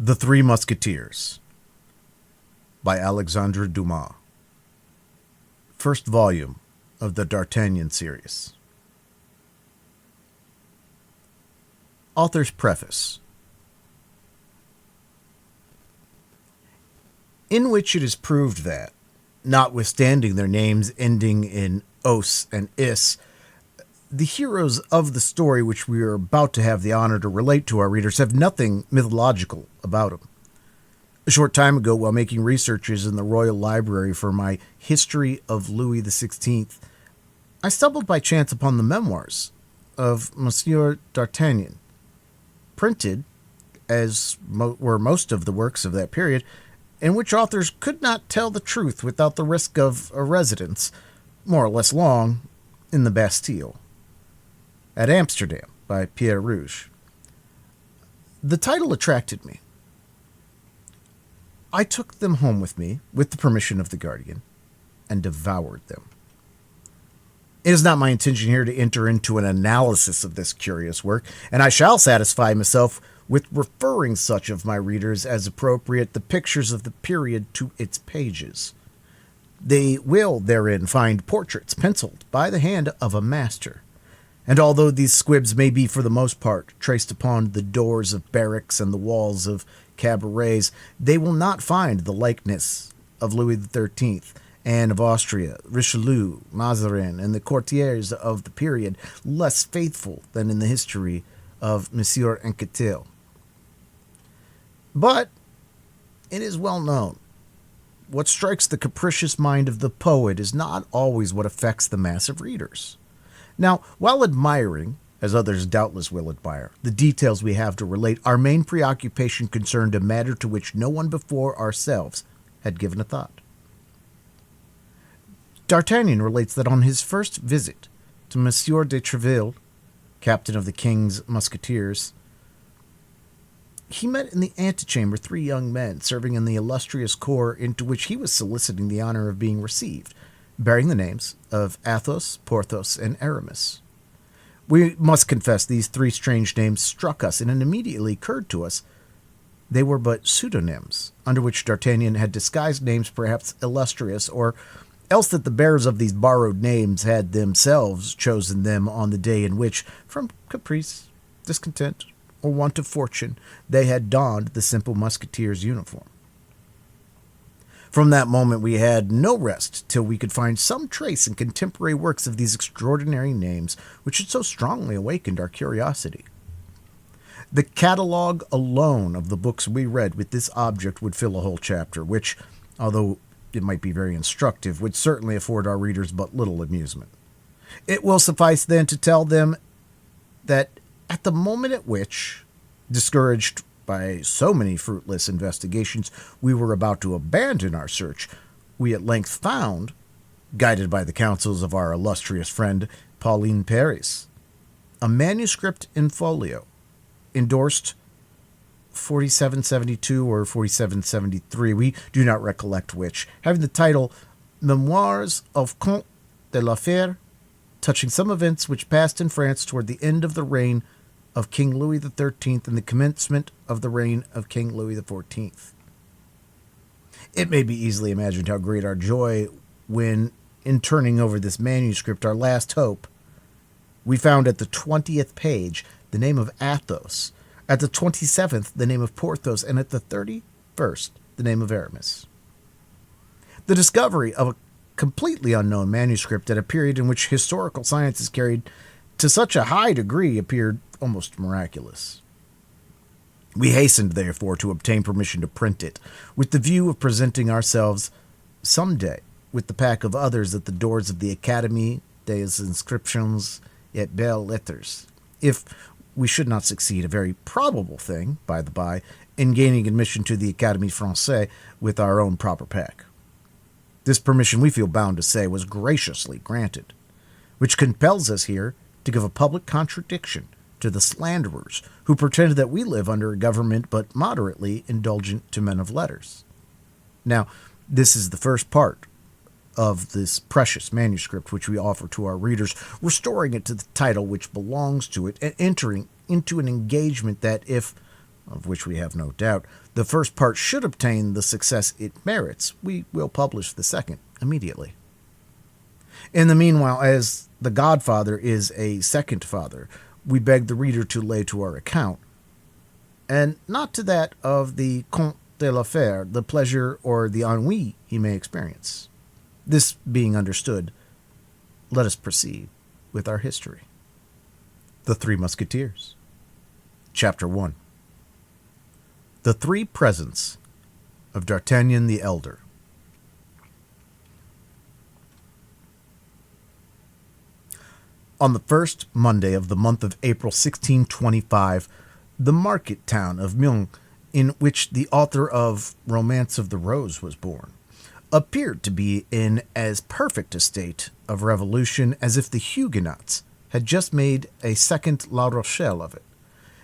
The Three Musketeers by Alexandre Dumas. First volume of the D'Artagnan series. Author's Preface, in which it is proved that, notwithstanding their names ending in os and is, the heroes of the story which we are about to have the honor to relate to our readers have nothing mythological about them. A short time ago, while making researches in the Royal Library for my History of Louis XVI, I stumbled by chance upon the memoirs of Monsieur d'Artagnan, printed, as were most of the works of that period, in which authors could not tell the truth without the risk of a residence, more or less long, in the Bastille, at Amsterdam by Pierre Rouge. The title attracted me. I took them home with me, with the permission of the guardian, and devoured them. It is not my intention here to enter into an analysis of this curious work, and I shall satisfy myself with referring such of my readers as appropriate the pictures of the period to its pages. They will therein find portraits penciled by the hand of a master, and although these squibs may be for the most part traced upon the doors of barracks and the walls of cabarets, they will not find the likeness of Louis XIII, Anne of Austria, Richelieu, Mazarin, and the courtiers of the period less faithful than in the history of Monsieur Anquetil. But it is well known, what strikes the capricious mind of the poet is not always what affects the mass of readers. Now, while admiring, as others doubtless will admire, the details we have to relate, our main preoccupation concerned a matter to which no one before ourselves had given a thought. D'Artagnan relates that on his first visit to Monsieur de Treville, captain of the king's Musketeers, he met in the Antechamber 3 young men serving in the illustrious corps into which he was soliciting the honor of being received, bearing the names of Athos, Porthos, and Aramis. We must confess these 3 strange names struck us, and it immediately occurred to us they were but pseudonyms, under which D'Artagnan had disguised names perhaps illustrious, or else that the bearers of these borrowed names had themselves chosen them on the day in which, from caprice, discontent, or want of fortune, they had donned the simple musketeer's uniform. From that moment we had no rest till we could find some trace in contemporary works of these extraordinary names which had so strongly awakened our curiosity. The catalogue alone of the books we read with this object would fill a whole chapter, which, although it might be very instructive, would certainly afford our readers but little amusement. It will suffice then to tell them that at the moment at which, discouraged by so many fruitless investigations, we were about to abandon our search, we at length found, guided by the counsels of our illustrious friend Pauline Paris, a manuscript in folio, endorsed 4772 or 4773, we do not recollect which, having the title Memoirs of Comte de la Fère, touching some events which passed in France toward the end of the reign of King Louis XIII and the commencement of the reign of King Louis XIV. It may be easily imagined how great our joy when, in turning over this manuscript, our last hope, we found at the 20th page the name of Athos, at the 27th the name of Porthos, and at the 31st the name of Aramis. The discovery of a completely unknown manuscript at a period in which historical science is carried to such a high degree appeared almost miraculous. We hastened, therefore, to obtain permission to print it, with the view of presenting ourselves some day with the pack of others at the doors of the Académie des Inscriptions et Belles Lettres, if we should not succeed, a very probable thing, by the by, in gaining admission to the Académie Française with our own proper pack. This permission, we feel bound to say, was graciously granted, which compels us here to give a public contradiction to the slanderers who pretended that we live under a government but moderately indulgent to men of letters. Now, this is the first part of this precious manuscript which we offer to our readers, restoring it to the title which belongs to it and entering into an engagement that, if of which we have no doubt, the first part should obtain the success it merits, we will publish the second immediately. In the meanwhile, as the Godfather is a second father, we beg the reader to lay to our account, and not to that of the Comte de la Fère, the pleasure or the ennui he may experience. This being understood, let us proceed with our history. The Three Musketeers. Chapter 1. The Three Presents of D'Artagnan the Elder. On the first Monday of the month of April 1625, the market town of Meung, in which the author of Romance of the Rose was born, appeared to be in as perfect a state of revolution as if the Huguenots had just made a second La Rochelle of it.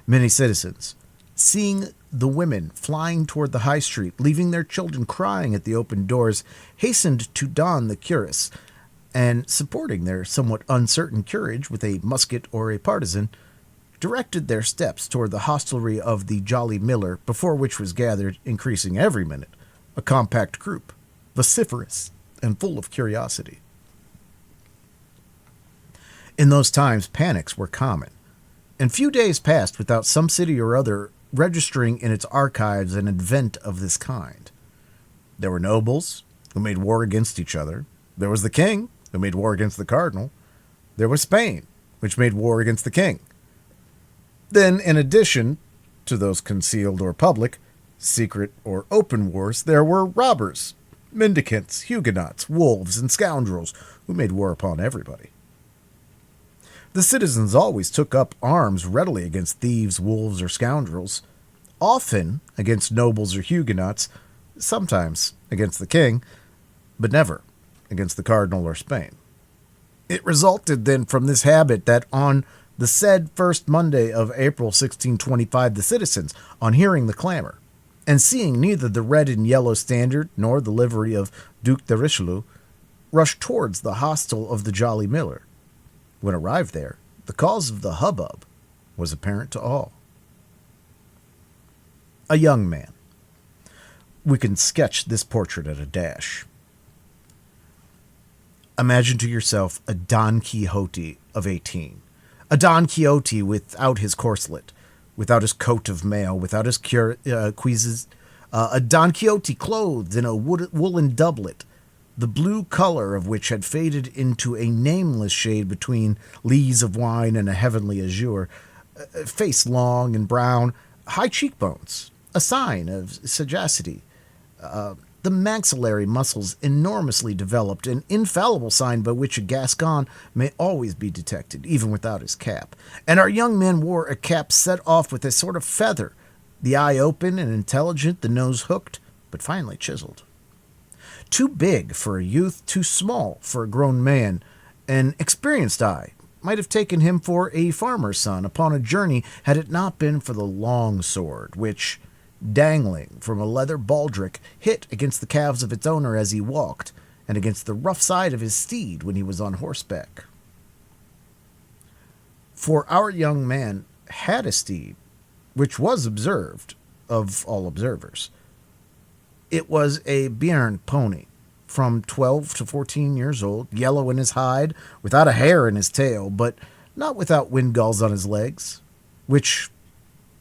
Many citizens, seeing the women flying toward the high street, leaving their children crying at the open doors, hastened to don the cuirass, and, supporting their somewhat uncertain courage with a musket or a partisan, directed their steps toward the hostelry of the Jolly Miller, before which was gathered, increasing every minute, a compact group, vociferous and full of curiosity. In those times, panics were common, and few days passed without some city or other registering in its archives an event of this kind. There were nobles who made war against each other. There was the king, who made war against the Cardinal. There was Spain, which made war against the king. Then, in addition to those concealed or public, secret or open wars, there were robbers, mendicants, Huguenots, wolves, and scoundrels who made war upon everybody. The citizens always took up arms readily against thieves, wolves, or scoundrels, often against nobles or Huguenots, sometimes against the king, but never against the Cardinal or Spain. It resulted then from this habit that on the said first Monday of April 1625, the citizens, on hearing the clamor, and seeing neither the red and yellow standard nor the livery of Duc de Richelieu, rushed towards the hostel of the Jolly Miller. When arrived there, the cause of the hubbub was apparent to all. A young man. We can sketch this portrait at a dash. Imagine to yourself a Don Quixote of 18. A Don Quixote without his corselet, without his coat of mail, without his cuisses. A Don Quixote clothed in a woolen doublet, the blue color of which had faded into a nameless shade between lees of wine and a heavenly azure, face long and brown, high cheekbones, a sign of sagacity, the maxillary muscles enormously developed, an infallible sign by which a Gascon may always be detected, even without his cap. And our young man wore a cap set off with a sort of feather, the eye open and intelligent, the nose hooked, but finely chiseled. Too big for a youth, too small for a grown man, an experienced eye might have taken him for a farmer's son upon a journey had it not been for the long sword, which, dangling from a leather baldric, hit against the calves of its owner as he walked, and against the rough side of his steed when he was on horseback. For our young man had a steed, which was observed of all observers. It was a Béarn pony, from 12 to 14 years old, yellow in his hide, without a hair in his tail, but not without windgalls on his legs, which,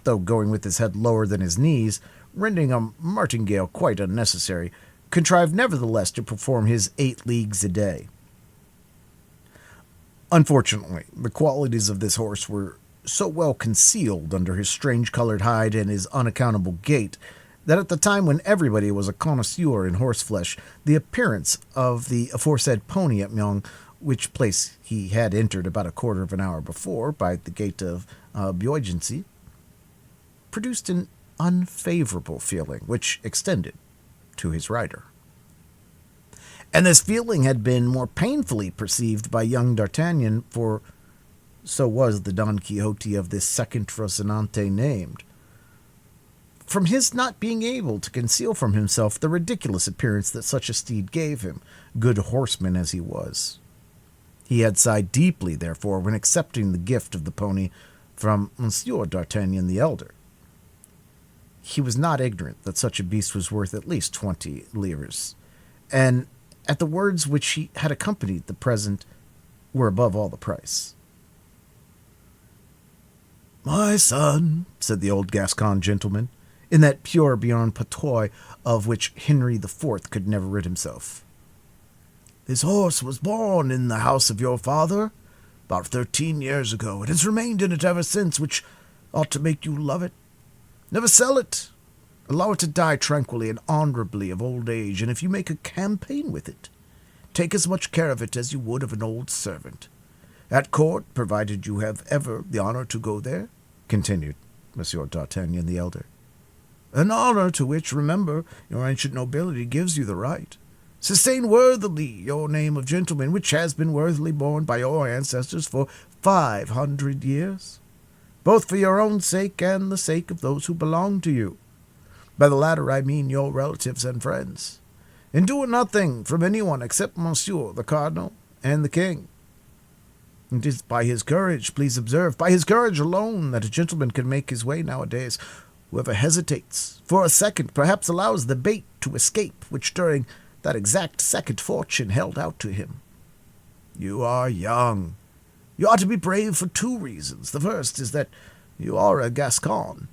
though going with his head lower than his knees, rendering a martingale quite unnecessary, contrived nevertheless to perform his 8 leagues a day. Unfortunately, the qualities of this horse were so well concealed under his strange-colored hide and his unaccountable gait, that at the time when everybody was a connoisseur in horseflesh, the appearance of the aforesaid pony at Meung, which place he had entered about a quarter of an hour before by the gate of Beaugency, produced an unfavorable feeling which extended to his rider. And this feeling had been more painfully perceived by young D'Artagnan, for so was the Don Quixote of this second Rocinante named, from his not being able to conceal from himself the ridiculous appearance that such a steed gave him, good horseman as he was. He had sighed deeply, therefore, when accepting the gift of the pony from Monsieur D'Artagnan the elder. he was not ignorant that such a beast was worth at least 20 livres, and at the words which he had accompanied the present were above all the price. "My son," said the old Gascon gentleman, in that pure beyond patois of which Henry IV could never rid himself, "this horse was born in the house of your father about 13 years ago. It has remained in it ever since, which ought to make you love it. Never sell it. Allow it to die tranquilly and honorably of old age, and if you make a campaign with it, take as much care of it as you would of an old servant. At court, provided you have ever the honor to go there," continued Monsieur d'Artagnan the elder, "an honor to which, remember, your ancient nobility gives you the right. Sustain worthily your name of gentleman, which has been worthily borne by your ancestors for 500 years, both for your own sake and the sake of those who belong to you. By the latter I mean your relatives and friends. Endure nothing from anyone except Monsieur the Cardinal and the King. It is by his courage, please observe, by his courage alone that a gentleman can make his way nowadays. Whoever hesitates for a second perhaps allows the bait to escape which during that exact second fortune held out to him. You are young. You ought to be brave for 2 reasons. The first is that you are a Gascon,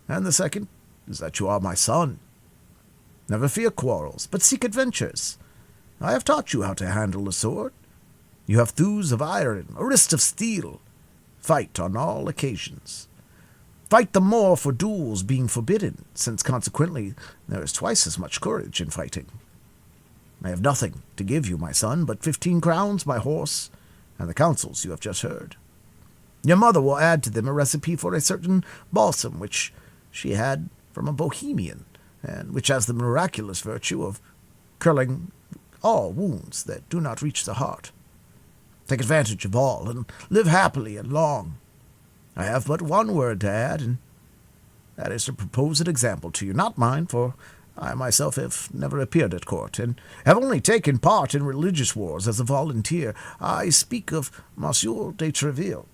and the second is that you are my son. Never fear quarrels, but seek adventures. I have taught you how to handle a sword. You have thews of iron, a wrist of steel. Fight on all occasions. Fight the more for duels being forbidden, since consequently there is twice as much courage in fighting. I have nothing to give you, my son, but 15 crowns, my horse, and the counsels you have just heard. Your mother will add to them a recipe for a certain balsam which she had from a Bohemian, and which has the miraculous virtue of curling all wounds that do not reach the heart. Take advantage of all, and live happily and long. I have but one word to add, and that is to propose an example to you, not mine, for I myself have never appeared at court, and have only taken part in religious wars as a volunteer. I speak of Monsieur de Treville,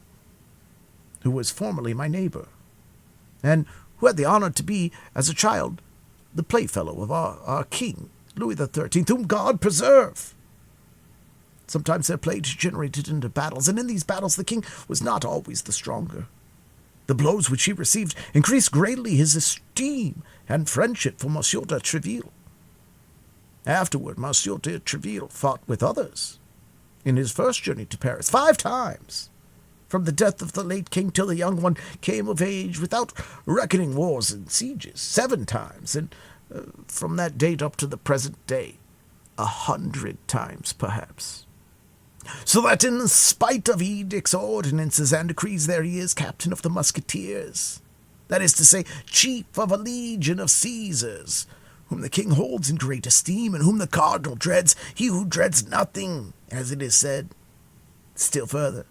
who was formerly my neighbor, and who had the honor to be, as a child, the playfellow of our king, Louis XIII, whom God preserve. Sometimes their play degenerated into battles, and in these battles the king was not always the stronger. The blows which he received increased greatly his esteem and friendship for Monsieur de Treville. Afterward, Monsieur de Treville fought with others in his first journey to Paris 5 times, from the death of the late king till the young one came of age, without reckoning wars and sieges, 7 times, and from that date up to the present day, 100 times perhaps. So that in spite of edicts, ordinances, and decrees, there he is, captain of the Musketeers. That is to say, chief of a legion of Caesars, whom the king holds in great esteem, and whom the cardinal dreads, he who dreads nothing, as it is said. Still further,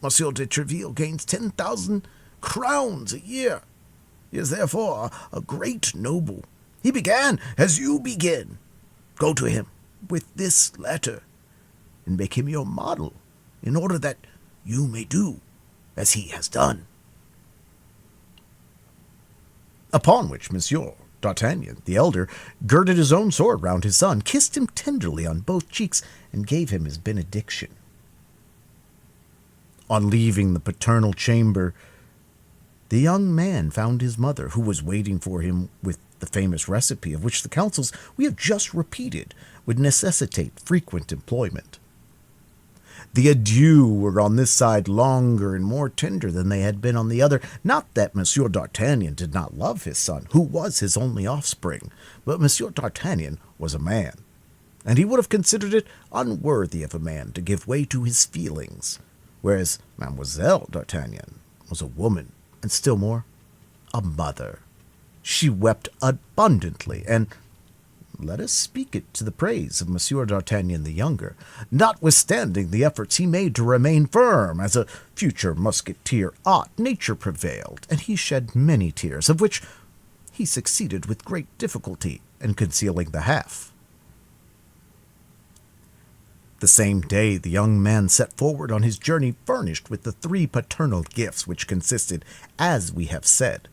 Monsieur de Treville gains 10,000 crowns a year. He is therefore a great noble. He began as you begin. Go to him with this letter, and make him your model, in order that you may do as he has done." Upon which Monsieur d'Artagnan, the elder, girded his own sword round his son, kissed him tenderly on both cheeks, and gave him his benediction. On leaving the paternal chamber, the young man found his mother, who was waiting for him with the famous recipe, of which the counsels we have just repeated would necessitate frequent employment. The adieux were on this side longer and more tender than they had been on the other. Not that Monsieur d'Artagnan did not love his son, who was his only offspring, but Monsieur d'Artagnan was a man, and he would have considered it unworthy of a man to give way to his feelings, whereas Mademoiselle d'Artagnan was a woman, and still more, a mother. She wept abundantly, and let us speak it to the praise of Monsieur d'Artagnan the younger, notwithstanding the efforts he made to remain firm as a future musketeer ought, nature prevailed, and he shed many tears, of which he succeeded with great difficulty in concealing the half. The same day the young man set forward on his journey, furnished with the 3 paternal gifts, which consisted, as we have said,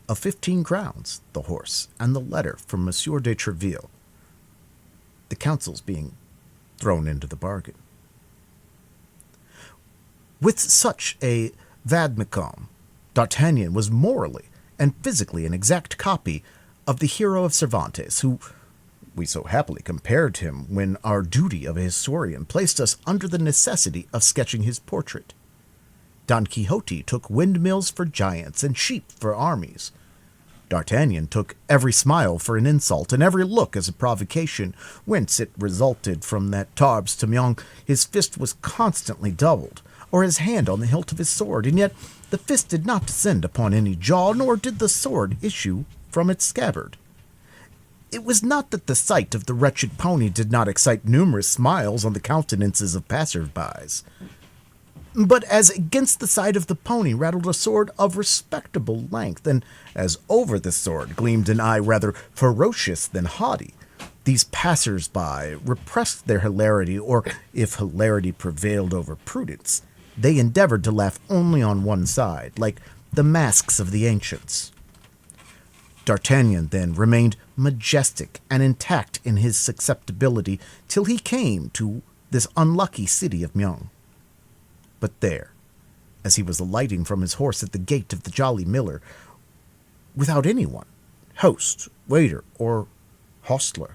of 15 crowns, the horse, and the letter from Monsieur de Treville, the counsels being thrown into the bargain. With such a vademecum, D'Artagnan was morally and physically an exact copy of the hero of Cervantes, who we so happily compared him when our duty of a historian placed us under the necessity of sketching his portrait. Don Quixote took windmills for giants and sheep for armies. D'Artagnan took every smile for an insult and every look as a provocation, whence it resulted from that Tarbes to Meung his fist was constantly doubled, or his hand on the hilt of his sword, and yet the fist did not descend upon any jaw, nor did the sword issue from its scabbard. It was not that the sight of the wretched pony did not excite numerous smiles on the countenances of passers-bys, but as against the side of the pony rattled a sword of respectable length, and as over the sword gleamed an eye rather ferocious than haughty, these passers-by repressed their hilarity, or if hilarity prevailed over prudence, they endeavored to laugh only on one side, like the masks of the ancients. D'Artagnan, then, remained majestic and intact in his susceptibility till he came to this unlucky city of Meung. But there, as he was alighting from his horse at the gate of the Jolly Miller, without anyone, host, waiter, or hostler,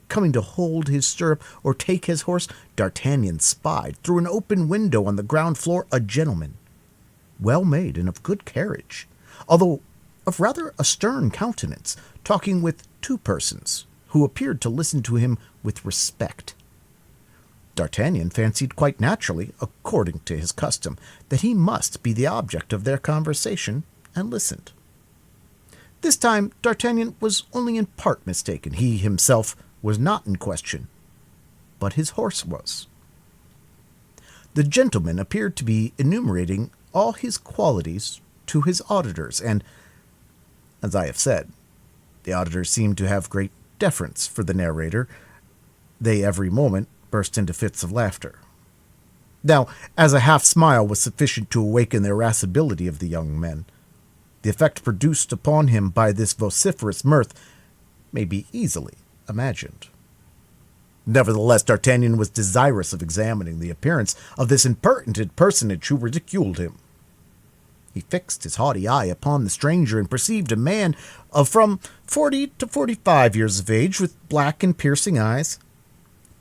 coming to hold his stirrup or take his horse, D'Artagnan spied through an open window on the ground floor a gentleman, well made and of good carriage, although of rather a stern countenance, talking with two persons, who appeared to listen to him with respect. D'Artagnan fancied quite naturally, according to his custom, that he must be the object of their conversation, and listened. This time D'Artagnan was only in part mistaken. He himself was not in question, but his horse was. The gentleman appeared to be enumerating all his qualities to his auditors, and, as I have said, the auditors seemed to have great deference for the narrator. They every moment burst into fits of laughter. Now, as a half-smile was sufficient to awaken the irascibility of the young men, the effect produced upon him by this vociferous mirth may be easily imagined. Nevertheless, D'Artagnan was desirous of examining the appearance of this impertinent personage who ridiculed him. He fixed his haughty eye upon the stranger and perceived a man of from 40 to 45 years of age, with black and piercing eyes,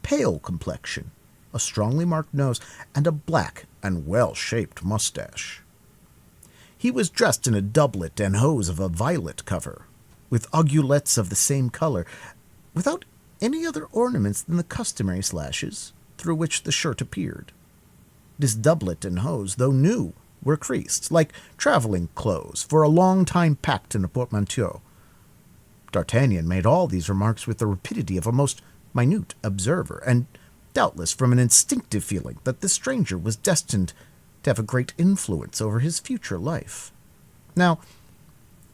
pale complexion, a strongly marked nose, and a black and well-shaped mustache. He was dressed in a doublet and hose of a violet cover, with aiguillettes of the same color, without any other ornaments than the customary slashes through which the shirt appeared. This doublet and hose, though new, were creased, like traveling clothes, for a long time packed in a portmanteau. D'Artagnan made all these remarks with the rapidity of a most minute observer, and doubtless from an instinctive feeling that the stranger was destined to have a great influence over his future life. Now,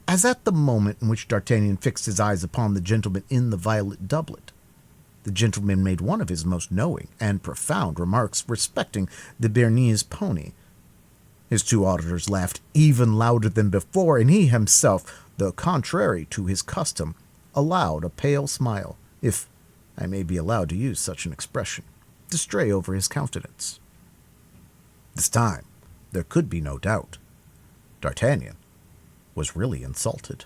as at the moment in which D'Artagnan fixed his eyes upon the gentleman in the violet doublet, the gentleman made one of his most knowing and profound remarks respecting the Béarnese pony. His two auditors laughed even louder than before, and he himself, though contrary to his custom, allowed a pale smile, if I may be allowed to use such an expression, to stray over his countenance. This time there could be no doubt. D'Artagnan was really insulted.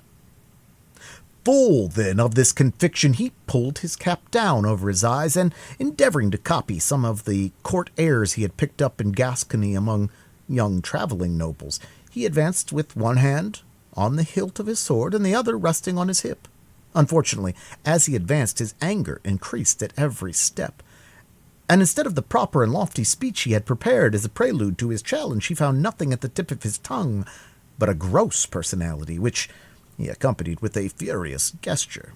Full, then, of this conviction, he pulled his cap down over his eyes, and, endeavoring to copy some of the court airs he had picked up in Gascony among young traveling nobles, he advanced with one hand on the hilt of his sword and the other resting on his hip. Unfortunately, as he advanced, his anger increased at every step, and instead of the proper and lofty speech he had prepared as a prelude to his challenge, he found nothing at the tip of his tongue but a gross personality, which he accompanied with a furious gesture.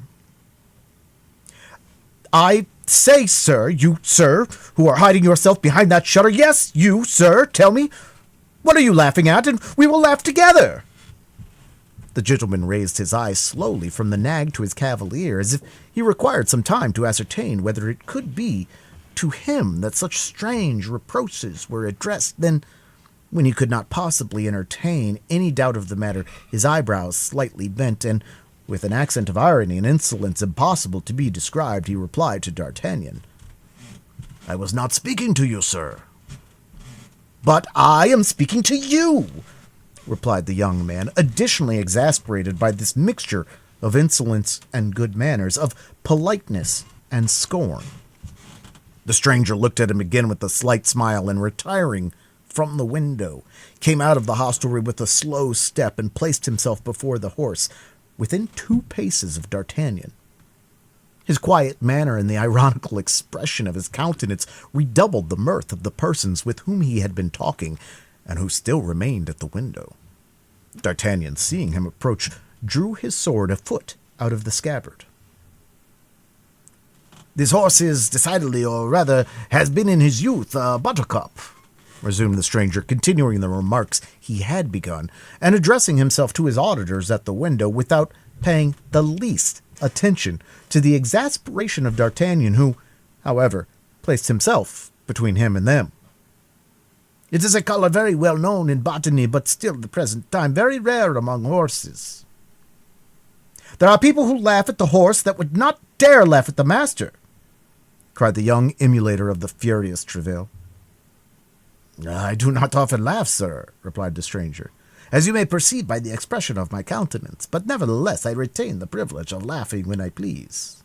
"I say, sir, you, sir, who are hiding yourself behind that shutter, yes, you, sir, tell me, what are you laughing at, and we will laugh together." The gentleman raised his eyes slowly from the nag to his cavalier, as if he required some time to ascertain whether it could be to him that such strange reproaches were addressed. Then, When he could not possibly entertain any doubt of the matter, his eyebrows slightly bent, and, with an accent of irony and insolence impossible to be described, he replied to D'Artagnan, "I was not speaking to you, sir." "But I am speaking to you," replied the young man, additionally exasperated by this mixture of insolence and good manners, of politeness and scorn. The stranger looked at him again with a slight smile, and retiring from the window, came out of the hostelry with a slow step and placed himself before the horse, within 2 paces of D'Artagnan. His quiet manner and the ironical expression of his countenance redoubled the mirth of the persons with whom he had been talking, and who still remained at the window. D'Artagnan, seeing him approach, drew his sword a foot out of the scabbard. "This horse is decidedly, or rather, has been in his youth a buttercup," resumed the stranger, continuing the remarks he had begun, and addressing himself to his auditors at the window without paying the least attention to the exasperation of D'Artagnan, who, however, placed himself between him and them. "It is a color very well known in botany, but still at the present time very rare among horses. There are people who laugh at the horse that would not dare laugh at the master," cried the young emulator of the furious Treville. "I do not often laugh, sir," replied the stranger, "as you may perceive by the expression of my countenance, but nevertheless I retain the privilege of laughing when I please."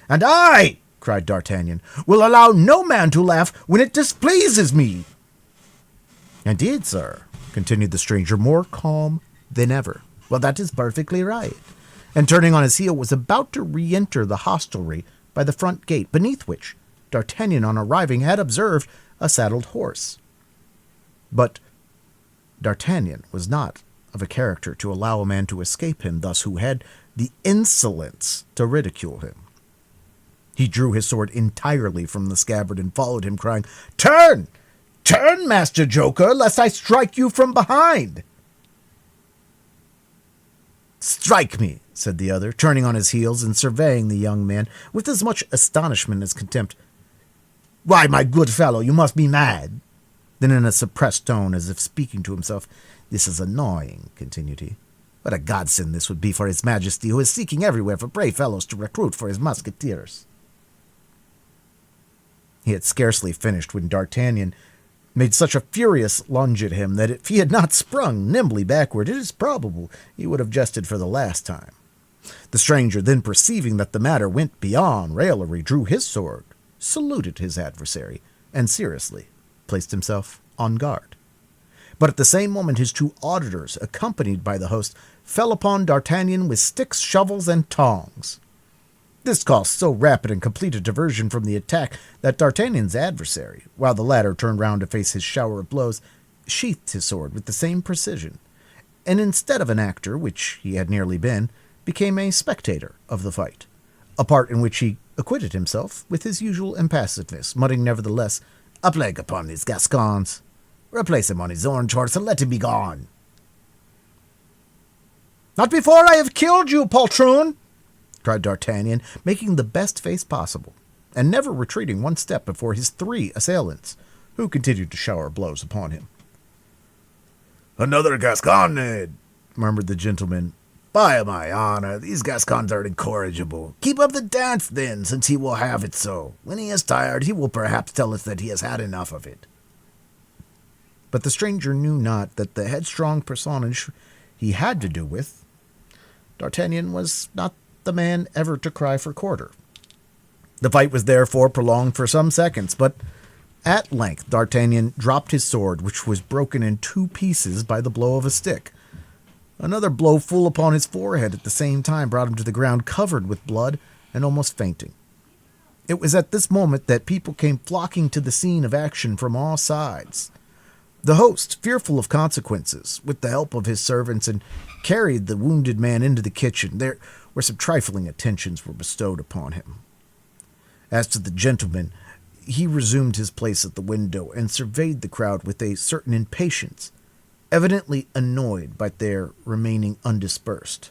"And I," cried D'Artagnan, "will allow no man to laugh when it displeases me." "Indeed, sir," continued the stranger, more calm than ever. "Well, that is perfectly right," and turning on his heel was about to re-enter the hostelry by the front gate, beneath which D'Artagnan, on arriving, had observed a saddled horse. But D'Artagnan was not of a character to allow a man to escape him thus who had the insolence to ridicule him. He drew his sword entirely from the scabbard and followed him, crying, "Turn! Turn, Master Joker, lest I strike you from behind." "Strike me," said the other, turning on his heels and surveying the young man with as much astonishment as contempt. "Why, my good fellow, you must be mad." Then in a suppressed tone, as if speaking to himself, "This is annoying," continued he. "What a godsend this would be for his majesty, who is seeking everywhere for brave fellows to recruit for his musketeers." He had scarcely finished when D'Artagnan made such a furious lunge at him that if he had not sprung nimbly backward, it is probable he would have jested for the last time. The stranger, then perceiving that the matter went beyond raillery, drew his sword, saluted his adversary, and seriously placed himself on guard. But at the same moment his 2 auditors, accompanied by the host, fell upon D'Artagnan with sticks, shovels, and tongs. This caused so rapid and complete a diversion from the attack that D'Artagnan's adversary, while the latter turned round to face his shower of blows, sheathed his sword with the same precision, and instead of an actor, which he had nearly been, became a spectator of the fight, a part in which he acquitted himself with his usual impassiveness, muttering nevertheless, "A plague upon these Gascons! Replace him on his orange horse and let him be gone." "Not before I have killed you, poltroon!" cried D'Artagnan, making the best face possible, and never retreating one step before his 3 assailants, who continued to shower blows upon him. "Another Gascon," murmured the gentleman. "By my honor, these Gascons are incorrigible. Keep up the dance, then, since he will have it so. When he is tired, he will perhaps tell us that he has had enough of it." But the stranger knew not that the headstrong personage he had to do with, D'Artagnan, was not the man ever to cry for quarter. The fight was therefore prolonged for some seconds, but at length D'Artagnan dropped his sword, which was broken in 2 pieces by the blow of a stick. Another blow full upon his forehead at the same time brought him to the ground, covered with blood and almost fainting. It was at this moment that people came flocking to the scene of action from all sides. The host, fearful of consequences, with the help of his servants, and carried the wounded man into the kitchen, there where some trifling attentions were bestowed upon him. As to the gentleman, he resumed his place at the window and surveyed the crowd with a certain impatience, evidently annoyed by their remaining undispersed.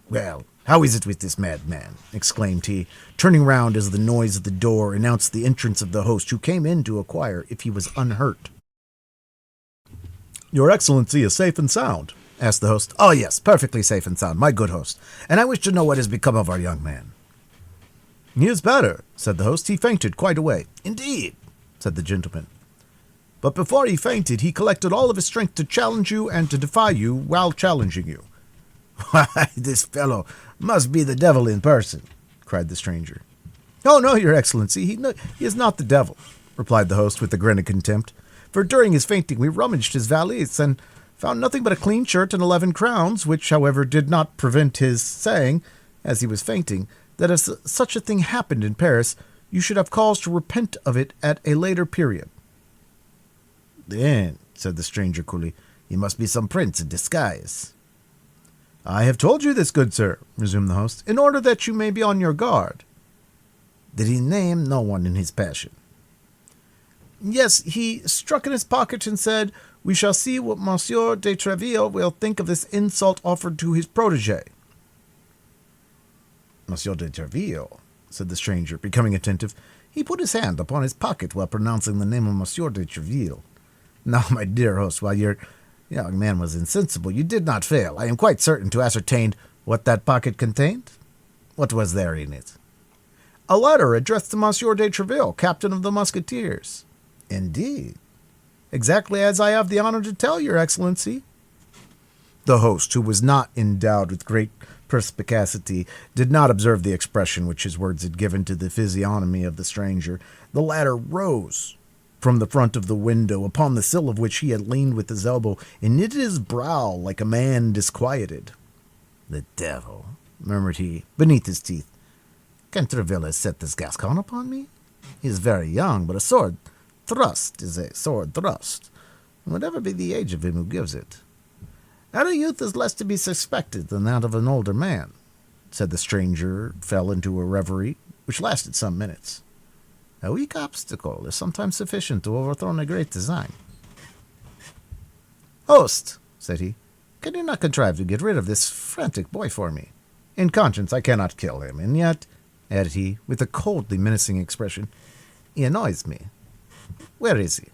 "Well, How is it with this madman? Exclaimed he, turning round as the noise of the door announced the entrance of the host, who came in to inquire if he was unhurt. Your Excellency is safe and sound, asked the host. Oh, yes, perfectly safe and sound, my good host, and I wish to know what has become of our young man. He is better, said the host. He fainted quite away. Indeed, said the gentleman. But before he fainted, he collected all of his strength to challenge you and to defy you while challenging you. Why, this fellow must be the devil in person, cried the stranger. Oh, no, your Excellency, he is not the devil, replied the host with a grin of contempt. For during his fainting we rummaged his valise and found nothing but a clean shirt and 11 crowns, which, however, did not prevent his saying, as he was fainting, that if such a thing happened in Paris, you should have cause to repent of it at a later period. Then, said the stranger coolly, he must be some prince in disguise. I have told you this, good sir, resumed the host, in order that you may be on your guard. Did he name no one in his passion? Yes, he struck in his pocket and said, We shall see what Monsieur de Treville will think of this insult offered to his protégé. Monsieur de Treville, said the stranger, becoming attentive. He put his hand upon his pocket while pronouncing the name of Monsieur de Treville. Now, my dear host, while your young man was insensible, you did not fail, I am quite certain, to ascertain what that pocket contained. What was there in it? A letter addressed to Monsieur de Treville, captain of the Musketeers. Indeed. Exactly as I have the honor to tell your Excellency. The host, who was not endowed with great perspicacity, did not observe the expression which his words had given to the physiognomy of the stranger. The latter rose from the front of the window, upon the sill of which he had leaned with his elbow, and knitted his brow like a man disquieted. The devil, murmured he, beneath his teeth. Can Treville have set this Gascon upon me? He is very young, but a sword thrust is a sword thrust, whatever be the age of him who gives it. That a youth is less to be suspected than that of an older man, said the stranger, fell into a reverie, which lasted some minutes. A weak obstacle is sometimes sufficient to overthrow a great design. Host, said he, can you not contrive to get rid of this frantic boy for me? In conscience, I cannot kill him, and yet, added he, with a coldly menacing expression, he annoys me. Where is he?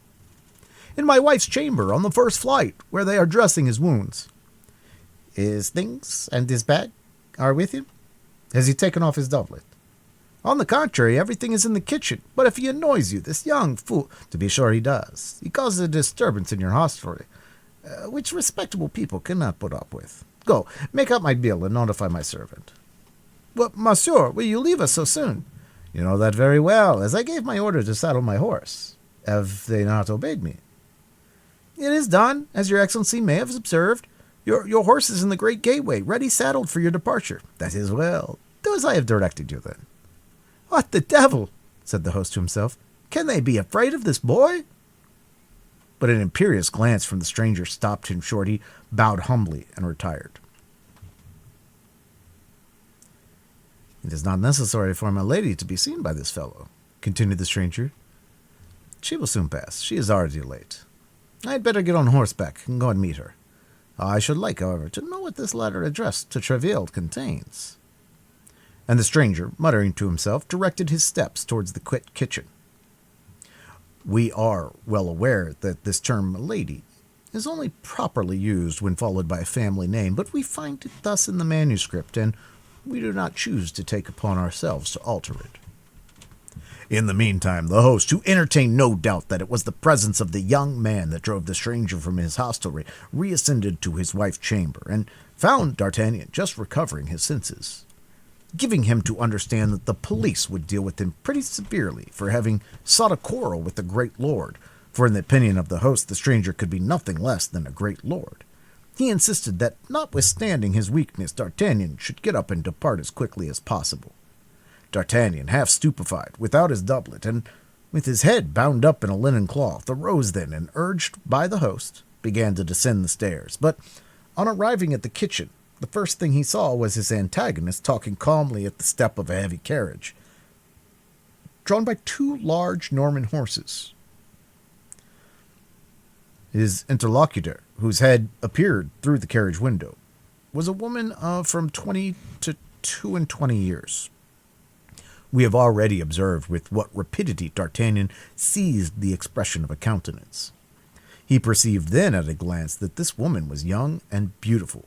In my wife's chamber, on the first flight, where they are dressing his wounds. His things and his bag are with him? Has he taken off his doublet? On the contrary, everything is in the kitchen. But if he annoys you, this young fool— To be sure he does. He causes a disturbance in your hostelry, which respectable people cannot put up with. Go, make out my bill and notify my servant. What, monsieur, will you leave us so soon? You know that very well, as I gave my order to saddle my horse. Have they not obeyed me? It is done, as your Excellency may have observed. Your horse is in the great gateway, ready saddled for your departure. That is well. Do as I have directed you, then. What the devil, said the host to himself. Can they be afraid of this boy? But an imperious glance from the stranger stopped him short. He bowed humbly and retired. It is not necessary for my lady to be seen by this fellow, continued the stranger. She will soon pass. She is already late. I had better get on horseback and go and meet her. I should like, however, to know what this letter addressed to Treville contains. And the stranger, muttering to himself, directed his steps towards the kitchen. We are well aware that this term lady is only properly used when followed by a family name, but we find it thus in the manuscript, and we do not choose to take upon ourselves to alter it. In the meantime, the host, who entertained no doubt that it was the presence of the young man that drove the stranger from his hostelry, reascended to his wife's chamber, and found D'Artagnan just recovering his senses, giving him to understand that the police would deal with him pretty severely for having sought a quarrel with the great lord, for in the opinion of the host the stranger could be nothing less than a great lord. He insisted that, notwithstanding his weakness, D'Artagnan should get up and depart as quickly as possible. D'Artagnan, half stupefied, without his doublet, and with his head bound up in a linen cloth, arose then, and, urged by the host, began to descend the stairs. But on arriving at the kitchen, the first thing he saw was his antagonist talking calmly at the step of a heavy carriage, drawn by two large Norman horses. His interlocutor, whose head appeared through the carriage window, was a woman of from 20 to 22 years. We have already observed with what rapidity D'Artagnan seized the expression of a countenance. He perceived then at a glance that this woman was young and beautiful,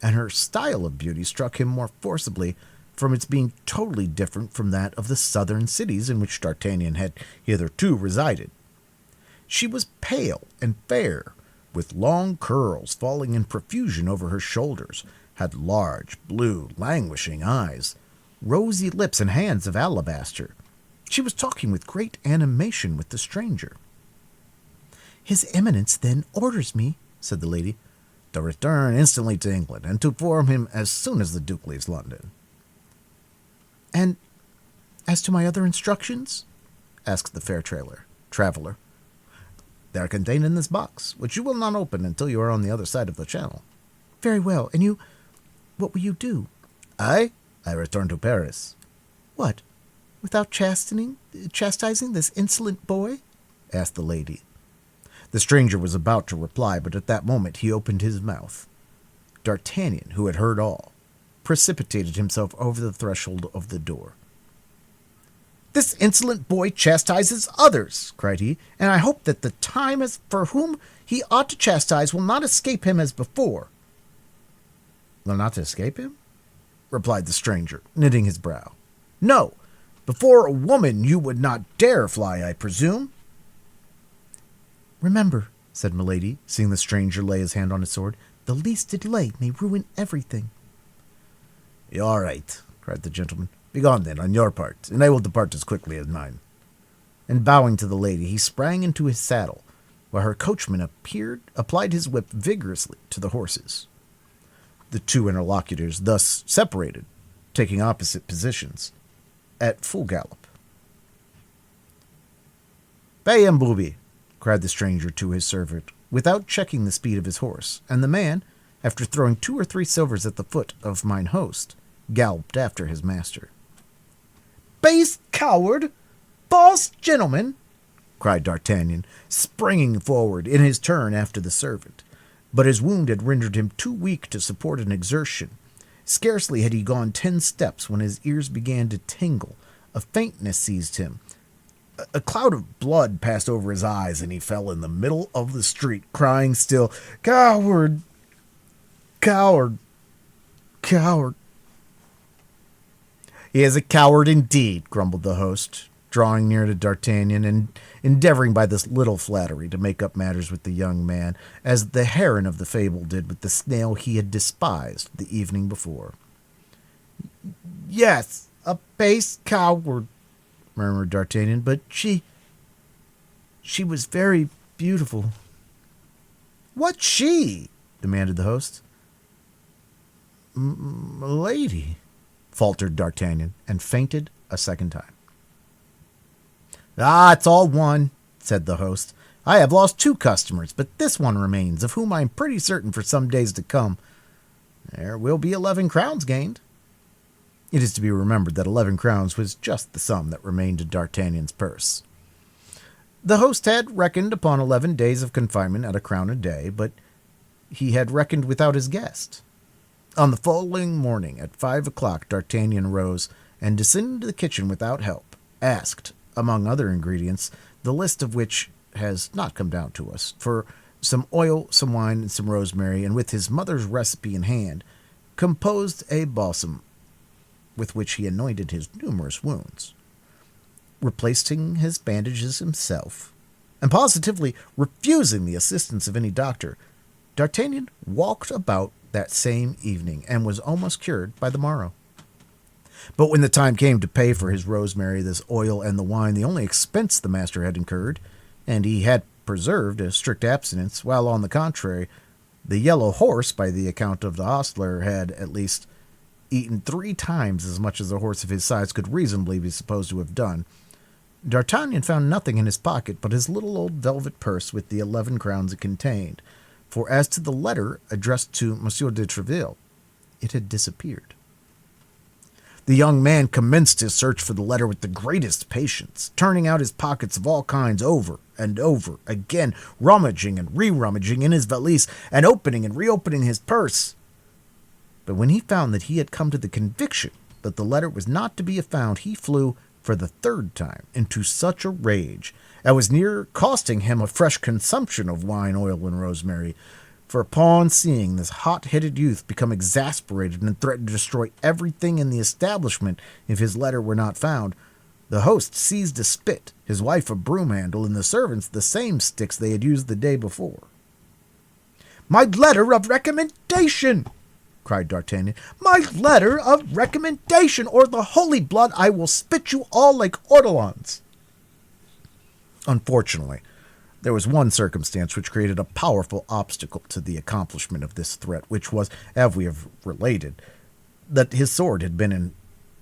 and her style of beauty struck him more forcibly from its being totally different from that of the southern cities in which D'Artagnan had hitherto resided. She was pale and fair, with long curls falling in profusion over her shoulders, had large, blue, languishing eyes, rosy lips, and hands of alabaster. She was talking with great animation with the stranger. "His Eminence, then, orders me," said the lady, "to return instantly to England, and to inform him as soon as the Duke leaves London." "And as to my other instructions?" asked the fair traveler. "They are contained in this box, which you will not open until you are on the other side of the channel." "Very well. And you, what will you do?" "I return to Paris." "What, without chastising this insolent boy?" asked the lady. The stranger was about to reply, but at that moment he opened his mouth. D'Artagnan, who had heard all, precipitated himself over the threshold of the door. "This insolent boy chastises others," cried he, "and I hope that the time for whom he ought to chastise will not escape him as before." "Will not escape him?" replied the stranger, knitting his brow. "No, before a woman you would not dare fly, I presume." "Remember," said Milady, seeing the stranger lay his hand on his sword, "the least delay may ruin everything." "You are right," cried the gentleman. "Begone, then, on your part, and I will depart as quickly as mine." And bowing to the lady, he sprang into his saddle, while her coachman applied his whip vigorously to the horses. The two interlocutors thus separated, taking opposite positions, at full gallop. "Pay him, booby!" cried the stranger to his servant, without checking the speed of his horse, and the man, after throwing 2 or 3 silvers at the foot of mine host, galloped after his master. "Base coward! False gentleman!" cried D'Artagnan, springing forward in his turn after the servant. But his wound had rendered him too weak to support an exertion. Scarcely had he gone 10 steps when his ears began to tingle. A faintness seized him. A cloud of blood passed over his eyes, and he fell in the middle of the street, crying still, "Coward! Coward! Coward!" "He is a coward indeed," grumbled the host, drawing near to D'Artagnan and endeavoring by this little flattery to make up matters with the young man, as the heron of the fable did with the snail he had despised the evening before. "Yes, a base coward," murmured D'Artagnan, "but she was very beautiful." "What she?" demanded the host. "Milady," faltered D'Artagnan, and fainted a second time. "Ah, it's all one," said the host. "I have lost 2 customers, but this one remains, of whom I am pretty certain for some days to come. There will be 11 crowns gained." It is to be remembered that 11 crowns was just the sum that remained in D'Artagnan's purse. The host had reckoned upon 11 days of confinement at a crown a day, but he had reckoned without his guest. On the following morning at 5 o'clock, D'Artagnan rose, and descending to the kitchen without help, asked, among other ingredients, the list of which has not come down to us, for some oil, some wine, and some rosemary, and with his mother's recipe in hand, composed a balsam with which he anointed his numerous wounds. Replacing his bandages himself, and positively refusing the assistance of any doctor, D'Artagnan walked about that same evening, and was almost cured by the morrow. But when the time came to pay for his rosemary, this oil, and the wine, the only expense the master had incurred, and he had preserved a strict abstinence, while, on the contrary, the yellow horse, by the account of the hostler, had, at least, eaten 3 times as much as a horse of his size could reasonably be supposed to have done, D'Artagnan found nothing in his pocket but his little old velvet purse with the 11 crowns it contained, for as to the letter addressed to Monsieur de Treville, it had disappeared. The young man commenced his search for the letter with the greatest patience, turning out his pockets of all kinds over and over again, rummaging and re-rummaging in his valise, and opening and reopening his purse. But when he found that he had come to the conviction that the letter was not to be found, he flew for the third time into such a rage as was near costing him a fresh consumption of wine, oil, and rosemary. For upon seeing this hot-headed youth become exasperated and threaten to destroy everything in the establishment if his letter were not found, the host seized a spit, his wife a broom-handle, and the servants the same sticks they had used the day before. "My letter of recommendation!" cried D'Artagnan. "My letter of recommendation, or the holy blood, I will spit you all like ortolans!" Unfortunately, there was one circumstance which created a powerful obstacle to the accomplishment of this threat, which was, as we have related, that his sword had been in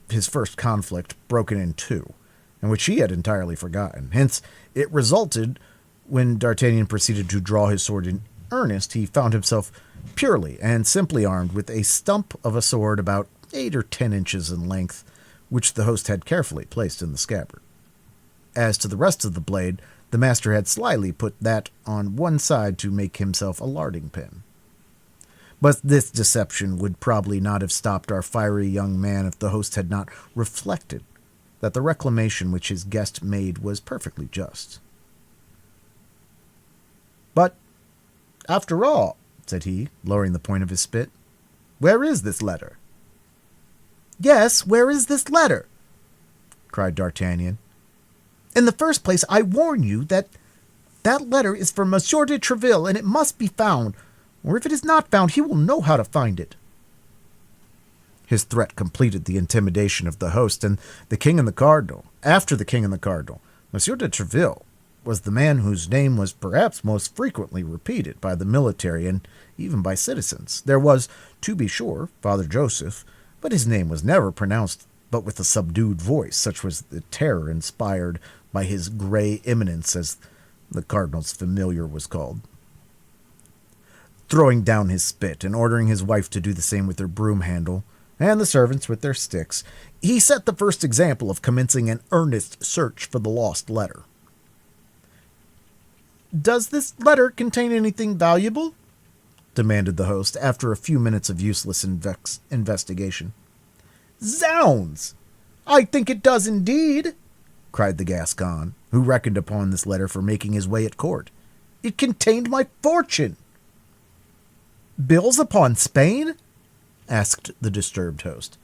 his first conflict broken in two, and which he had entirely forgotten. Hence, it resulted, when D'Artagnan proceeded to draw his sword in earnest, he found himself purely and simply armed with a stump of a sword about 8 or 10 inches in length, which the host had carefully placed in the scabbard. As to the rest of the blade, the master had slyly put that on one side to make himself a larding pin. But this deception would probably not have stopped our fiery young man if the host had not reflected that the reclamation which his guest made was perfectly just. "But, after all," said he, lowering the point of his spit, "where is this letter?" "Yes, where is this letter?" cried D'Artagnan. "In the first place, I warn you that letter is for Monsieur de Treville, and it must be found, or if it is not found, he will know how to find it." His threat completed the intimidation of the host, and the king and the cardinal. After the king and the cardinal, Monsieur de Treville was the man whose name was perhaps most frequently repeated by the military and even by citizens. There was, to be sure, Father Joseph, but his name was never pronounced but with a subdued voice. Such was the terror inspired by his gray eminence, as the cardinal's familiar was called. Throwing down his spit and ordering his wife to do the same with her broom handle, and the servants with their sticks, he set the first example of commencing an earnest search for the lost letter. "Does this letter contain anything valuable?" demanded the host, after a few minutes of useless investigation. "Zounds! I think it does indeed," cried the Gascon, who reckoned upon this letter for making his way at court. "It contained my fortune." "Bills upon Spain?" asked the disturbed host.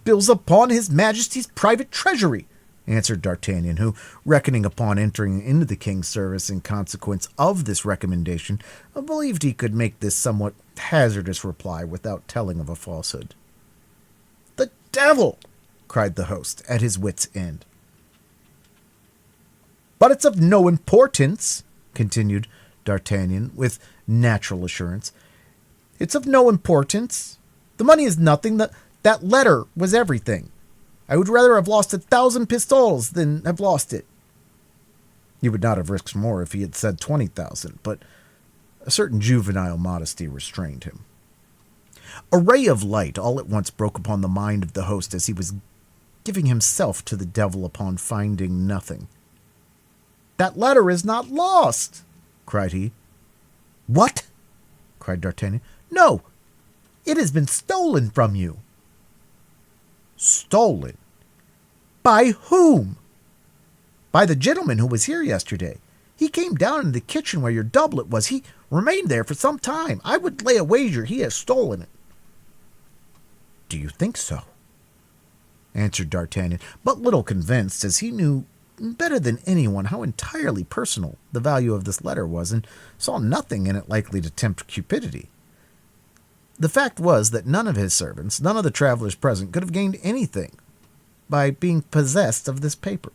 "Bills upon his Majesty's private treasury," answered D'Artagnan, who, reckoning upon entering into the king's service in consequence of this recommendation, believed he could make this somewhat hazardous reply without telling of a falsehood. "The devil!" cried the host, at his wit's end. "But it's of no importance," continued D'Artagnan, with natural assurance. "It's of no importance. The money is nothing. That letter was everything. I would rather have lost 1,000 pistoles than have lost it." He would not have risked more if he had said 20,000, but a certain juvenile modesty restrained him. A ray of light all at once broke upon the mind of the host as he was giving himself to the devil upon finding nothing. "That letter is not lost!" cried he. "What?" cried D'Artagnan. "No, it has been stolen from you." "Stolen? By whom?" "By the gentleman who was here yesterday. He came down into the kitchen where your doublet was. He remained there for some time. I would lay a wager he has stolen it." "Do you think so?" answered D'Artagnan, but little convinced, as he knew better than anyone how entirely personal the value of this letter was, and saw nothing in it likely to tempt cupidity. The fact was that none of his servants, none of the travelers present, could have gained anything by being possessed of this paper.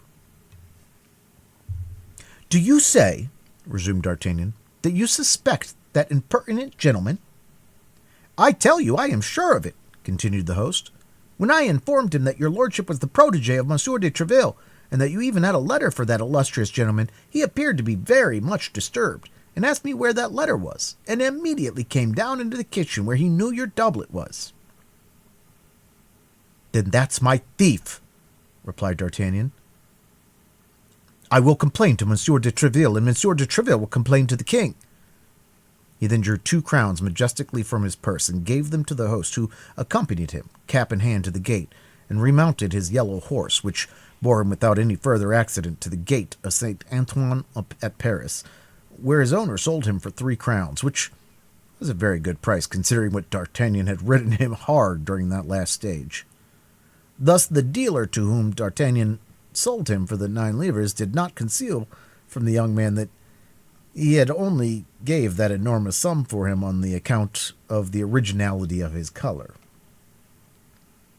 "Do you say," resumed D'Artagnan, "that you suspect that impertinent gentleman?" "I tell you I am sure of it," continued the host. "When I informed him that your lordship was the protege of Monsieur de Treville, and that you even had a letter for that illustrious gentleman, he appeared to be very much disturbed, and asked me where that letter was, and immediately came down into the kitchen where he knew your doublet was." "Then that's my thief," replied D'Artagnan. "I will complain to Monsieur de Treville, and Monsieur de Treville will complain to the king." He then drew 2 crowns majestically from his purse and gave them to the host, who accompanied him, cap in hand, to the gate, and remounted his yellow horse, which bore him without any further accident to the gate of St. Antoine at Paris, where his owner sold him for 3 crowns, which was a very good price, considering what D'Artagnan had ridden him hard during that last stage. Thus the dealer to whom D'Artagnan sold him for the 9 livres did not conceal from the young man that he had only gave that enormous sum for him on the account of the originality of his color.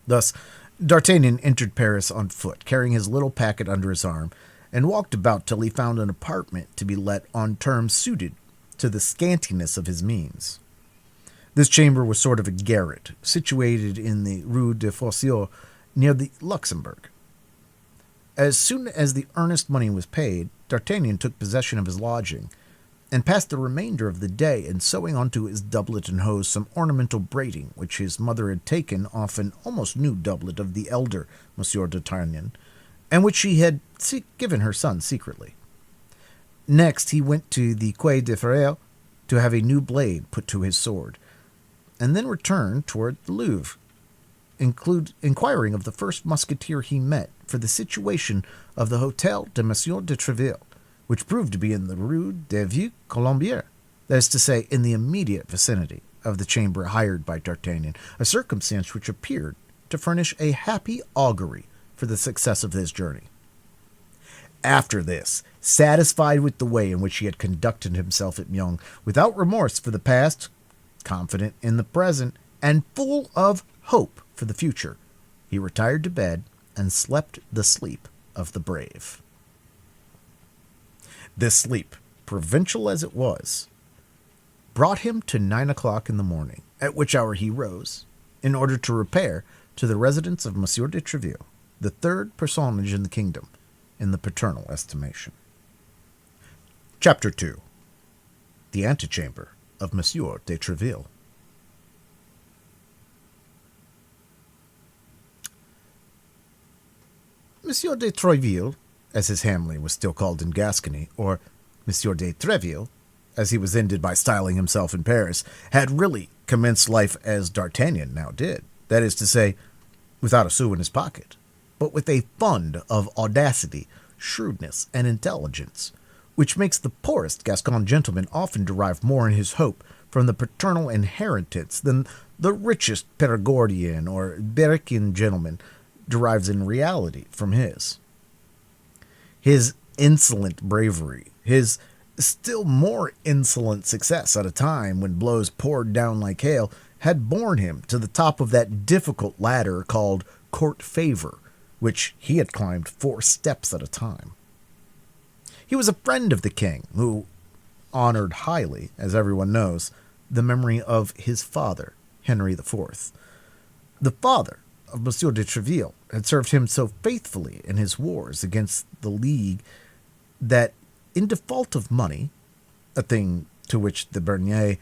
Thus, D'Artagnan entered Paris on foot, carrying his little packet under his arm, and walked about till he found an apartment to be let on terms suited to the scantiness of his means. This chamber was sort of a garret, situated in the Rue de Fosseau, near the Luxembourg. As soon as the earnest money was paid, D'Artagnan took possession of his lodging, and passed the remainder of the day in sewing onto his doublet and hose some ornamental braiding which his mother had taken off an almost new doublet of the elder Monsieur d'Artagnan, and which she had given her son secretly. Next he went to the Quai de Ferrières to have a new blade put to his sword, and then returned toward the Louvre, inquiring of the first musketeer he met for the situation of the Hôtel de Monsieur de Treville, which proved to be in the Rue des Vieux Colombiers, that is to say, in the immediate vicinity of the chamber hired by D'Artagnan, a circumstance which appeared to furnish a happy augury for the success of his journey. After this, satisfied with the way in which he had conducted himself at Meung, without remorse for the past, confident in the present, and full of hope for the future, he retired to bed and slept the sleep of the brave. This sleep, provincial as it was, brought him to 9 o'clock in the morning, at which hour he rose, in order to repair to the residence of Monsieur de Treville, the 3rd personage in the kingdom, in the paternal estimation. Chapter 2. The Antechamber of Monsieur de Treville. Monsieur de Treville, as his family was still called in Gascony, or Monsieur de Treville, as he was ended by styling himself in Paris, had really commenced life as D'Artagnan now did, that is to say, without a sou in his pocket, but with a fund of audacity, shrewdness, and intelligence, which makes the poorest Gascon gentleman often derive more in his hope from the paternal inheritance than the richest Perigordian or Berrichian gentleman derives in reality from his. His insolent bravery, his still more insolent success at a time when blows poured down like hail, had borne him to the top of that difficult ladder called court favor, which he had climbed 4 steps at a time. He was a friend of the king, who honored highly, as everyone knows, the memory of his father, Henry IV. The father of Monsieur de Treville had served him so faithfully in his wars against the League that, in default of money, a thing to which the Bernier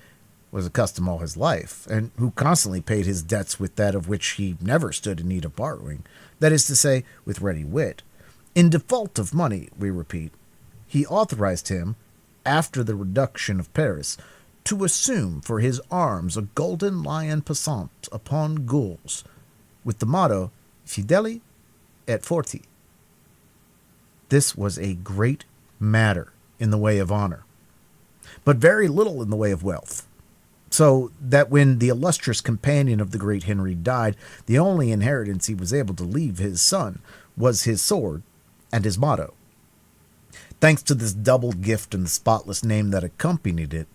was accustomed all his life, and who constantly paid his debts with that of which he never stood in need of borrowing, that is to say, with ready wit, in default of money, we repeat, he authorized him, after the reduction of Paris, to assume for his arms a golden lion passant upon gules, with the motto, Fideli et Forti. This was a great matter in the way of honor, but very little in the way of wealth, so that when the illustrious companion of the great Henry died, the only inheritance he was able to leave his son was his sword and his motto. Thanks to this double gift and the spotless name that accompanied it,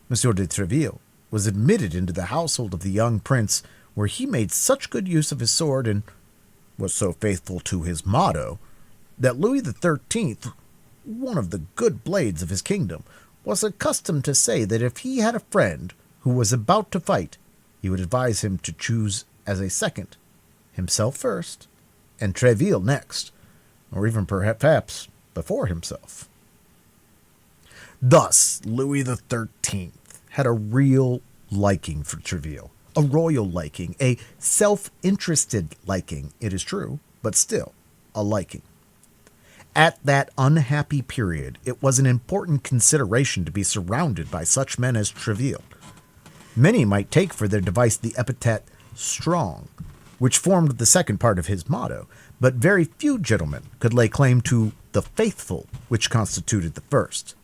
Monsieur de Treville was admitted into the household of the young prince, where he made such good use of his sword and was so faithful to his motto that Louis XIII, one of the good blades of his kingdom, was accustomed to say that if he had a friend who was about to fight, he would advise him to choose as a second, himself first, and Treville next, or even perhaps before himself. Thus, Louis XIII had a real liking for Treville, a royal liking, a self-interested liking, it is true, but still a liking. At that unhappy period, it was an important consideration to be surrounded by such men as Treville. Many might take for their device the epithet strong, which formed the second part of his motto, but very few gentlemen could lay claim to the faithful, which constituted the first.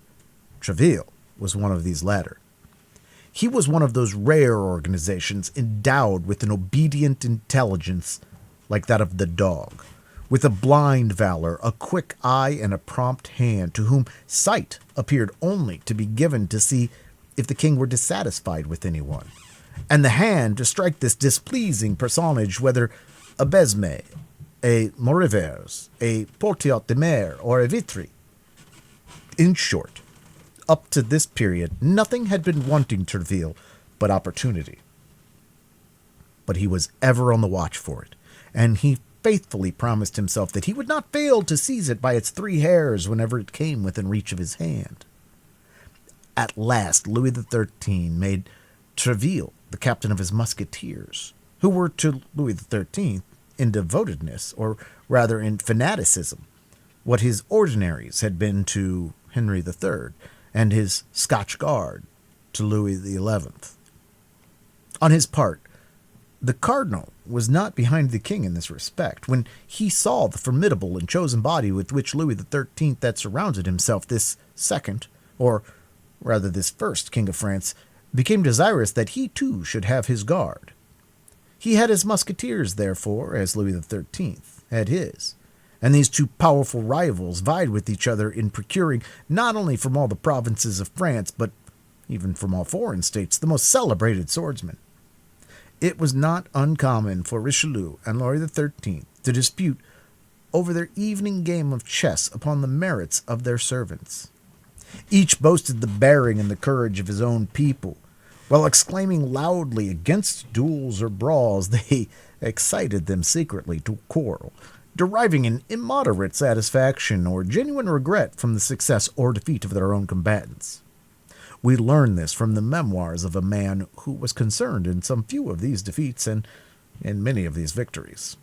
Treville was one of these latter. He was one of those rare organizations endowed with an obedient intelligence like that of the dog, with a blind valor, a quick eye, and a prompt hand, to whom sight appeared only to be given to see if the king were dissatisfied with anyone, and the hand to strike this displeasing personage, whether a Besme, a Morivers, a Portiot de Mer, or a Vitry. In short, up to this period, nothing had been wanting Treville but opportunity. But he was ever on the watch for it, and he faithfully promised himself that he would not fail to seize it by its 3 hairs whenever it came within reach of his hand. At last, Louis XIII made Treville the captain of his Musketeers, who were to Louis XIII in devotedness, or rather in fanaticism, what his ordinaries had been to Henry III, and his Scotch Guard to Louis XI. On his part, the Cardinal was not behind the king in this respect. When he saw the formidable and chosen body with which Louis XIII had surrounded himself, this second, or rather this first king of France, became desirous that he too should have his guard. He had his Musketeers, therefore, as Louis XIII had his, and these two powerful rivals vied with each other in procuring, not only from all the provinces of France, but even from all foreign states, the most celebrated swordsmen. It was not uncommon for Richelieu and Louis XIII to dispute over their evening game of chess upon the merits of their servants. Each boasted the bearing and the courage of his own people. While exclaiming loudly against duels or brawls, they excited them secretly to quarrel, deriving an immoderate satisfaction or genuine regret from the success or defeat of their own combatants. We learn this from the memoirs of a man who was concerned in some few of these defeats and in many of these victories.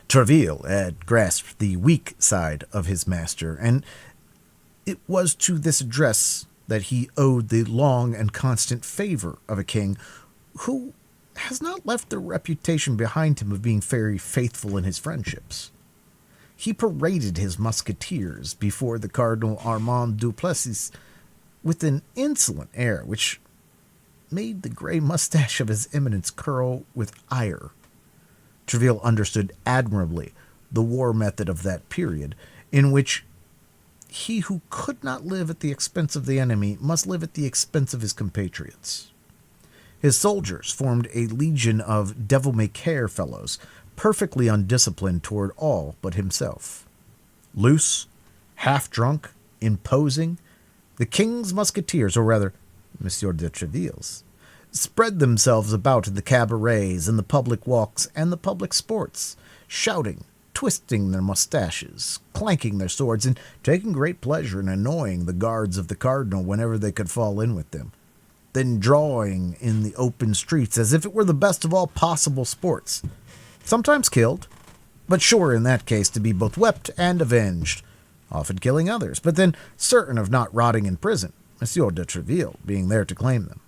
Treville had grasped the weak side of his master, and it was to this address that he owed the long and constant favor of a king who has not left the reputation behind him of being very faithful in his friendships. He paraded his Musketeers before the Cardinal Armand Duplessis with an insolent air which made the gray mustache of his eminence curl with ire. Treville understood admirably the war method of that period, in which he who could not live at the expense of the enemy must live at the expense of his compatriots. His soldiers formed a legion of devil-may-care fellows, perfectly undisciplined toward all but himself. Loose, half-drunk, imposing, the king's Musketeers, or rather, Monsieur de Treville's, spread themselves about in the cabarets and the public walks and the public sports, shouting, twisting their mustaches, clanking their swords, and taking great pleasure in annoying the guards of the cardinal whenever they could fall in with them, then drawing in the open streets as if it were the best of all possible sports, sometimes killed, but sure in that case to be both wept and avenged, often killing others, but then certain of not rotting in prison, Monsieur de Treville being there to claim them.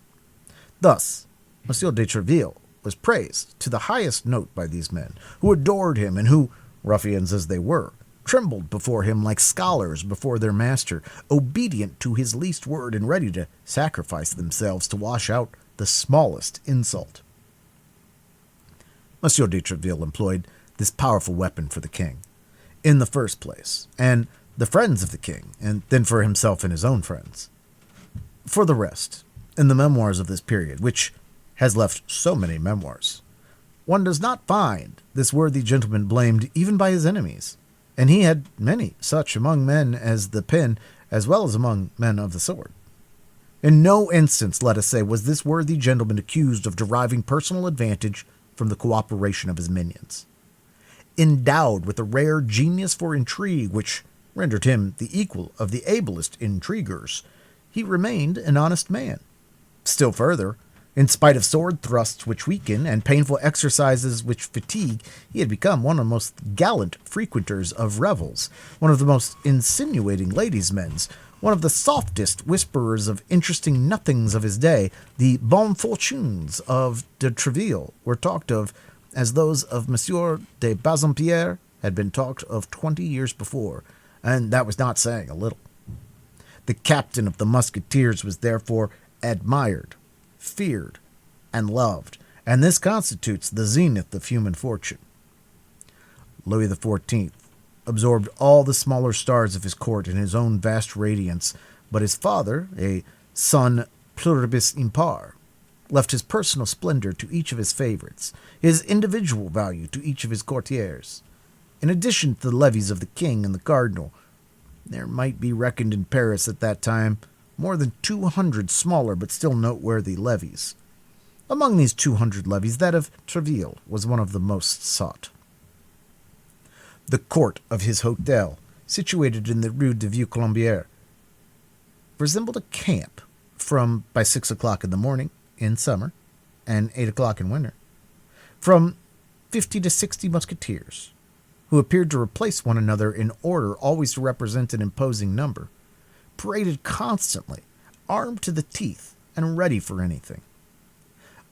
Thus, Monsieur de Treville was praised to the highest note by these men, who adored him and who, ruffians as they were, trembled before him like scholars before their master, obedient to his least word and ready to sacrifice themselves to wash out the smallest insult. Monsieur de Treville employed this powerful weapon for the king, in the first place, and the friends of the king, and then for himself and his own friends. For the rest, in the memoirs of this period, which has left so many memoirs, one does not find this worthy gentleman blamed even by his enemies, and he had many such among men as the pen as well as among men of the sword. In no instance, let us say, was this worthy gentleman accused of deriving personal advantage from the cooperation of his minions. Endowed with a rare genius for intrigue, which rendered him the equal of the ablest intriguers, he remained an honest man. Still further, In spite of sword thrusts which weaken and painful exercises which fatigue, he had become one of the most gallant frequenters of revels, one of the most insinuating ladies' men, one of the softest whisperers of interesting nothings of his day. The bonnes fortunes of de Treville were talked of as those of Monsieur de Bassompierre had been talked of 20 years before, and that was not saying a little. The captain of the Musketeers was therefore admired, feared, and loved, and this constitutes the zenith of human fortune. Louis XIV absorbed all the smaller stars of his court in his own vast radiance, but his father, a son pluribus impar, left his personal splendor to each of his favorites, his individual value to each of his courtiers. In addition to the levies of the king and the cardinal, there might be reckoned in Paris at that time more than 200 smaller but still noteworthy levies. Among these 200 levies, that of Treville was one of the most sought. The court of his hotel, situated in the Rue de Vieux-Colombier, resembled a camp by 6 o'clock in the morning in summer and 8 o'clock in winter, from 50 to 60 musketeers, who appeared to replace one another in order always to represent an imposing number, paraded constantly, armed to the teeth and ready for anything.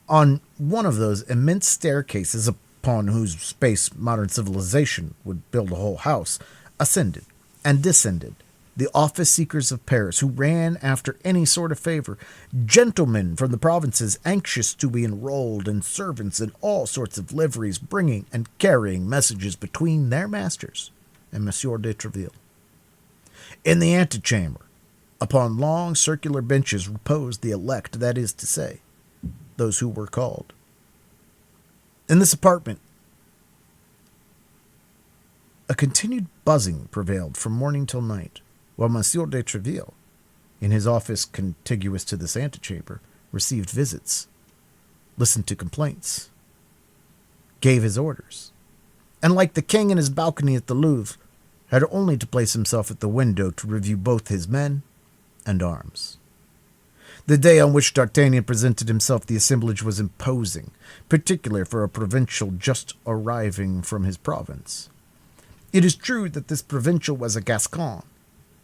On one of those immense staircases upon whose space modern civilization would build a whole house, ascended and descended the office-seekers of Paris, who ran after any sort of favor, gentlemen from the provinces anxious to be enrolled, and servants in all sorts of liveries, bringing and carrying messages between their masters and Monsieur de Treville. In the antechamber, upon long circular benches, reposed the elect, that is to say, those who were called. In this apartment, a continued buzzing prevailed from morning till night, while Monsieur de Treville, in his office contiguous to this antechamber, received visits, listened to complaints, gave his orders, and like the king in his balcony at the Louvre, had only to place himself at the window to review both his men and arms. The day on which D'Artagnan presented himself, the assemblage was imposing, particularly for a provincial just arriving from his province. It is true that this provincial was a Gascon,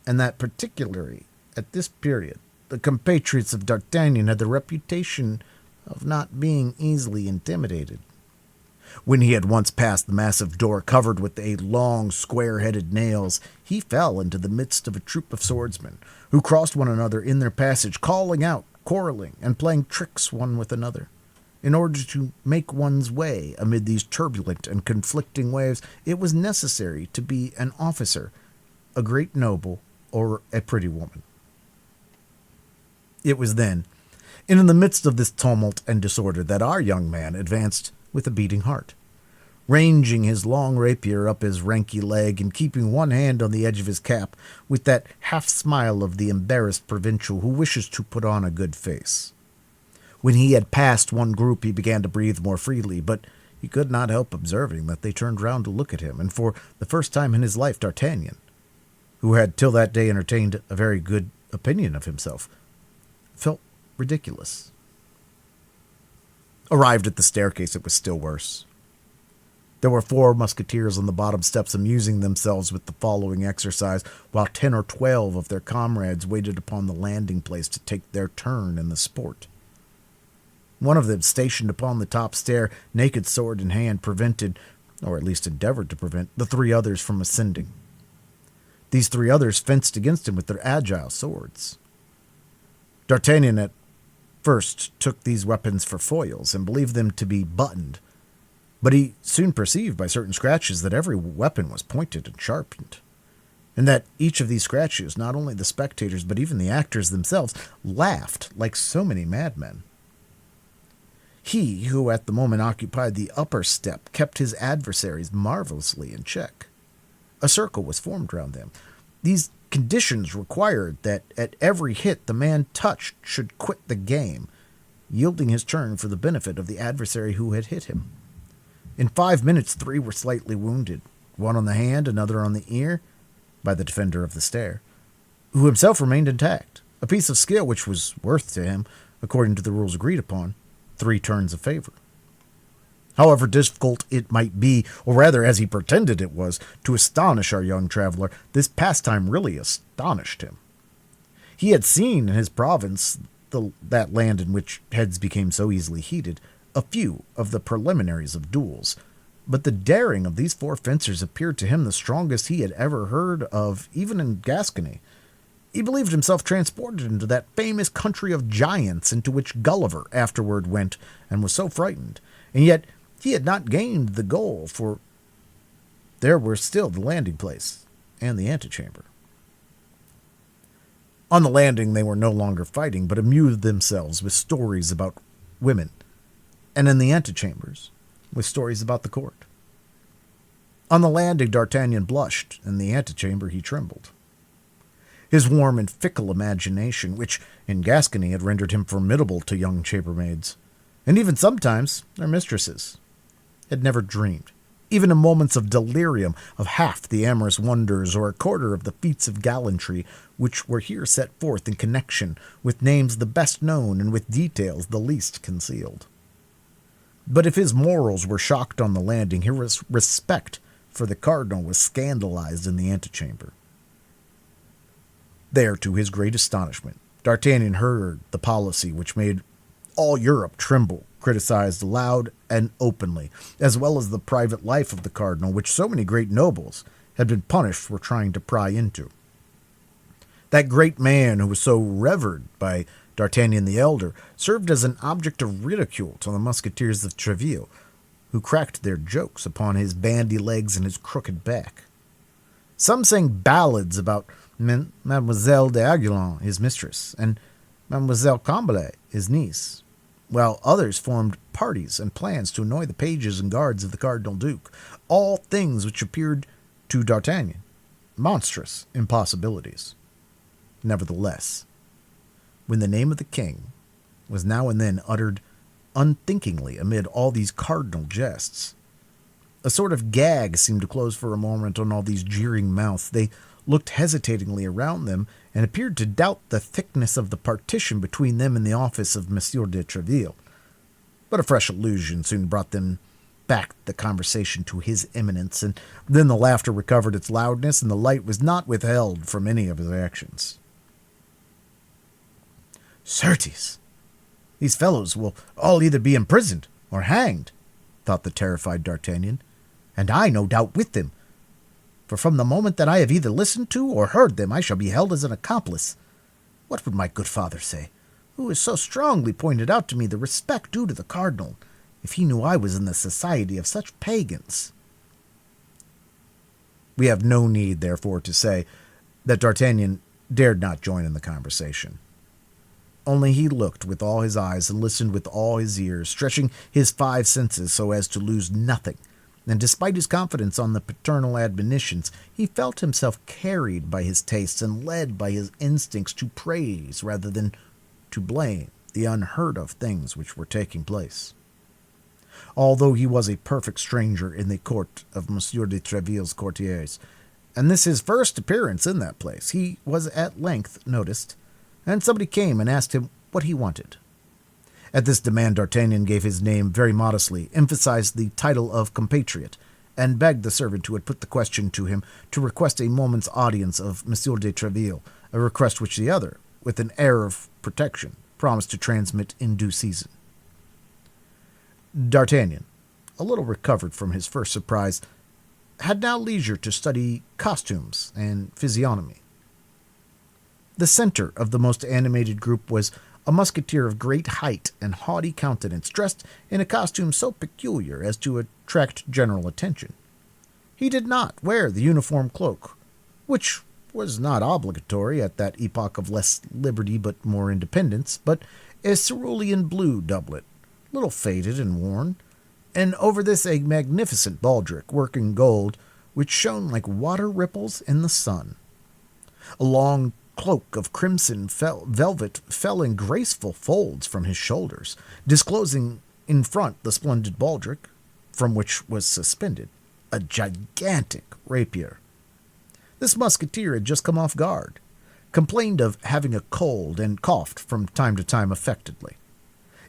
and that particularly at this period the compatriots of D'Artagnan had the reputation of not being easily intimidated. When he had once passed the massive door covered with long square-headed nails, he fell into the midst of a troop of swordsmen, who crossed one another in their passage, calling out, quarreling, and playing tricks one with another. In order to make one's way amid these turbulent and conflicting waves, it was necessary to be an officer, a great noble, or a pretty woman. It was then, in the midst of this tumult and disorder, that our young man advanced with a beating heart, ranging his long rapier up his ranky leg and keeping one hand on the edge of his cap, with that half-smile of the embarrassed provincial who wishes to put on a good face. When he had passed one group, he began to breathe more freely, but he could not help observing that they turned round to look at him, and for the first time in his life D'Artagnan, who had till that day entertained a very good opinion of himself, felt ridiculous. Arrived at the staircase, it was still worse. There were 4 musketeers on the bottom steps amusing themselves with the following exercise, while 10 or 12 of their comrades waited upon the landing place to take their turn in the sport. One of them, stationed upon the top stair, naked sword in hand, prevented, or at least endeavored to prevent, the 3 others from ascending. These 3 others fenced against him with their agile swords. D'Artagnan at first took these weapons for foils and believed them to be buttoned, but he soon perceived by certain scratches that every weapon was pointed and sharpened, and that each of these scratches, not only the spectators but even the actors themselves, laughed like so many madmen. He, who at the moment occupied the upper step, kept his adversaries marvelously in check. A circle was formed round them. These conditions required that at every hit the man touched should quit the game, yielding his turn for the benefit of the adversary who had hit him. In 5 minutes 3 were slightly wounded, one on the hand, another on the ear, by the defender of the stair, who himself remained intact, a piece of skill which was worth to him, according to the rules agreed upon, 3 turns of favor. However difficult it might be, or rather as he pretended it was, to astonish our young traveler, this pastime really astonished him. He had seen in his province, that land in which heads became so easily heated, a few of the preliminaries of duels, but the daring of these 4 fencers appeared to him the strongest he had ever heard of, even in Gascony. He believed himself transported into that famous country of giants into which Gulliver afterward went, and was so frightened, and yet he had not gained the goal, for there were still the landing place and the antechamber. On the landing they were no longer fighting, but amused themselves with stories about women, and in the antechambers with stories about the court. On the landing D'Artagnan blushed, in the antechamber he trembled. His warm and fickle imagination, which in Gascony had rendered him formidable to young chambermaids, and even sometimes their mistresses, had never dreamed, even in moments of delirium, of half the amorous wonders or a quarter of the feats of gallantry which were here set forth in connection with names the best known and with details the least concealed. But if his morals were shocked on the landing, his respect for the Cardinal was scandalized in the antechamber. There, to his great astonishment, D'Artagnan heard the policy which made all Europe tremble criticized loud and openly, as well as the private life of the Cardinal, which so many great nobles had been punished for trying to pry into. That great man who was so revered by D'Artagnan the Elder served as an object of ridicule to the Musketeers of Treville, who cracked their jokes upon his bandy legs and his crooked back. Some sang ballads about Mademoiselle d'Aiguillon, his mistress, and Mademoiselle Combalet, his niece, while others formed parties and plans to annoy the pages and guards of the Cardinal Duke, all things which appeared to D'Artagnan monstrous impossibilities. Nevertheless, when the name of the king was now and then uttered unthinkingly amid all these cardinal jests, a sort of gag seemed to close for a moment on all these jeering mouths. They looked hesitatingly around them, and appeared to doubt the thickness of the partition between them and the office of Monsieur de Treville. But a fresh allusion soon brought them back the conversation to his eminence, and then the laughter recovered its loudness, and the light was not withheld from any of his actions. "Certes, these fellows will all either be imprisoned or hanged," thought the terrified D'Artagnan, "and I no doubt with them. For from the moment that I have either listened to or heard them, I shall be held as an accomplice. What would my good father say, who has so strongly pointed out to me the respect due to the Cardinal, if he knew I was in the society of such pagans?" We have no need, therefore, to say that D'Artagnan dared not join in the conversation. Only he looked with all his eyes and listened with all his ears, stretching his 5 senses so as to lose nothing. And despite his confidence on the paternal admonitions, he felt himself carried by his tastes and led by his instincts to praise rather than to blame the unheard-of things which were taking place. Although he was a perfect stranger in the court of Monsieur de Treville's courtiers, and this his first appearance in that place, he was at length noticed, and somebody came and asked him what he wanted. At this demand D'Artagnan gave his name very modestly, emphasized the title of compatriot, and begged the servant who had put the question to him to request a moment's audience of Monsieur de Treville, a request which the other, with an air of protection, promised to transmit in due season. D'Artagnan, a little recovered from his first surprise, had now leisure to study costumes and physiognomy. The center of the most animated group was a musketeer of great height and haughty countenance, dressed in a costume so peculiar as to attract general attention. He did not wear the uniform cloak, which was not obligatory at that epoch of less liberty but more independence, but a cerulean blue doublet, little faded and worn, and over this a magnificent baldric, worked in gold, which shone like water ripples in the sun. A long cloak of crimson velvet fell in graceful folds from his shoulders, disclosing in front the splendid baldric, from which was suspended a gigantic rapier. This musketeer had just come off guard, complained of having a cold, and coughed from time to time affectedly.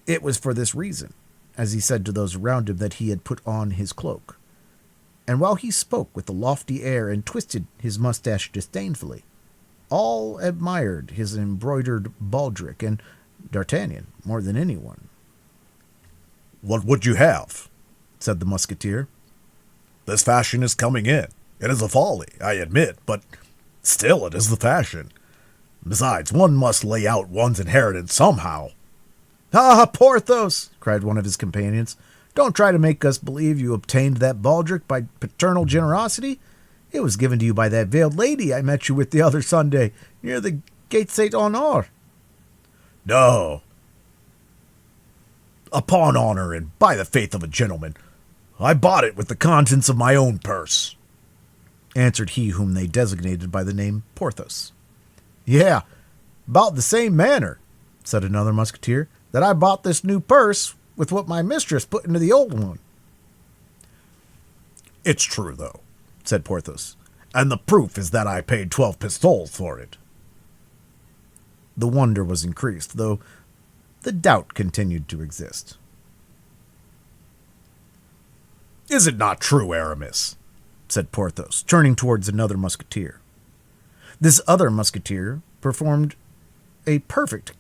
It was for this reason, as he said to those around him, that he had put on his cloak. And while he spoke with a lofty air and twisted his mustache disdainfully, all admired his embroidered baldric, and D'Artagnan more than anyone. "What would you have?" said the Musketeer. "This fashion is coming in. It is a folly, I admit, but still it is the fashion. Besides, one must lay out one's inheritance somehow." "Ah, Porthos!" cried one of his companions. "Don't try to make us believe you obtained that baldric by paternal generosity. It was given to you by that veiled lady I met you with the other Sunday, near the Gate Saint-Honore." "No. Upon honor and by the faith of a gentleman, I bought it with the contents of my own purse," answered he whom they designated by the name Porthos. "Yeah, about the same manner," said another musketeer, "that I bought this new purse with what my mistress put into the old one." "It's true, though," said Porthos, "and the proof is that I paid 12 pistoles for it." The wonder was increased, though the doubt continued to exist. "Is it not true, Aramis?" said Porthos, turning towards another musketeer. This other musketeer performed a perfect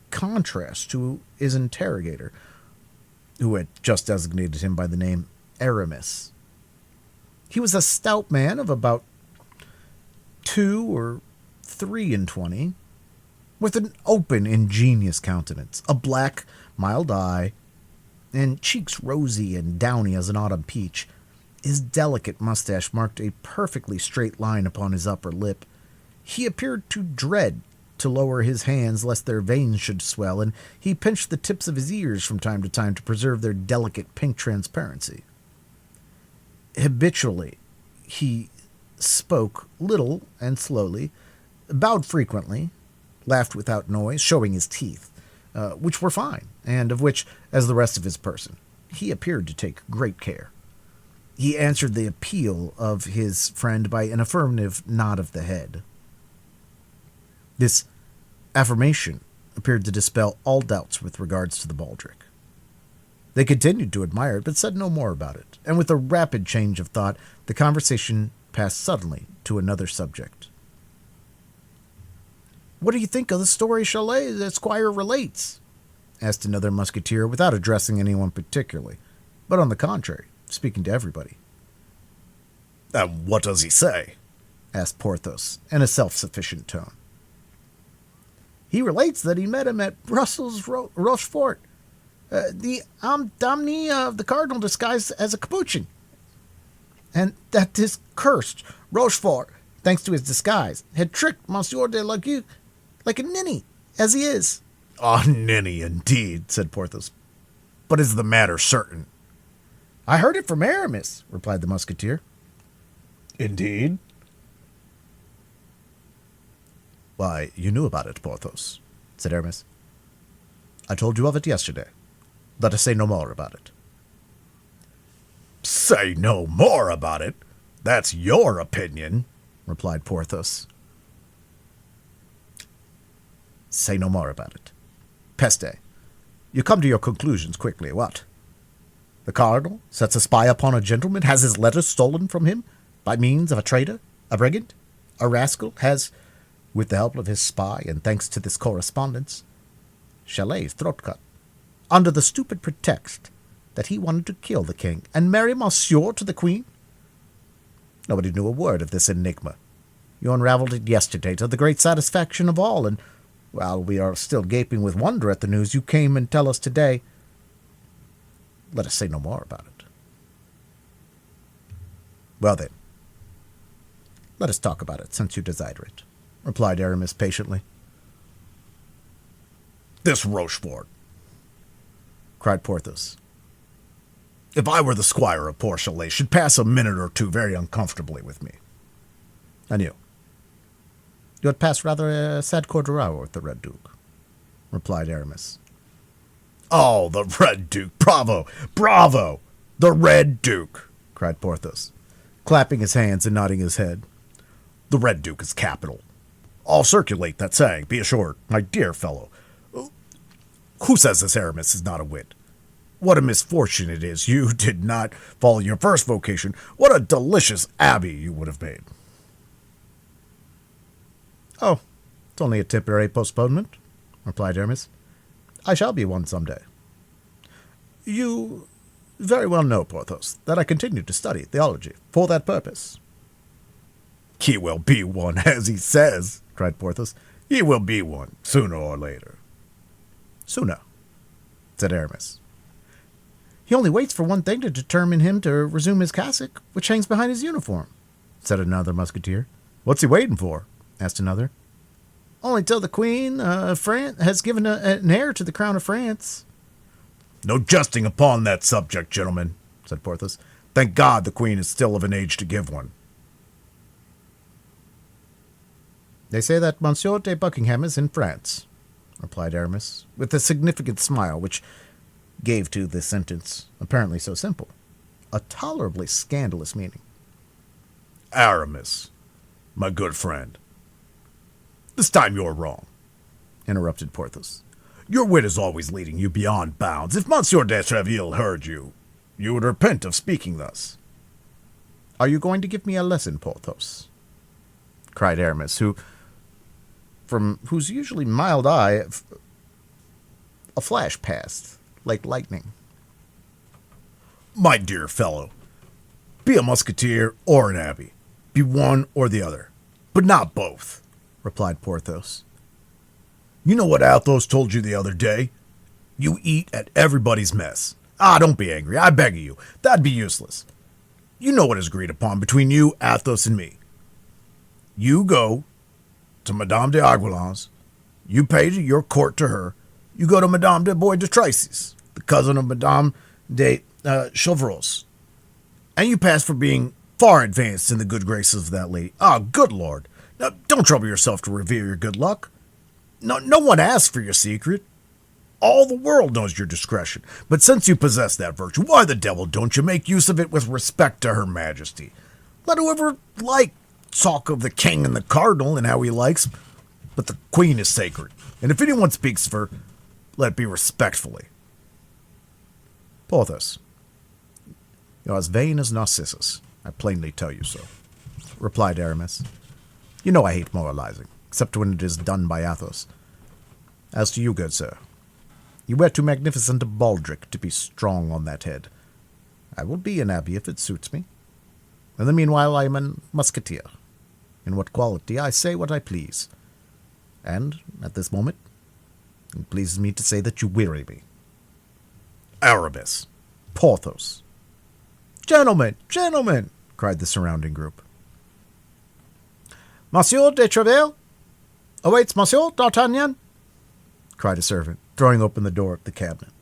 contrast to his interrogator, who had just designated him by the name Aramis. He was a stout man of about 2 or 23, with an open, ingenuous countenance, a black, mild eye, and cheeks rosy and downy as an autumn peach. His delicate mustache marked a perfectly straight line upon his upper lip. He appeared to dread to lower his hands lest their veins should swell, and he pinched the tips of his ears from time to time to preserve their delicate pink transparency. Habitually, he spoke little and slowly, bowed frequently, laughed without noise, showing his teeth, which were fine, and of which, as the rest of his person, he appeared to take great care. He answered the appeal of his friend by an affirmative nod of the head. This affirmation appeared to dispel all doubts with regards to the baldric. They continued to admire it, but said no more about it, and with a rapid change of thought, the conversation passed suddenly to another subject. "What do you think of the story Chalais the Squire relates?" asked another musketeer, without addressing anyone particularly, but on the contrary, speaking to everybody. "And what does he say?" asked Porthos, in a self-sufficient tone. "He relates that he met him at Brussels Rochefort, the damnee of the Cardinal disguised as a Capuchin, and that this cursed Rochefort, thanks to his disguise, had tricked Monsieur de Lagueux like a ninny, as he is." "A ninny, indeed," said Porthos. "But is the matter certain?" "I heard it from Aramis," replied the musketeer. "Indeed?" "Why, you knew about it, Porthos," said Aramis. "I told you of it yesterday. Let us say no more about it." "Say no more about it? That's your opinion," replied Porthos. "Say no more about it. Peste, you come to your conclusions quickly, what? The Cardinal sets a spy upon a gentleman, has his letters stolen from him by means of a traitor, a brigand, a rascal, has, with the help of his spy and thanks to this correspondence, Chalais' throat cut, under the stupid pretext that he wanted to kill the king and marry Monsieur to the queen. Nobody knew a word of this enigma. You unraveled it yesterday to the great satisfaction of all, and while we are still gaping with wonder at the news, you came and tell us today. Let us say no more about it." "Well then, let us talk about it, since you desire it," replied Aramis patiently. "This Rochefort," cried Porthos. "If I were the squire of poor Chalais, should pass a minute or two very uncomfortably with me." "And you? You had passed rather a sad quarter hour with the Red Duke," replied Aramis. "Oh, the Red Duke! Bravo! Bravo! The Red Duke!" cried Porthos, clapping his hands and nodding his head. "The Red Duke is capital. I'll circulate that saying, be assured, my dear fellow. Who says this Aramis is not a wit? What a misfortune it is you did not follow your first vocation. What a delicious abbé you would have made. Oh, it's only a temporary postponement, replied Aramis. I shall be one some day. You very well know, Porthos, that I continue to study theology for that purpose. He will be one, as he says, cried Porthos. He will be one, sooner or later. Sooner, said Aramis. He only waits for one thing to determine him to resume his cassock, which hangs behind his uniform, said another musketeer. What's he waiting for? Asked another. Only till the Queen of France has given an heir to the crown of France. No jesting upon that subject, gentlemen, said Porthos. Thank God the Queen is still of an age to give one. They say that Monsieur de Buckingham is in France, replied Aramis, with a significant smile which gave to this sentence, apparently so simple, a tolerably scandalous meaning. Aramis, my good friend. This time you're wrong, interrupted Porthos. Your wit is always leading you beyond bounds. If Monsieur de Treville heard you, you would repent of speaking thus. Are you going to give me a lesson, Porthos? Cried Aramis, from whose usually mild eye a flash passed, like lightning. My dear fellow, be a musketeer or an abbé. Be one or the other, but not both, replied Porthos. You know what Athos told you the other day? You eat at everybody's mess. Don't be angry, I beg of you. That'd be useless. You know what is agreed upon between you, Athos, and me. You go to Madame de Aguilar's. You pay your court to her. You go to Madame de Bois de Tracy's, the cousin of Madame de Chevreuse. And you pass for being far advanced in the good graces of that lady. Good Lord. Now, don't trouble yourself to reveal your good luck. No one asks for your secret. All the world knows your discretion. But since you possess that virtue, why the devil don't you make use of it with respect to her majesty? Let whoever talk of the king and the cardinal and how he likes, but the queen is sacred. And if anyone speaks of her, let it be respectfully. Porthos, you're as vain as Narcissus. I plainly tell you so, replied Aramis. You know I hate moralizing, except when it is done by Athos. As to you, good sir, you wear too magnificent a baldric to be strong on that head. I will be an abbé if it suits me. In the meanwhile, I am a musketeer. In what quality I say what I please. And, at this moment, it pleases me to say that you weary me. Aramis. Porthos. Gentlemen, gentlemen, cried the surrounding group. Monsieur de Treville awaits Monsieur d'Artagnan, cried a servant, throwing open the door of the cabinet.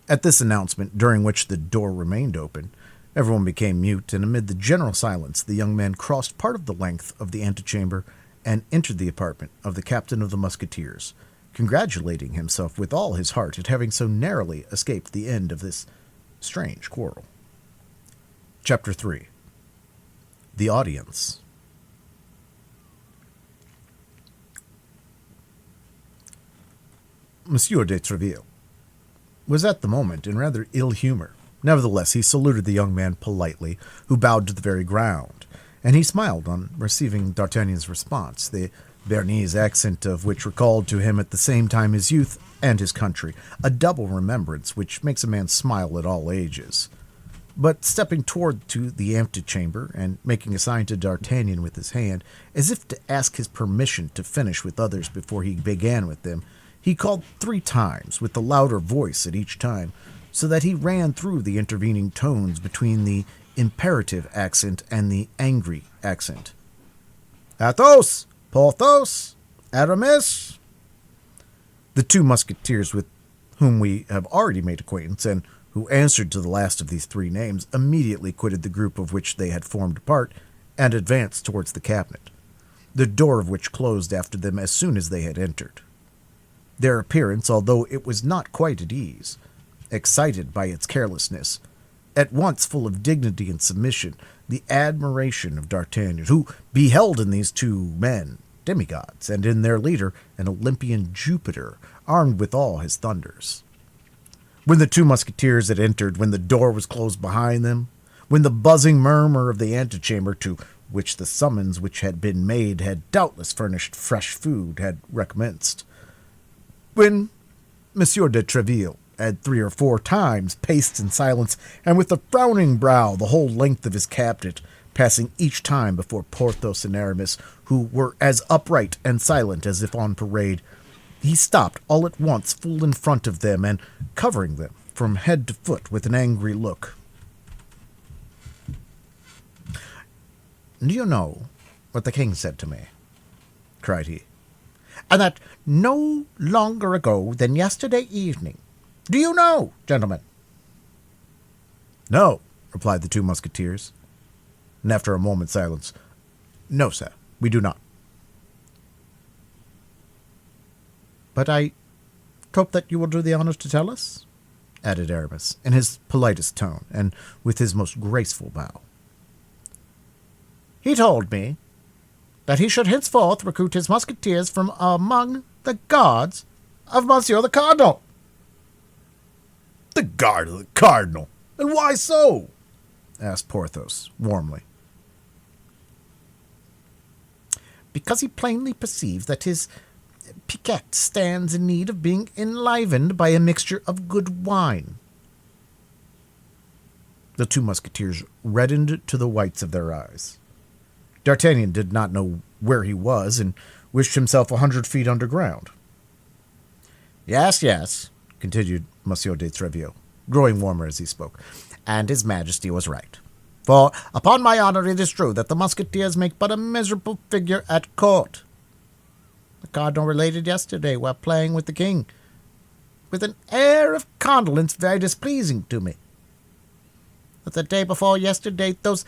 At this announcement, during which the door remained open, everyone became mute, and amid the general silence, the young man crossed part of the length of the antechamber and entered the apartment of the captain of the Musketeers, congratulating himself with all his heart at having so narrowly escaped the end of this strange quarrel. Chapter 3. The Audience. Monsieur de Treville was at the moment in rather ill humor. Nevertheless, he saluted the young man politely, who bowed to the very ground, and he smiled on receiving D'Artagnan's response, the Béarnese accent of which recalled to him at the same time his youth and his country, a double remembrance which makes a man smile at all ages. But stepping toward to the antechamber, and making a sign to D'Artagnan with his hand, as if to ask his permission to finish with others before he began with them, he called 3 times, with a louder voice at each time, so that he ran through the intervening tones between the imperative accent and the angry accent. Athos! Porthos! Aramis! The 2 musketeers with whom we have already made acquaintance, and who answered to the last of these 3 names, immediately quitted the group of which they had formed part, and advanced towards the cabinet, the door of which closed after them as soon as they had entered. Their appearance, although it was not quite at ease, excited by its carelessness, at once full of dignity and submission, the admiration of D'Artagnan, who beheld in these 2 men demigods, and in their leader an Olympian Jupiter, armed with all his thunders. When the two musketeers had entered, when the door was closed behind them, when the buzzing murmur of the antechamber, to which the summons which had been made had doubtless furnished fresh food, had recommenced, when Monsieur de Treville had 3 or 4 times paced in silence, and with a frowning brow the whole length of his cabinet, passing each time before Porthos and Aramis, who were as upright and silent as if on parade, he stopped all at once full in front of them, and covering them from head to foot with an angry look. "Do you know what the king said to me?" cried he. "And that no longer ago than yesterday evening. Do you know, gentlemen?" "No," replied the two musketeers. And after a moment's silence, "No, sir, we do not." "But I hope that you will do the honor to tell us," added Aramis, in his politest tone, and with his most graceful bow. "He told me that he should henceforth recruit his musketeers from among the guards of Monsieur the Cardinal." "The guard of the Cardinal? And why so?" asked Porthos, warmly. "Because he plainly perceives that his piquet stands in need of being enlivened by a mixture of good wine." The two musketeers reddened to the whites of their eyes. D'Artagnan did not know where he was, and wished himself 100 feet underground. "Yes, yes," continued Monsieur de Treville, growing warmer as he spoke, "and his Majesty was right. For, upon my honor, it is true that the musketeers make but a miserable figure at court. The Cardinal related yesterday, while playing with the king, with an air of condolence very displeasing to me, that the day before yesterday those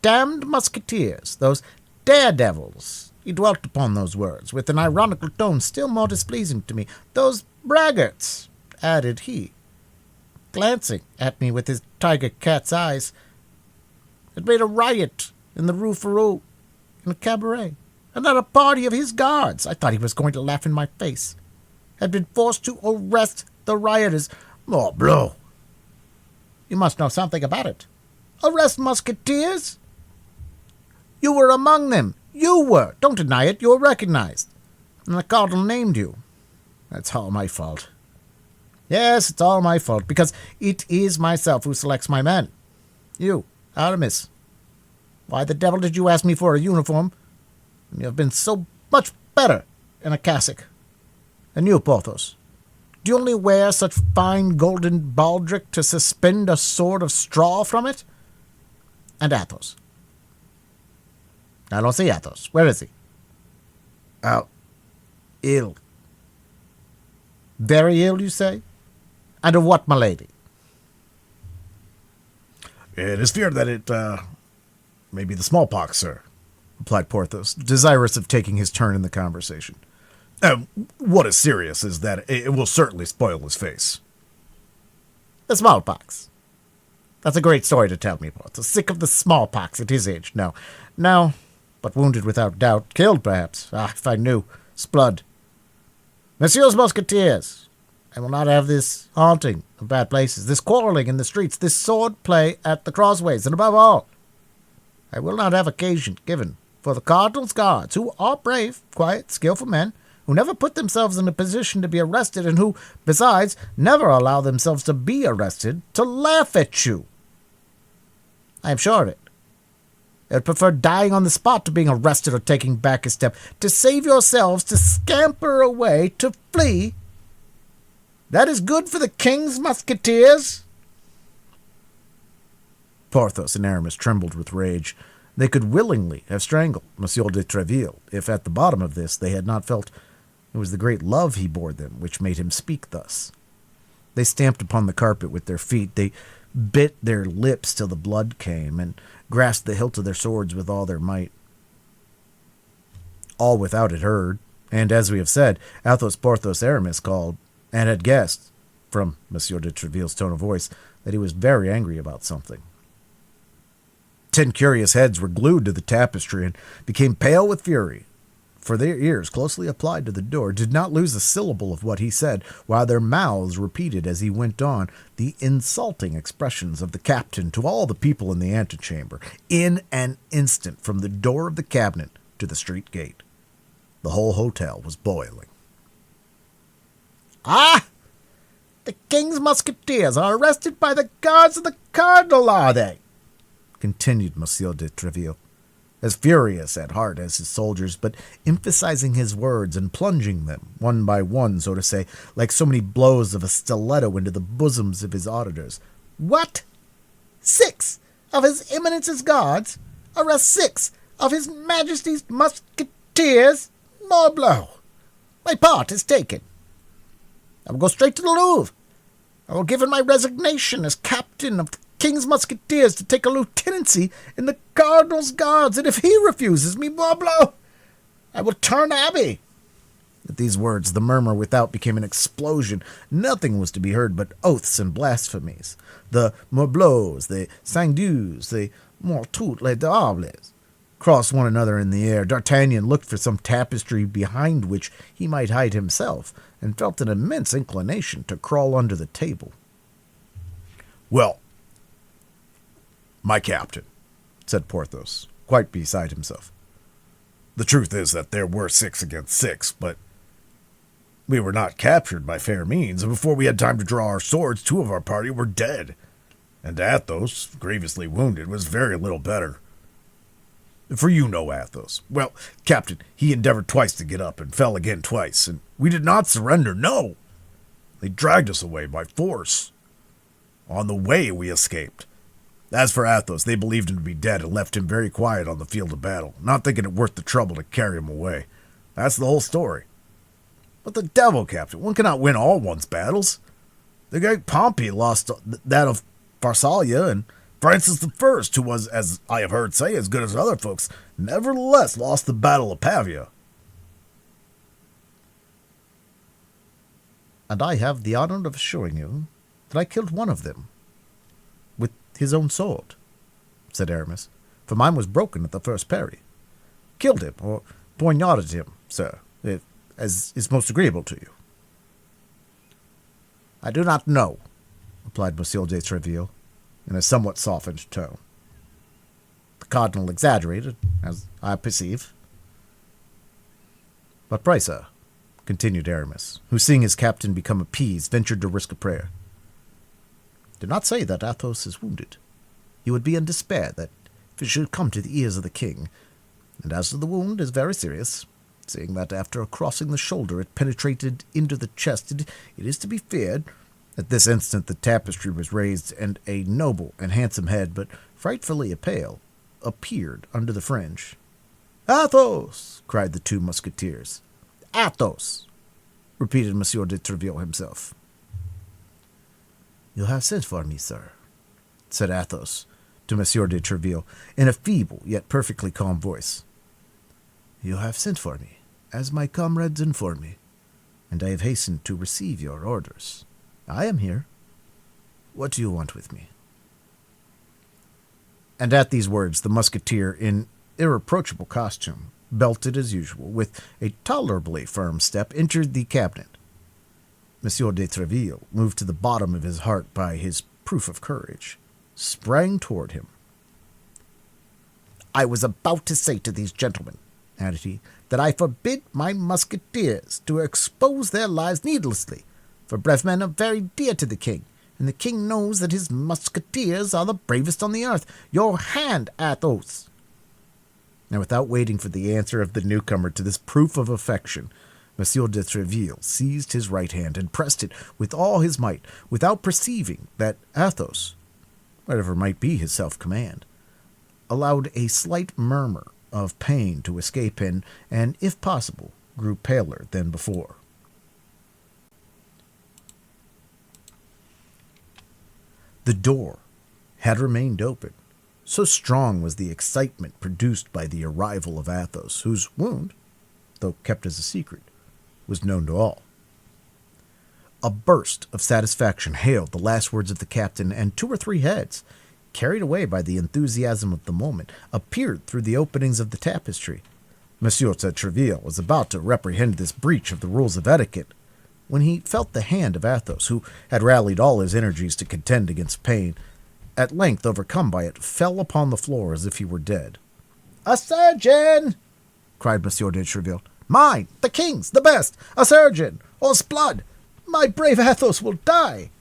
damned musketeers, those daredevils, he dwelt upon those words with an ironical tone still more displeasing to me, those braggarts, added he, glancing at me with his tiger cat's eyes, had made a riot in the Rue Férou, in a cabaret, and that a party of his guards, I thought he was going to laugh in my face, had been forced to arrest the rioters. Morbleu! You must know something about it. Arrest musketeers? You were among them. You were. Don't deny it. You were recognized. And the Cardinal named you. That's all my fault. Yes, it's all my fault, because it is myself who selects my men. You, Aramis. Why the devil did you ask me for a uniform? You have been so much better in a cassock. And you, Porthos, do you only wear such fine golden baldric to suspend a sword of straw from it? And Athos. I don't see Athos. Where is he? Out. Ill. Very ill, you say? And of what, my lady? "It is feared that it may be the smallpox, sir," replied Porthos, desirous of taking his turn in the conversation. "What is serious is that it will certainly spoil his face." The smallpox. That's a great story to tell me, Porthos. Sick of the smallpox at his age. No, but wounded without doubt. Killed, perhaps. If I knew. Sblood. Messieurs Musketeers, I will not have this haunting of bad places, this quarreling in the streets, this sword play at the crossways, and above all, I will not have occasion given for the Cardinal's guards, who are brave, quiet, skillful men, who never put themselves in a position to be arrested, and who, besides, never allow themselves to be arrested, to laugh at you. I am sure of it. I would prefer dying on the spot to being arrested or taking back a step. To save yourselves, to scamper away, to flee, that is good for the king's musketeers." Porthos and Aramis trembled with rage. They could willingly have strangled Monsieur de Treville, if at the bottom of this they had not felt it was the great love he bore them which made him speak thus. They stamped upon the carpet with their feet. They bit their lips till the blood came, and grasped the hilt of their swords with all their might. All without it heard, and as we have said, Athos, Porthos, Aramis called, and had guessed, from Monsieur de Treville's tone of voice, that he was very angry about something. 10 curious heads were glued to the tapestry and became pale with fury. for their ears closely applied to the door, did not lose a syllable of what he said, while their mouths repeated as he went on the insulting expressions of the captain to all the people in the antechamber, in an instant from the door of the cabinet to the street gate. The whole hotel was boiling. "Ah! The king's musketeers are arrested by the guards of the cardinal, are they?" continued Monsieur de Treville, as furious at heart as his soldiers, but emphasizing his words and plunging them, one by one, so to say, like so many blows of a stiletto into the bosoms of his auditors. "What? 6 of his eminence's guards arrest 6 of his majesty's musketeers? Morbleu! My part is taken. I will go straight to the Louvre. I will give in my resignation as captain of the King's Musketeers to take a lieutenancy in the Cardinal's Guards, and if he refuses me, morbleu, I will turn abbé." At these words, the murmur without became an explosion. Nothing was to be heard but oaths and blasphemies. The morbleus, the sang-Dieus, the mort toutes les diables crossed one another in the air. D'Artagnan looked for some tapestry behind which he might hide himself, and felt an immense inclination to crawl under the table. "Well, my captain," said Porthos, quite beside himself, "the truth is that there were 6 against 6, but we were not captured by fair means, and before we had time to draw our swords, 2 of our party were dead, and Athos, grievously wounded, was very little better. For you know Athos. Well, captain, he endeavored twice to get up and fell again twice, and we did not surrender, no. They dragged us away by force. On the way we escaped. As for Athos, they believed him to be dead and left him very quiet on the field of battle, not thinking it worth the trouble to carry him away. That's the whole story. But the devil, captain, one cannot win all one's battles. The great Pompey lost that of Pharsalia, and Francis I, who was, as I have heard say, as good as other folks, nevertheless lost the battle of Pavia." "And I have the honor of assuring you that I killed one of them with his own sword," said Aramis, "for mine was broken at the first parry. Killed him, or poignarded him, sir, as is most agreeable to you." "I do not know," replied Monsieur de Treville, in a somewhat softened tone. "The cardinal exaggerated, as I perceive." "But pray, sir," continued Aramis, who, seeing his captain become appeased, ventured to risk a prayer, "do not say that Athos is wounded. You would be in despair that if it should come to the ears of the king, and as to the wound is very serious, seeing that after crossing the shoulder it penetrated into the chest, it is to be feared." At this instant the tapestry was raised, and a noble and handsome head, but frightfully pale, appeared under the fringe. "Athos!" cried the 2 musketeers. "Athos!" repeated Monsieur de Treville himself. "You have sent for me, sir," said Athos to Monsieur de Treville, in a feeble yet perfectly calm voice. "You have sent for me, as my comrades inform me, and I have hastened to receive your orders. I am here. What do you want with me?" And at these words the musketeer, in irreproachable costume, belted as usual, with a tolerably firm step, entered the cabinet. Monsieur de Treville, moved to the bottom of his heart by his proof of courage, sprang toward him. "I was about to say to these gentlemen," added he, "that I forbid my musketeers to expose their lives needlessly, for brave men are very dear to the king, and the king knows that his musketeers are the bravest on the earth. Your hand, Athos!" And without waiting for the answer of the newcomer to this proof of affection, Monsieur de Treville seized his right hand and pressed it with all his might, without perceiving that Athos, whatever might be his self-command, allowed a slight murmur of pain to escape him, and, if possible, grew paler than before. The door had remained open, so strong was the excitement produced by the arrival of Athos, whose wound, though kept as a secret, was known to all. A burst of satisfaction hailed the last words of the captain, and 2 or 3 heads, carried away by the enthusiasm of the moment, appeared through the openings of the tapestry. Monsieur de Treville was about to reprehend this breach of the rules of etiquette when he felt the hand of Athos, who had rallied all his energies to contend against pain, at length overcome by it, fell upon the floor as if he were dead. "A surgeon!" cried Monsieur de Treville. "Mine, the king's, the best! A surgeon! Or blood! My brave Athos will die!"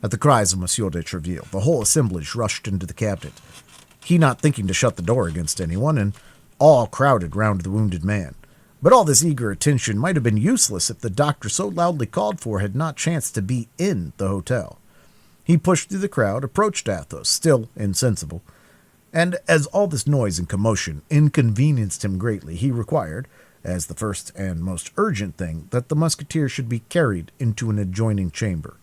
At the cries of Monsieur de Treville, the whole assemblage rushed into the cabinet, he not thinking to shut the door against anyone, and all crowded round the wounded man. But all this eager attention might have been useless if the doctor so loudly called for had not chanced to be in the hotel. He pushed through the crowd, approached Athos, still insensible, and as all this noise and commotion inconvenienced him greatly, he required, as the first and most urgent thing, that the Musketeer should be carried into an adjoining chamber.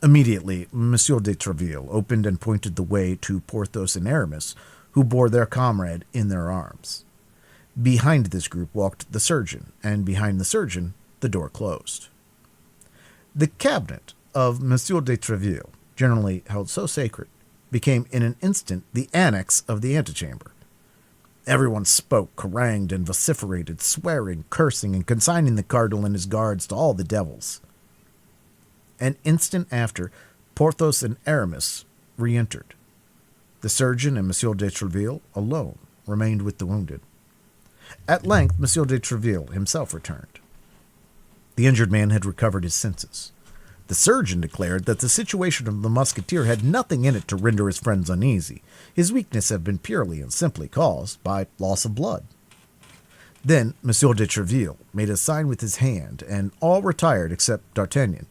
Immediately, Monsieur de Treville opened and pointed the way to Porthos and Aramis, who bore their comrade in their arms. Behind this group walked the surgeon, and behind the surgeon the door closed. The cabinet of Monsieur de Treville, generally held so sacred, became in an instant the annex of the antechamber. Everyone spoke, harangued, and vociferated, swearing, cursing, and consigning the cardinal and his guards to all the devils. An instant after, Porthos and Aramis re-entered. The surgeon and Monsieur de Treville alone remained with the wounded. At length, Monsieur de Treville himself returned. The injured man had recovered his senses. The surgeon declared that the situation of the Musketeer had nothing in it to render his friends uneasy. His weakness had been purely and simply caused by loss of blood. Then Monsieur de Treville made a sign with his hand, and all retired except D'Artagnan,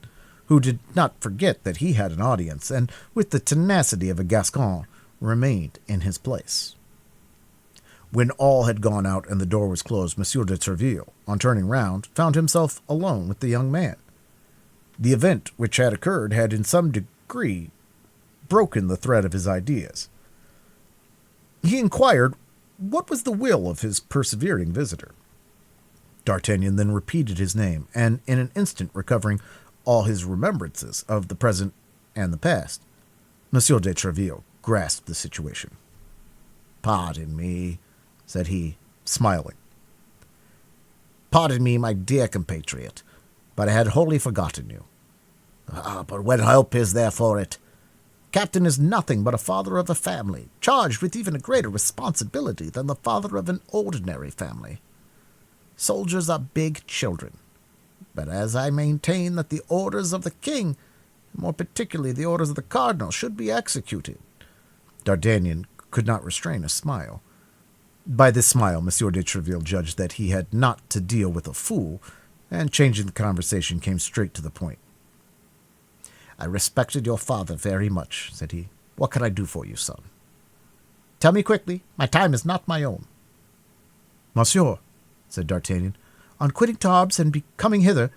who did not forget that he had an audience, and with the tenacity of a Gascon, remained in his place. When all had gone out and the door was closed, Monsieur de Treville, on turning round, found himself alone with the young man. The event which had occurred had in some degree broken the thread of his ideas. He inquired what was the will of his persevering visitor. D'Artagnan then repeated his name, and in an instant recovering all his remembrances of the present and the past, Monsieur de Treville grasped the situation. "Pardon me," said he, smiling. "Pardon me, my dear compatriot, but I had wholly forgotten you. But what help is there for it? Captain is nothing but a father of a family, charged with even a greater responsibility than the father of an ordinary family. Soldiers are big children, but as I maintain that the orders of the king, more particularly the orders of the Cardinal, should be executed." D'Artagnan could not restrain a smile. By this smile, Monsieur de Treville judged that he had not to deal with a fool, and changing the conversation, came straight to the point. "I respected your father very much," said he. "What can I do for you, son? Tell me quickly. My time is not my own." "Monsieur," said D'Artagnan, "on quitting Tarbes and coming hither,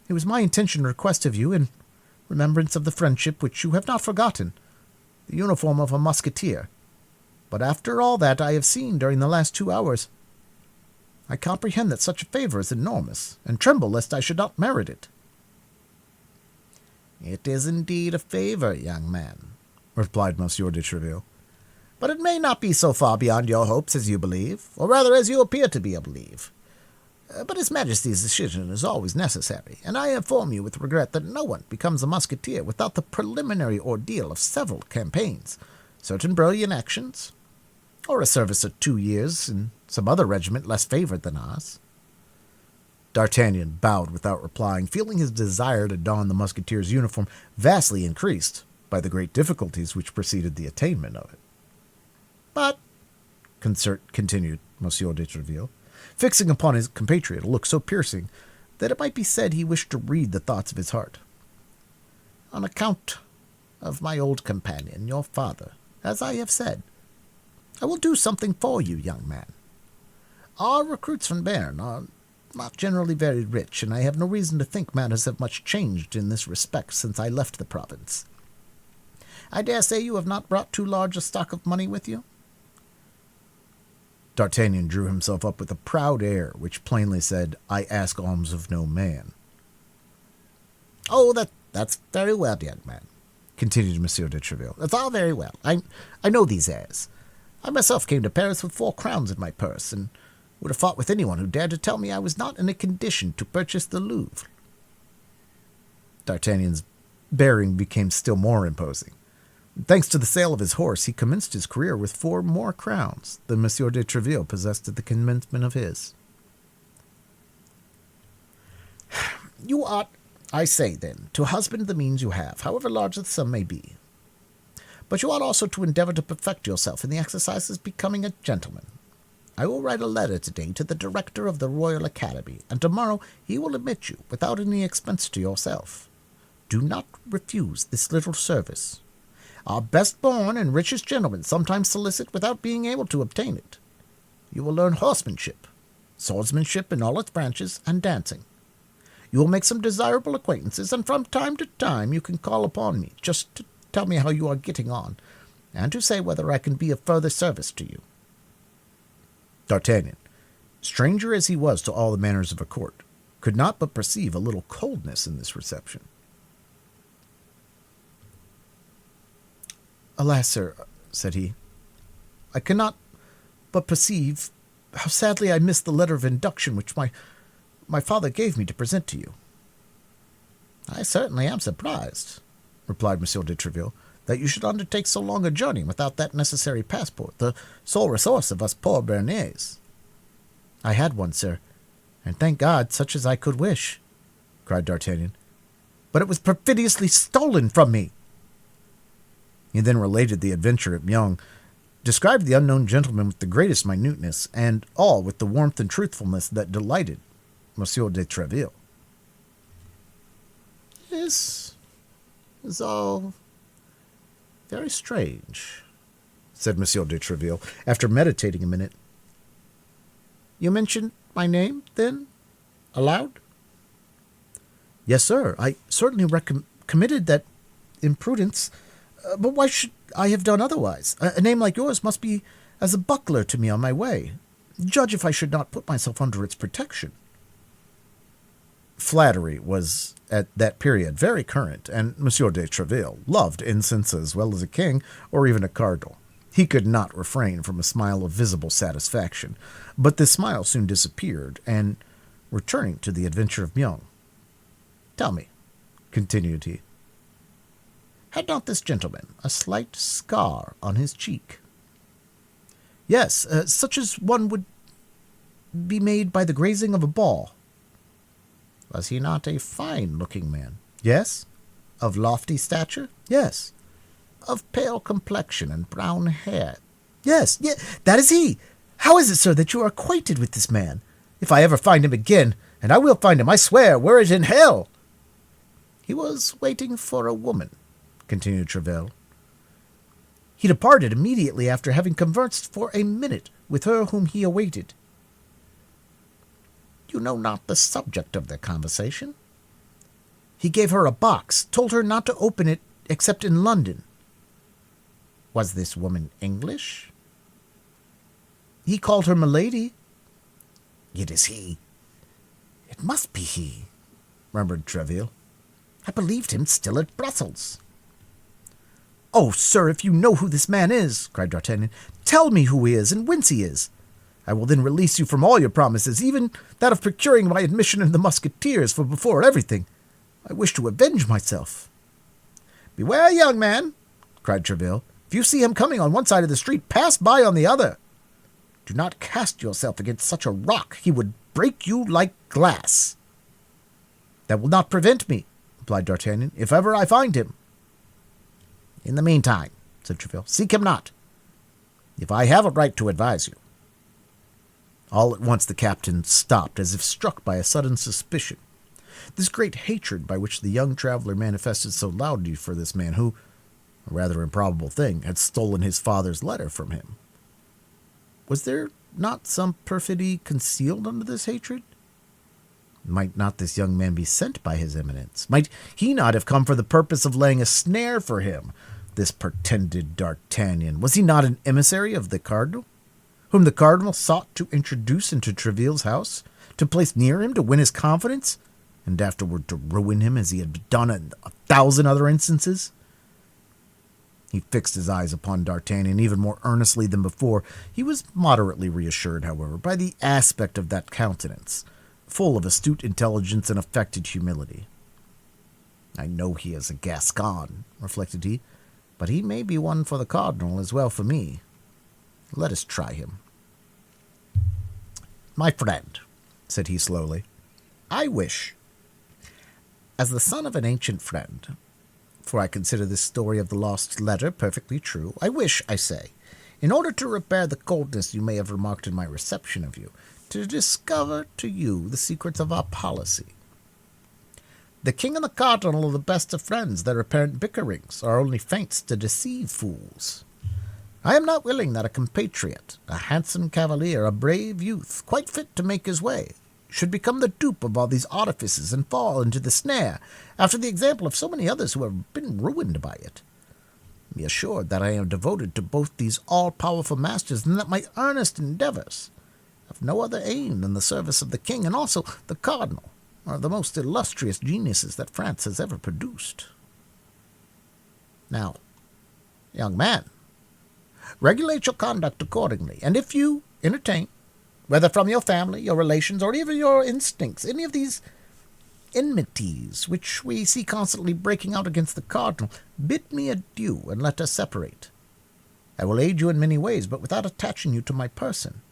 it was my intention to request of you, in remembrance of the friendship which you have not forgotten, the uniform of a musketeer. But after all that I have seen during the last 2 hours, I comprehend that such a favor is enormous, and tremble lest I should not merit it." "It is indeed a favor, young man," replied Monsieur de Treville, "but it may not be so far beyond your hopes as you believe, or rather as you appear to believe. But His Majesty's decision is always necessary, and I inform you with regret that no one becomes a musketeer without the preliminary ordeal of several campaigns, certain brilliant actions, or a service of 2 years in some other regiment less favored than ours." D'Artagnan bowed without replying, feeling his desire to don the musketeer's uniform vastly increased by the great difficulties which preceded the attainment of it. "But," continued Monsieur de Treville, fixing upon his compatriot a look so piercing that it might be said he wished to read the thoughts of his heart, "on account of my old companion, your father, as I have said, I will do something for you, young man. Our recruits from Bern are not generally very rich, and I have no reason to think matters have much changed in this respect since I left the province. I dare say you have not brought too large a stock of money with you?" D'Artagnan drew himself up with a proud air, which plainly said, "I ask alms of no man." "Oh, that's very well, young man," continued Monsieur de Treville. "That's all very well. I know these airs. I myself came to Paris with 4 crowns in my purse, and would have fought with anyone who dared to tell me I was not in a condition to purchase the Louvre. D'Artagnan's bearing became still more imposing. Thanks to the sale of his horse, he commenced his career with 4 more crowns than Monsieur de Treville possessed at the commencement of his. You ought, I say then, to husband the means you have, however large the sum may be. But you ought also to endeavor to perfect yourself in the exercises becoming a gentleman. I will write a letter today to the director of the Royal Academy, and tomorrow he will admit you without any expense to yourself. Do not refuse this little service. Our best-born and richest gentlemen sometimes solicit without being able to obtain it. You will learn horsemanship, swordsmanship in all its branches, and dancing. You will make some desirable acquaintances, and from time to time you can call upon me, just to tell me how you are getting on, and to say whether I can be of further service to you. D'Artagnan, stranger as he was to all the manners of a court, could not but perceive a little coldness in this reception. Alas, sir, said he, I cannot but perceive how sadly I missed the letter of induction which my father gave me to present to you. I certainly am surprised, replied Monsieur de Treville, that you should undertake so long a journey without that necessary passport, the sole resource of us poor Béarnais. I had one, sir, and thank God, such as I could wish, cried D'Artagnan. But it was perfidiously stolen from me. He then related the adventure at Meung, described the unknown gentleman with the greatest minuteness, and all with the warmth and truthfulness that delighted Monsieur de Treville. This is all very strange, said Monsieur de Treville, after meditating a minute. You mentioned my name, then, aloud? Yes, sir. I certainly committed that imprudence, but why should I have done otherwise? A name like yours must be as a buckler to me on my way. Judge if I should not put myself under its protection. Flattery was, at that period, very current, and Monsieur de Treville loved incense as well as a king, or even a cardinal. He could not refrain from a smile of visible satisfaction, but this smile soon disappeared, and, returning to the adventure of Meung, "Tell me," continued he, "had not this gentleman a slight scar on his cheek?" "Yes, such as one would be made by the grazing of a ball." "Was he not a fine-looking man?" "Yes." "Of lofty stature?" "Yes." "Of pale complexion and brown hair?" Yes, that is he. How is it, sir, that you are acquainted with this man? If I ever find him again, and I will find him, I swear, were it in hell." "He was waiting for a woman," continued Treville. "He departed immediately after having conversed for a minute with her whom he awaited." "You know not the subject of their conversation?" "He gave her a box, told her not to open it except in London." "Was this woman English?" "He called her Milady." "It is he. It must be he," murmured Treville. "I believed him still at Brussels." "Oh, sir, if you know who this man is," cried D'Artagnan, "tell me who he is and whence he is. I will then release you from all your promises, even that of procuring my admission into the Musketeers, for before everything, I wish to avenge myself." "Beware, young man," cried Treville. "If you see him coming on one side of the street, pass by on the other. Do not cast yourself against such a rock. He would break you like glass." "That will not prevent me," replied D'Artagnan, "if ever I find him." "In the meantime," said Treville, "seek him not, if I have a right to advise you." All at once the captain stopped, as if struck by a sudden suspicion. This great hatred by which the young traveler manifested so loudly for this man who, a rather improbable thing, had stolen his father's letter from him. Was there not some perfidy concealed under this hatred? Might not this young man be sent by his eminence? Might he not have come for the purpose of laying a snare for him, this pretended D'Artagnan? Was he not an emissary of the Cardinal, whom the Cardinal sought to introduce into Treville's house, to place near him, to win his confidence, and afterward to ruin him as he had done in 1,000 other instances? He fixed his eyes upon D'Artagnan even more earnestly than before. He was moderately reassured, however, by the aspect of that countenance, full of astute intelligence and affected humility. "I know he is a Gascon," reflected he, "but he may be one for the Cardinal as well for me. Let us try him." "My friend," said he slowly, "I wish, as the son of an ancient friend, for I consider this story of the lost letter perfectly true, I wish, I say, in order to repair the coldness you may have remarked in my reception of you, to discover to you the secrets of our policy. The king and the cardinal are the best of friends. Their apparent bickerings are only feints to deceive fools. I am not willing that a compatriot, a handsome cavalier, a brave youth, quite fit to make his way, should become the dupe of all these artifices and fall into the snare, after the example of so many others who have been ruined by it. Be assured that I am devoted to both these all-powerful masters, and that my earnest endeavors have no other aim than the service of the king and also the cardinal, are the most illustrious geniuses that France has ever produced. Now, young man, regulate your conduct accordingly, and if you entertain, whether from your family, your relations, or even your instincts, any of these enmities which we see constantly breaking out against the cardinal, bid me adieu and let us separate. I will aid you in many ways, but without attaching you to my person.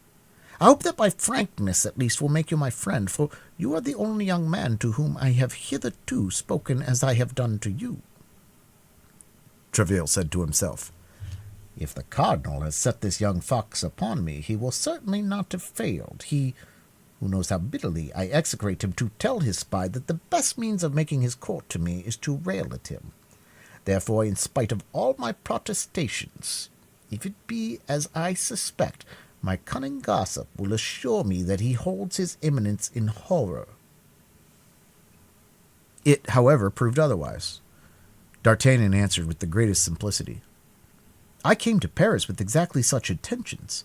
I hope that my frankness at least will make you my friend, for you are the only young man to whom I have hitherto spoken as I have done to you." Treville said to himself, "If the cardinal has set this young fox upon me, he will certainly not have failed. He, who knows how bitterly I execrate him, to tell his spy that the best means of making his court to me is to rail at him. Therefore, in spite of all my protestations, if it be as I suspect, my cunning gossip will assure me that he holds his eminence in horror." It, however, proved otherwise. D'Artagnan answered with the greatest simplicity, "I came to Paris with exactly such intentions.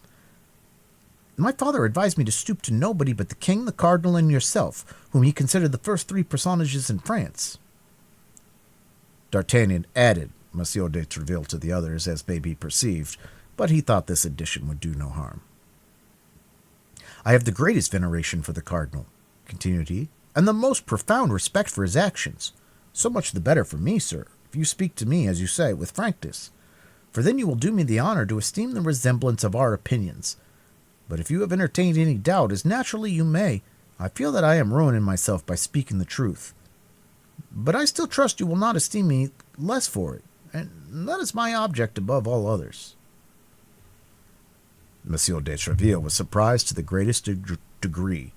My father advised me to stoop to nobody but the king, the cardinal, and yourself, whom he considered the first three personages in France." D'Artagnan added Monsieur de Treville to the others, as may be perceived, but he thought this addition would do no harm. "I have the greatest veneration for the cardinal," continued he, "and the most profound respect for his actions. So much the better for me, sir, if you speak to me, as you say, with frankness, for then you will do me the honor to esteem the resemblance of our opinions. But if you have entertained any doubt, as naturally you may, I feel that I am ruining myself by speaking the truth. But I still trust you will not esteem me less for it, and that is my object above all others." Monsieur de Treville was surprised to the greatest degree.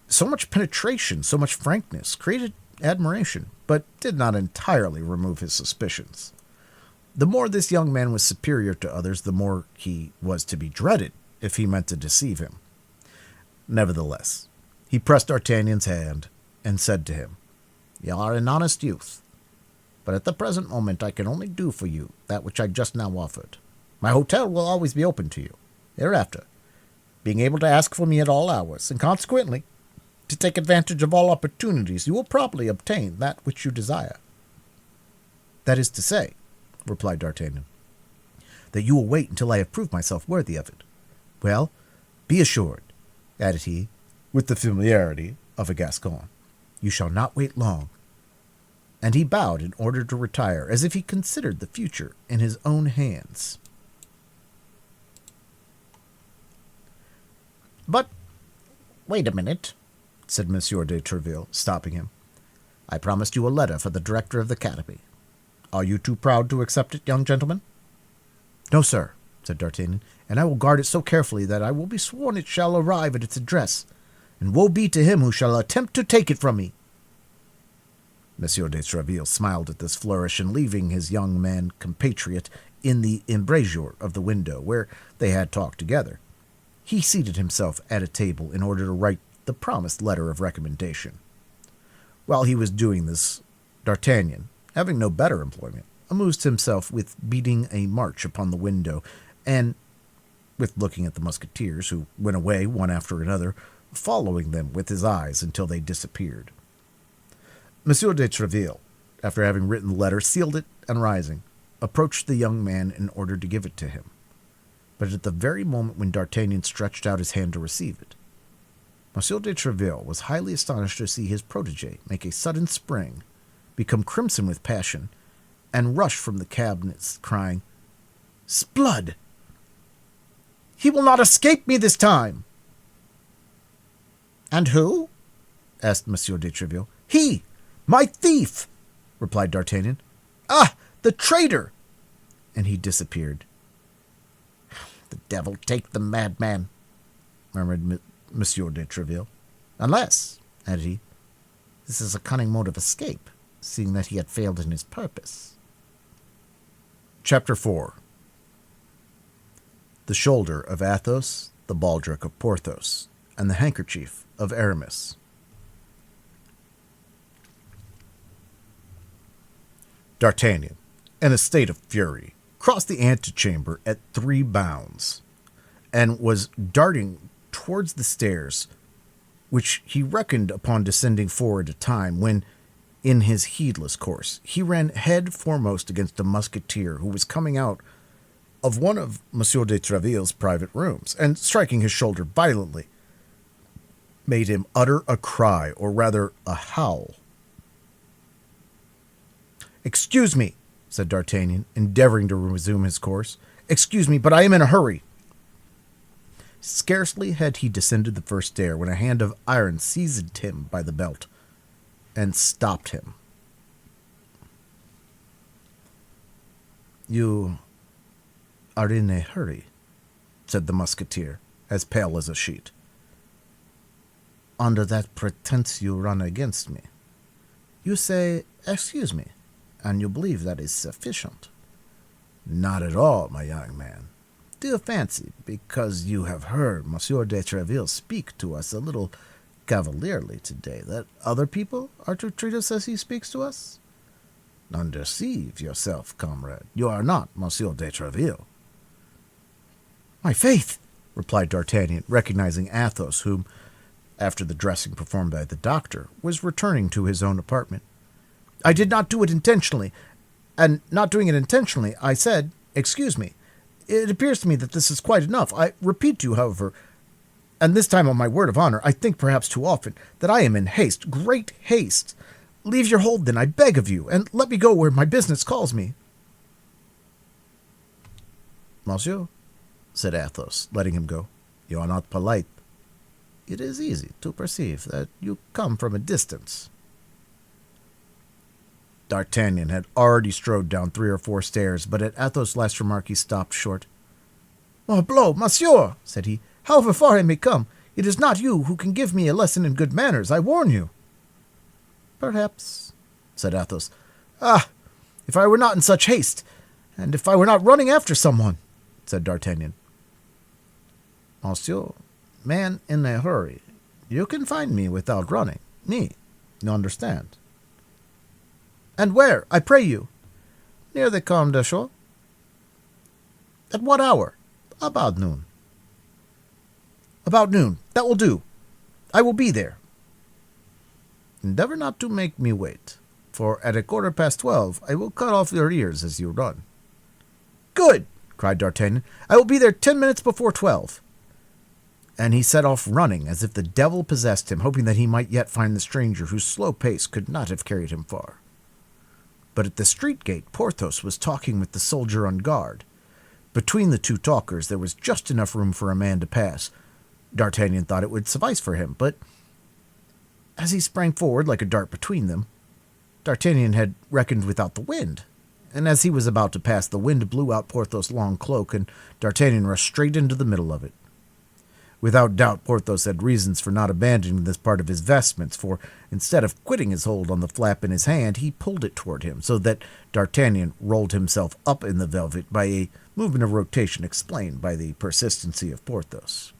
So much penetration, so much frankness, created admiration, but did not entirely remove his suspicions. The more this young man was superior to others, the more he was to be dreaded if he meant to deceive him. Nevertheless, he pressed D'Artagnan's hand and said to him, "You are an honest youth, but at the present moment I can only do for you that which I just now offered. My hotel will always be open to you, hereafter, being able to ask for me at all hours, and consequently, to take advantage of all opportunities, you will probably obtain that which you desire." "That is to say," replied D'Artagnan, "that you will wait until I have proved myself worthy of it. Well, be assured," added he, with the familiarity of a Gascon, "you shall not wait long." And he bowed in order to retire, as if he considered the future in his own hands. "But wait a minute," said Monsieur de Treville, stopping him. "I promised you a letter for the director of the academy. Are you too proud to accept it, young gentleman?" "No, sir," said D'Artagnan, "and I will guard it so carefully that I will be sworn it shall arrive at its address, and woe be to him who shall attempt to take it from me." Monsieur de Treville smiled at this flourish, and leaving his young man compatriot in the embrasure of the window, where they had talked together, he seated himself at a table in order to write the promised letter of recommendation. While he was doing this, D'Artagnan, having no better employment, amused himself with beating a march upon the window, and with looking at the Musketeers, who went away one after another, following them with his eyes until they disappeared. Monsieur de Treville, after having written the letter, sealed it, and rising, approached the young man in order to give it to him. But at the very moment when D'Artagnan stretched out his hand to receive it, Monsieur de Treville was highly astonished to see his protégé make a sudden spring, become crimson with passion, and rush from the cabinets, crying, "'Sblood! He will not escape me this time!" "And who?" asked Monsieur de Treville. "He! My thief!" replied D'Artagnan. "Ah, the traitor!" And he disappeared. "The devil take the madman," murmured Monsieur de Treville. "Unless," added he, "this is a cunning mode of escape, seeing that he had failed in his purpose." Chapter 4. The shoulder of Athos, the baldric of Porthos, and the handkerchief of Aramis. D'Artagnan, in a state of fury, crossed the antechamber at 3 bounds, and was darting towards the stairs, which he reckoned upon descending 4 at a time, when, in his heedless course, he ran head foremost against a musketeer who was coming out of one of Monsieur de Treville's private rooms, and, striking his shoulder violently, made him utter a cry, or rather a howl. "Excuse me," said D'Artagnan, endeavoring to resume his course. "Excuse me, but I am in a hurry." Scarcely had he descended the first stair when a hand of iron seized him by the belt and stopped him. "You are in a hurry," said the musketeer, as pale as a sheet. "Under that pretense you run against me. You say, 'Excuse me,' and you believe that is sufficient." "Not at all, my young man. Do you fancy, because you have heard Monsieur de Treville speak to us a little cavalierly today, that other people are to treat us as he speaks to us? Undeceive yourself, comrade. You are not Monsieur de Treville." "My faith," replied D'Artagnan, recognizing Athos, whom, after the dressing performed by the doctor, was returning to his own apartment. "I did not do it intentionally, and not doing it intentionally, I said, 'Excuse me.' It appears to me that this is quite enough. I repeat to you, however, and this time on my word of honor, I think perhaps too often, that I am in haste, great haste. Leave your hold, then, I beg of you, and let me go where my business calls me." "Monsieur," said Athos, letting him go, "you are not polite. It is easy to perceive that you come from a distance." D'Artagnan had already strode down 3 or 4 stairs, but at Athos' last remark he stopped short. "Morbleu, monsieur," said he, "however far I may come, it is not you who can give me a lesson in good manners, I warn you." "Perhaps," said Athos. "Ah, if I were not in such haste, and if I were not running after someone," said D'Artagnan. "Monsieur, man in a hurry, you can find me without running. Me, you understand." "And where, I pray you?" "Near the Comte de Chaux." "At what hour?" "About noon." "About noon. That will do. I will be there." "Endeavor not to make me wait, for at 12:15 I will cut off your ears as you run." "Good!" cried D'Artagnan. "I will be there 10 minutes before 12." And he set off running as if the devil possessed him, hoping that he might yet find the stranger whose slow pace could not have carried him far. But at the street gate Porthos was talking with the soldier on guard. Between the 2 talkers there was just enough room for a man to pass. D'Artagnan thought it would suffice for him, but as he sprang forward like a dart between them, D'Artagnan had reckoned without the wind, and as he was about to pass, the wind blew out Porthos' long cloak, and D'Artagnan rushed straight into the middle of it. Without doubt, Porthos had reasons for not abandoning this part of his vestments, for instead of quitting his hold on the flap in his hand, he pulled it toward him, so that D'Artagnan rolled himself up in the velvet by a movement of rotation explained by the persistency of Porthos.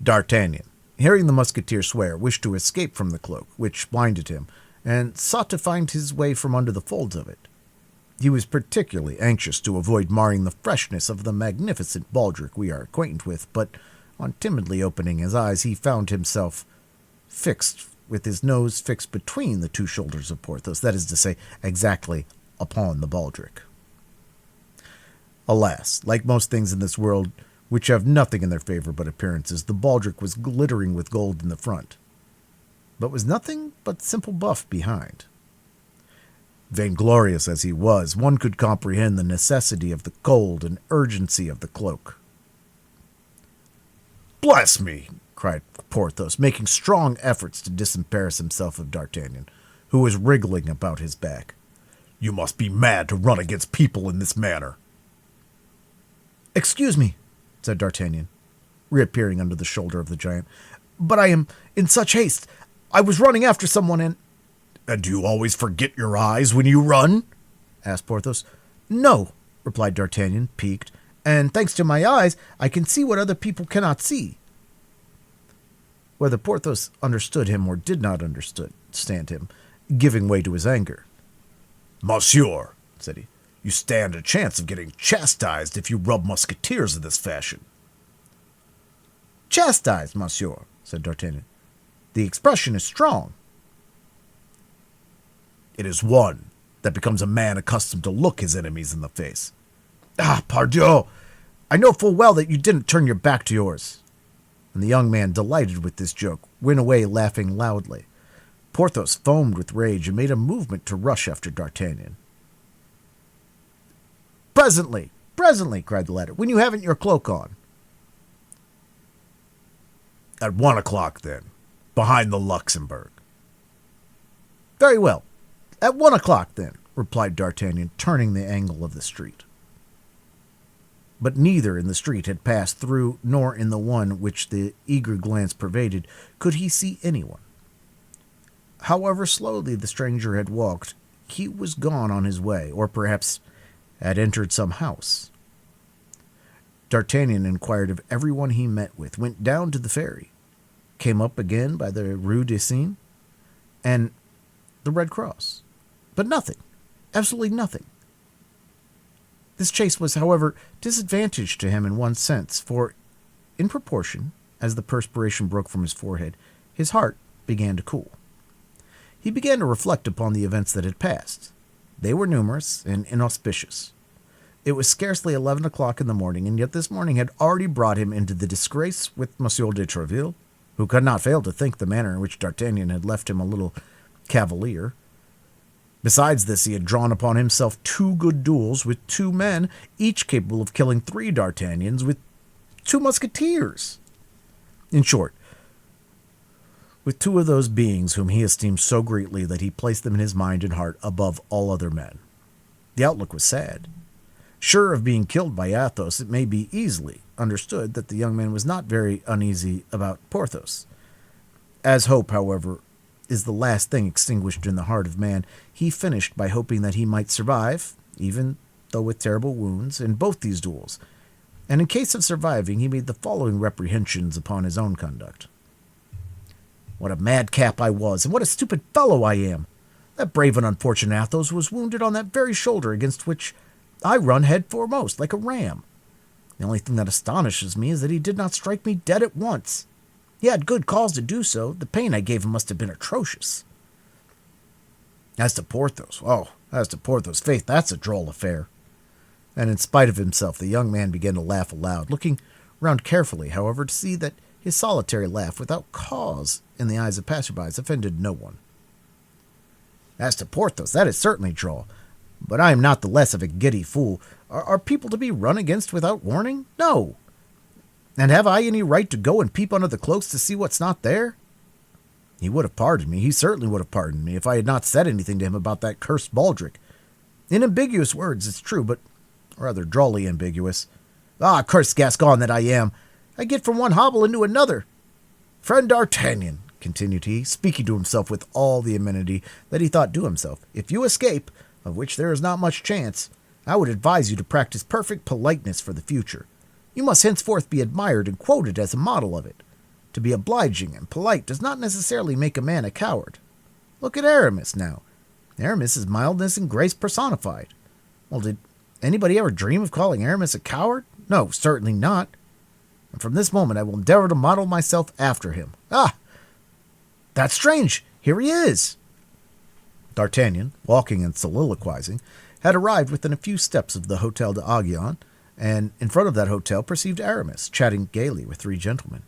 D'Artagnan, hearing the Musketeer swear, wished to escape from the cloak, which blinded him, and sought to find his way from under the folds of it. He was particularly anxious to avoid marring the freshness of the magnificent baldric we are acquainted with, but on timidly opening his eyes, he found himself fixed, with his nose fixed between the 2 shoulders of Porthos, that is to say, exactly upon the baldric. Alas, like most things in this world which have nothing in their favor but appearances, the Baldric was glittering with gold in the front, but was nothing but simple buff behind. Vainglorious as he was, one could comprehend the necessity of the cold and urgency of the cloak. "Bless me!" cried Porthos, making strong efforts to disembarrass himself of D'Artagnan, who was wriggling about his back. "You must be mad to run against people in this manner." "Excuse me," said D'Artagnan, reappearing under the shoulder of the giant, "but I am in such haste. I was running after someone and—" "And do you always forget your eyes when you run?" asked Porthos. "No," replied D'Artagnan, piqued, "and thanks to my eyes, I can see what other people cannot see." Whether Porthos understood him or did not understand him, giving way to his anger. "Monsieur," said he, "you stand a chance of getting chastised if you rub Musketeers in this fashion." "Chastised, monsieur," said D'Artagnan. "The expression is strong." "It is one that becomes a man accustomed to look his enemies in the face." "Ah, pardieu! I know full well that you didn't turn your back to yours." And the young man, delighted with this joke, went away laughing loudly. Porthos foamed with rage and made a movement to rush after D'Artagnan. Presently, cried the latter, "when you haven't your cloak on." "At 1 o'clock, then, behind the Luxembourg." "Very well. At 1 o'clock, then," replied D'Artagnan, turning the angle of the street. But neither in the street had passed through, nor in the one which the eager glance pervaded, could he see anyone. However slowly the stranger had walked, he was gone on his way, or perhaps had entered some house. D'Artagnan inquired of everyone he met with, went down to the ferry, came up again by the Rue des Cygnes, and the Red Cross. But nothing, absolutely nothing. This chase was, however, disadvantageous to him in one sense, for in proportion as the perspiration broke from his forehead, his heart began to cool. He began to reflect upon the events that had passed. They were numerous and inauspicious. It was scarcely 11 o'clock in the morning, and yet this morning had already brought him into the disgrace with Monsieur de Treville, who could not fail to think the manner in which D'Artagnan had left him a little cavalier. Besides this, he had drawn upon himself 2 good duels with 2 men, each capable of killing 3 D'Artagnans with 2 Musketeers. In short, with 2 of those beings whom he esteemed so greatly that he placed them in his mind and heart above all other men. The outlook was sad. Sure of being killed by Athos, it may be easily understood that the young man was not very uneasy about Porthos. As hope, however, is the last thing extinguished in the heart of man, he finished by hoping that he might survive, even though with terrible wounds, in both these duels, and in case of surviving, he made the following reprehensions upon his own conduct. "What a madcap I was, and what a stupid fellow I am! That brave and unfortunate Athos was wounded on that very shoulder against which I run head foremost, like a ram. The only thing that astonishes me is that he did not strike me dead at once. He had good cause to do so. The pain I gave him must have been atrocious. As to Porthos, faith, that's a droll affair." And in spite of himself, the young man began to laugh aloud, looking round carefully, however, to see that his solitary laugh, without cause in the eyes of passersby, offended no one. "As to Porthos, that is certainly droll, but I am not the less of a giddy fool. Are people to be run against without warning? No. And have I any right to go and peep under the cloaks to see what's not there? He would have pardoned me, he certainly would have pardoned me, if I had not said anything to him about that cursed Baldric. In ambiguous words, it's true, but rather drolly ambiguous. Ah, cursed Gascon that I am! I get from one hobble into another. Friend D'Artagnan," continued he, speaking to himself with all the amenity that he thought due himself, "if you escape, of which there is not much chance, I would advise you to practice perfect politeness for the future. You must henceforth be admired and quoted as a model of it. To be obliging and polite does not necessarily make a man a coward. Look at Aramis, now. Aramis is mildness and grace personified. Well, did anybody ever dream of calling Aramis a coward? No, certainly not. And from this moment I will endeavor to model myself after him. Ah! That's strange! Here he is!" D'Artagnan, walking and soliloquizing, had arrived within a few steps of the Hôtel d'Aiguillon, and in front of that hotel perceived Aramis, chatting gaily with three gentlemen.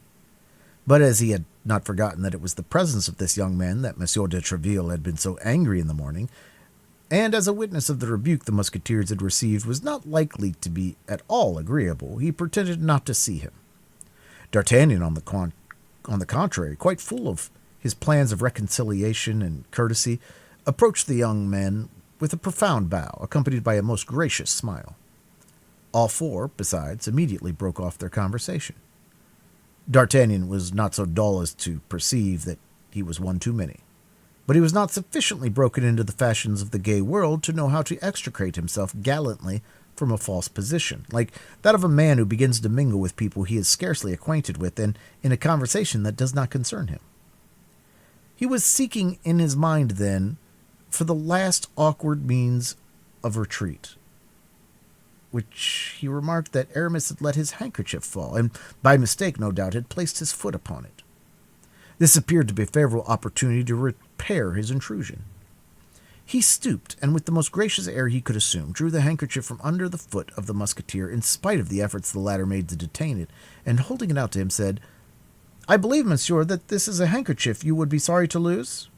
But as he had not forgotten that it was the presence of this young man that Monsieur de Treville had been so angry in the morning, and as a witness of the rebuke the Musketeers had received was not likely to be at all agreeable, he pretended not to see him. D'Artagnan, on the contrary, quite full of his plans of reconciliation and courtesy, approached the young man with a profound bow, accompanied by a most gracious smile. All four, besides, immediately broke off their conversation. D'Artagnan was not so dull as to perceive that he was one too many, but he was not sufficiently broken into the fashions of the gay world to know how to extricate himself gallantly from a false position, like that of a man who begins to mingle with people he is scarcely acquainted with and in a conversation that does not concern him. He was seeking in his mind, then, for the last awkward means of retreat, which he remarked that Aramis had let his handkerchief fall, and by mistake, no doubt, had placed his foot upon it. This appeared to be a favorable opportunity to repair his intrusion. He stooped, and with the most gracious air he could assume, drew the handkerchief from under the foot of the Musketeer, in spite of the efforts the latter made to detain it, and holding it out to him, said, "I believe, monsieur, that this is a handkerchief you would be sorry to lose?"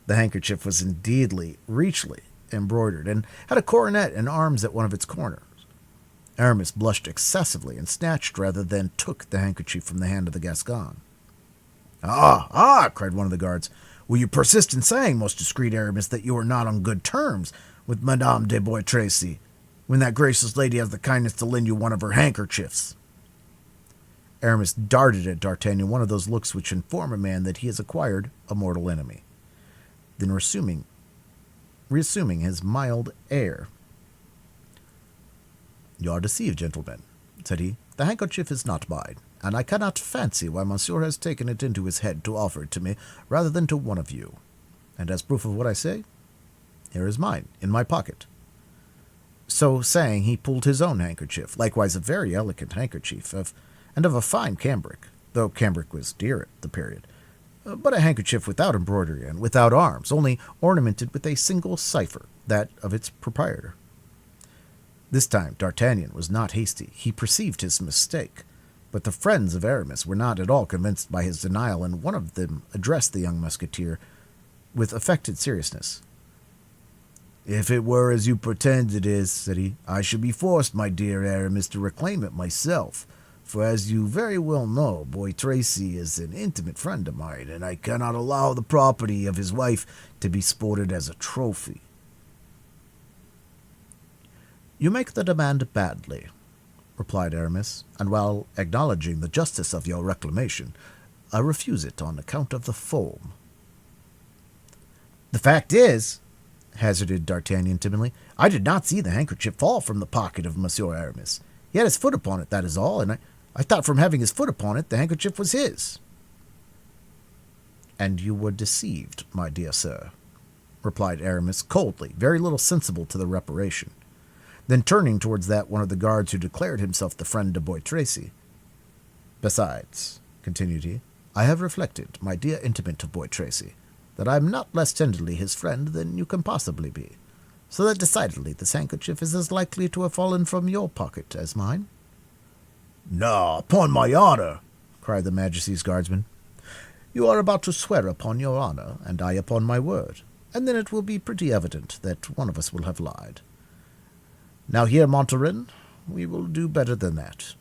The handkerchief was indeedly richly embroidered, and had a coronet and arms at one of its corners. Aramis blushed excessively, and snatched rather than took the handkerchief from the hand of the Gascon. Ah, cried one of the guards. "Will you persist in saying, most discreet Aramis, that you are not on good terms with Madame de Bois Tracy, when that gracious lady has the kindness to lend you one of her handkerchiefs?" Aramis darted at D'Artagnan one of those looks which inform a man that he has acquired a mortal enemy. Then reassuming his mild air, "You are deceived, gentlemen," said he. "The handkerchief is not mine, and I cannot fancy why monsieur has taken it into his head to offer it to me rather than to one of you. And as proof of what I say, here is mine, in my pocket." So saying, he pulled his own handkerchief, likewise a very elegant handkerchief, and of a fine cambric, though cambric was dear at the period, but a handkerchief without embroidery and without arms, only ornamented with a single cipher, that of its proprietor. This time D'Artagnan was not hasty. He perceived his mistake, but the friends of Aramis were not at all convinced by his denial, and one of them addressed the young Musketeer with affected seriousness. "If it were as you pretend it is," said he, "I should be forced, my dear Aramis, to reclaim it myself. For as you very well know, Bois Tracy is an intimate friend of mine, and I cannot allow the property of his wife to be sported as a trophy." "You make the demand badly," replied Aramis, "and while acknowledging the justice of your reclamation, I refuse it on account of the foam." "The fact is," hazarded D'Artagnan timidly, "I did not see the handkerchief fall from the pocket of Monsieur Aramis. He had his foot upon it, that is all, and I thought from having his foot upon it, the handkerchief was his." "And you were deceived, my dear sir," replied Aramis coldly, very little sensible to the reparation. Then turning towards that one of the guards who declared himself the friend of Bois Tracy, "Besides," continued he, "I have reflected, my dear intimate of Bois Tracy, that I am not less tenderly his friend than you can possibly be, so that decidedly this handkerchief is as likely to have fallen from your pocket as mine." "No, upon my honor," cried the Majesty's guardsman. "You are about to swear upon your honor, and I upon my word, and then it will be pretty evident that one of us will have lied. Now here, Montarin, we will do better than that.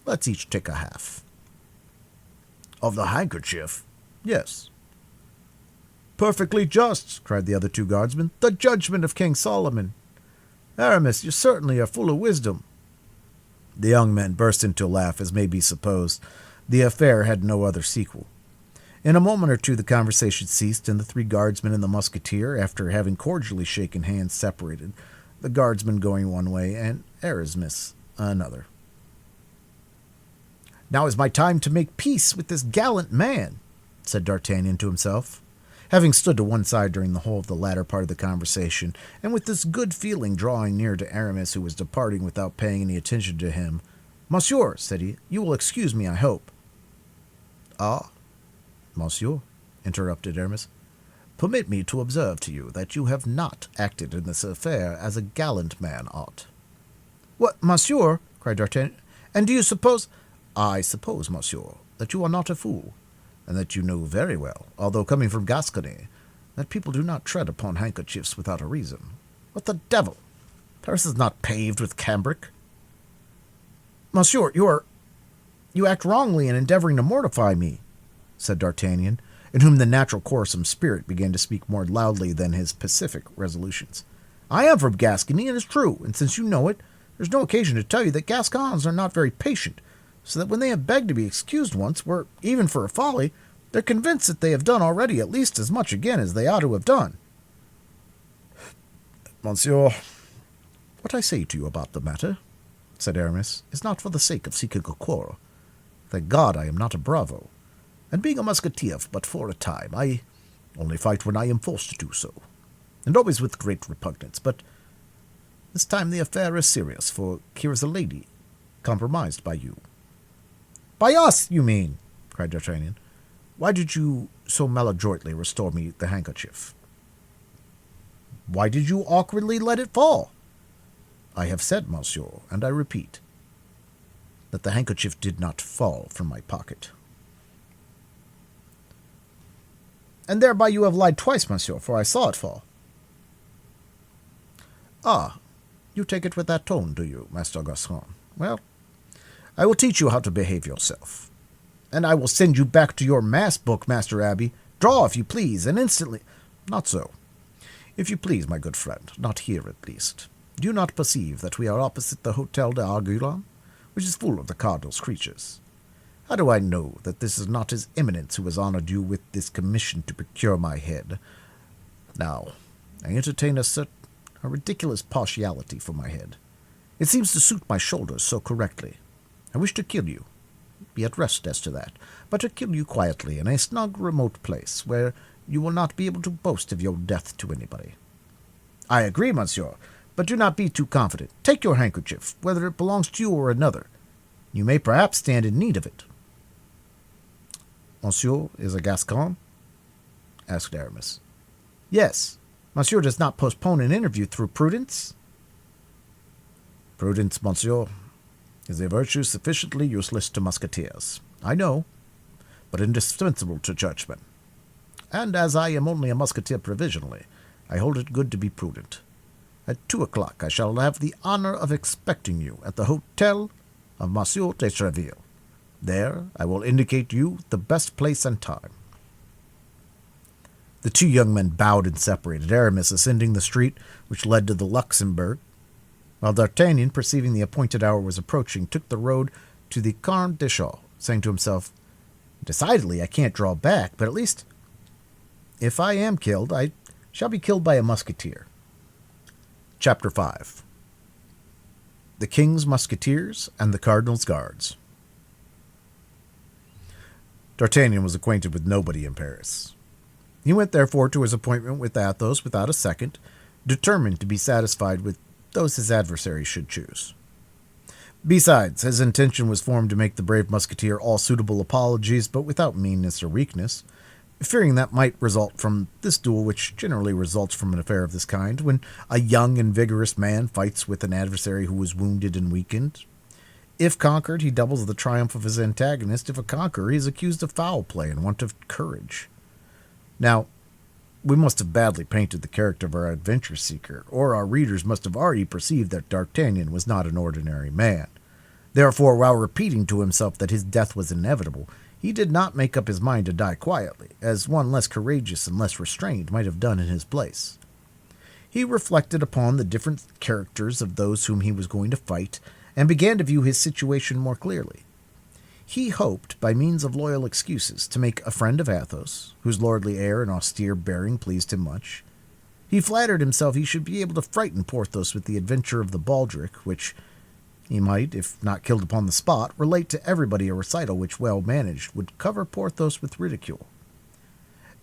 Let's each take a half." "Of the handkerchief?" "Yes." "Perfectly just," cried the other two guardsmen. "The judgment of King Solomon. Aramis, you certainly are full of wisdom." The young men burst into a laugh, as may be supposed. The affair had no other sequel. In a moment or two the conversation ceased, and the three guardsmen and the Musketeer, after having cordially shaken hands, separated, the guardsman going one way and Aramis another. "Now is my time to make peace with this gallant man," said D'Artagnan to himself, having stood to one side during the whole of the latter part of the conversation, and with this good feeling drawing near to Aramis, who was departing without paying any attention to him. "Monsieur," said he, "you will excuse me, I hope." "Ah, monsieur," interrupted Aramis, "permit me to observe to you that you have not acted in this affair as a gallant man ought." What, monsieur? Cried D'Artagnan. And do you suppose— I suppose, monsieur, that you are not a fool, and that you know very well, although coming from Gascony, that people do not tread upon handkerchiefs without a reason. What the devil? Paris is not paved with cambric. Monsieur, you act wrongly in endeavoring to mortify me, said D'Artagnan, in whom the natural quarrelsome spirit began to speak more loudly than his pacific resolutions. I am from Gascony, it is true, and since you know it, there's no occasion to tell you that Gascons are not very patient, so that when they have begged to be excused once, or even for a folly, they're convinced that they have done already at least as much again as they ought to have done. Monsieur, what I say to you about the matter, said Aramis, is not for the sake of seeking a quarrel. Thank God I am not a bravo, and being a musketeer but for a time, I only fight when I am forced to do so, and always with great repugnance, but this time the affair is serious, for here is a lady compromised by you. By us, you mean, cried D'Artagnan. Why did you so maladroitly restore me the handkerchief? Why did you awkwardly let it fall? I have said, monsieur, and I repeat, that the handkerchief did not fall from my pocket. And thereby you have lied twice, monsieur, for I saw it fall. Ah, you take it with that tone, do you, Master Gascon? Well, I will teach you how to behave yourself. And I will send you back to your mass book, Master Abbé. Draw, if you please, and instantly— Not so. If you please, my good friend, not here at least. Do you not perceive that we are opposite the Hôtel d'Arguillon, which is full of the Cardinal's creatures? How do I know that this is not his Eminence who has honored you with this commission to procure my head? Now, I entertain a ridiculous partiality for my head. It seems to suit my shoulders so correctly. I wish to kill you. Be at rest as to that, but to kill you quietly in a snug, remote place, where you will not be able to boast of your death to anybody. I agree, monsieur, but do not be too confident. Take your handkerchief, whether it belongs to you or another. You may perhaps stand in need of it. Monsieur is a Gascon? Asked Aramis. Yes. Monsieur does not postpone an interview through prudence? Prudence, monsieur, is a virtue sufficiently useless to musketeers, I know, but indispensable to churchmen. And as I am only a musketeer provisionally, I hold it good to be prudent. At 2 o'clock I shall have the honor of expecting you at the Hôtel of Monsieur de Treville. There I will indicate you the best place and time. The two young men bowed and separated, Aramis ascending the street which led to the Luxembourg, while D'Artagnan, perceiving the appointed hour was approaching, took the road to the Carn des Champs, saying to himself, Decidedly, I can't draw back, but at least, if I am killed, I shall be killed by a musketeer. Chapter 5. The King's Musketeers and the Cardinal's Guards. D'Artagnan was acquainted with nobody in Paris. He went therefore to his appointment with Athos without a second, determined to be satisfied with those his adversary should choose. Besides, his intention was formed to make the brave musketeer all suitable apologies, but without meanness or weakness, fearing that might result from this duel, which generally results from an affair of this kind, when a young and vigorous man fights with an adversary who is wounded and weakened. If conquered, he doubles the triumph of his antagonist. If a conqueror, he is accused of foul play and want of courage. Now, we must have badly painted the character of our adventure-seeker, or our readers must have already perceived that D'Artagnan was not an ordinary man. Therefore, while repeating to himself that his death was inevitable, he did not make up his mind to die quietly, as one less courageous and less restrained might have done in his place. He reflected upon the different characters of those whom he was going to fight, and began to view his situation more clearly. He hoped, by means of loyal excuses, to make a friend of Athos, whose lordly air and austere bearing pleased him much. He flattered himself he should be able to frighten Porthos with the adventure of the Baldric, which he might, if not killed upon the spot, relate to everybody a recital which, well managed, would cover Porthos with ridicule.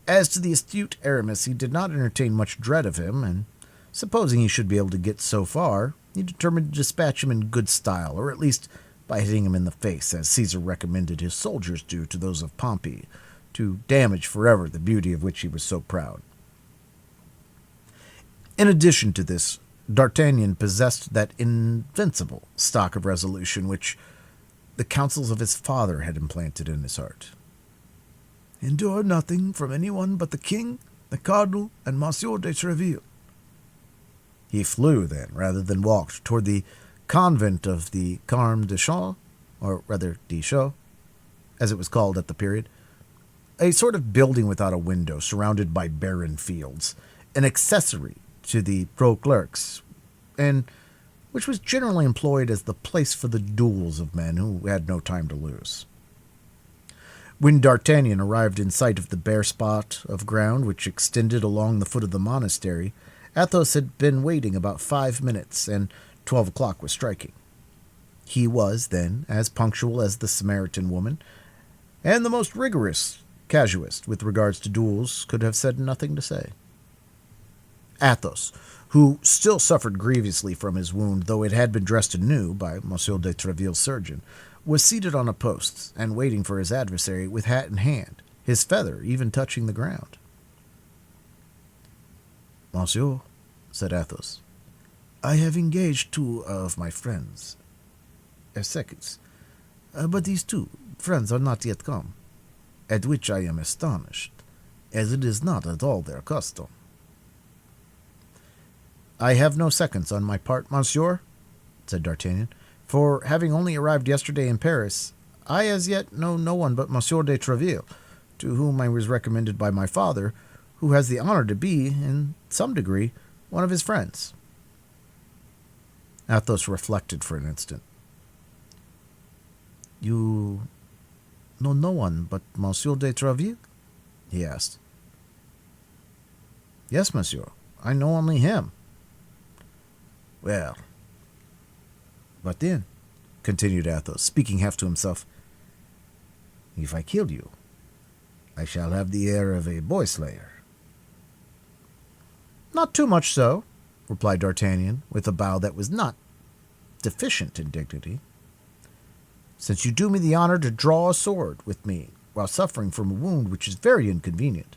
As to the astute Aramis, he did not entertain much dread of him, and, supposing he should be able to get so far, he determined to dispatch him in good style, or at least by hitting him in the face, as Caesar recommended his soldiers do to those of Pompey, to damage forever the beauty of which he was so proud. In addition to this, D'Artagnan possessed that invincible stock of resolution which the counsels of his father had implanted in his heart. "Endure nothing from anyone but the king, the cardinal, and Monsieur de Treville." He flew, then, rather than walked, toward the convent of the Carme de Champs, or rather de Chaux, as it was called at the period, a sort of building without a window, surrounded by barren fields, an accessory to the pro-clerks, and which was generally employed as the place for the duels of men who had no time to lose. When D'Artagnan arrived in sight of the bare spot of ground which extended along the foot of the monastery, Athos had been waiting about 5 minutes, and 12 o'clock was striking. He was, then, as punctual as the Samaritan woman, and the most rigorous casuist with regards to duels could have said nothing to say. Athos, who still suffered grievously from his wound, though it had been dressed anew by Monsieur de Treville's surgeon, was seated on a post and waiting for his adversary with hat in hand, his feather even touching the ground. "Monsieur," said Athos, "I have engaged 2 of my friends as seconds, but these 2 friends are not yet come, at which I am astonished, as it is not at all their custom." "I have no seconds on my part, monsieur," said D'Artagnan, "for having only arrived yesterday in Paris, I as yet know no one but Monsieur de Treville, to whom I was recommended by my father, who has the honor to be, in some degree, one of his friends." Athos reflected for an instant. "You know no one but Monsieur de Treville?" he asked. "Yes, monsieur, I know only him." "Well, but then," continued Athos, speaking half to himself, "if I kill you, I shall have the air of a boy-slayer." "Not too much so," replied D'Artagnan, with a bow that was not deficient in dignity, "since you do me the honor to draw a sword with me while suffering from a wound which is very inconvenient."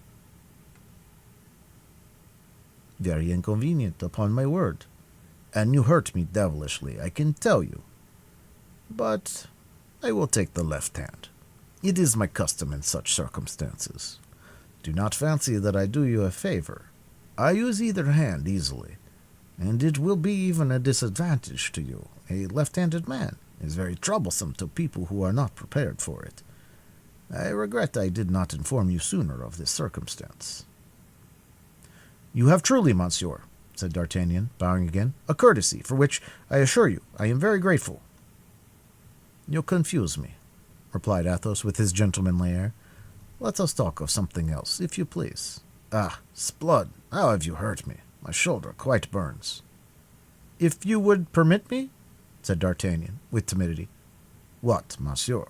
"Very inconvenient, upon my word. And you hurt me devilishly, I can tell you. But I will take the left hand. It is my custom in such circumstances. Do not fancy that I do you a favor. I use either hand easily, and it will be even a disadvantage to you. A left-handed man is very troublesome to people who are not prepared for it. I regret I did not inform you sooner of this circumstance." "You have truly, monsieur," said D'Artagnan, bowing again, "a courtesy, for which, I assure you, I am very grateful." "You confuse me," replied Athos with his gentlemanly air. "Let us talk of something else, if you please. Ah, s'blood, how have you hurt me? My shoulder quite burns." "If you would permit me," said D'Artagnan, with timidity. "What, monsieur?"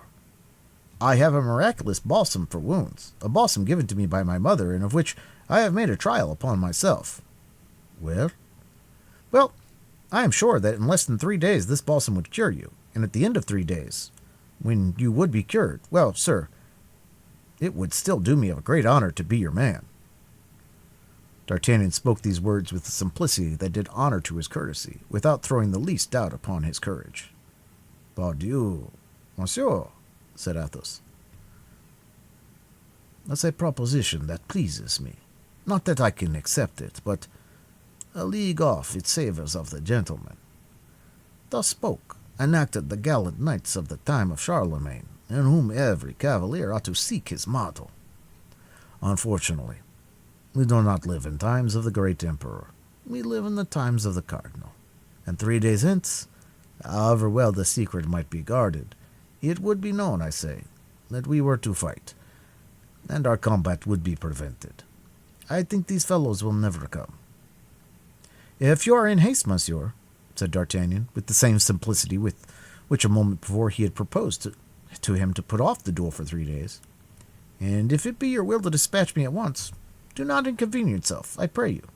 "I have a miraculous balsam for wounds, a balsam given to me by my mother, and of which I have made a trial upon myself." "Well?" "Well, I am sure that in less than 3 days this balsam would cure you, and at the end of 3 days, when you would be cured, well, sir, it would still do me a great honor to be your man." D'Artagnan spoke these words with a simplicity that did honor to his courtesy, without throwing the least doubt upon his courage. "Pardieu, monsieur," said Athos. "That's a proposition that pleases me. Not that I can accept it, but a league off it savors of the gentleman. Thus spoke and acted the gallant knights of the time of Charlemagne, in whom every cavalier ought to seek his model. Unfortunately, we do not live in times of the great emperor. We live in the times of the cardinal. And 3 days hence, however well the secret might be guarded, it would be known, I say, that we were to fight, and our combat would be prevented. I think these fellows will never come." "If you are in haste, monsieur," said D'Artagnan, with the same simplicity with which a moment before he had proposed to him to put off the duel for 3 days, "and if it be your will to dispatch me at once, do not inconvenience yourself, I pray you."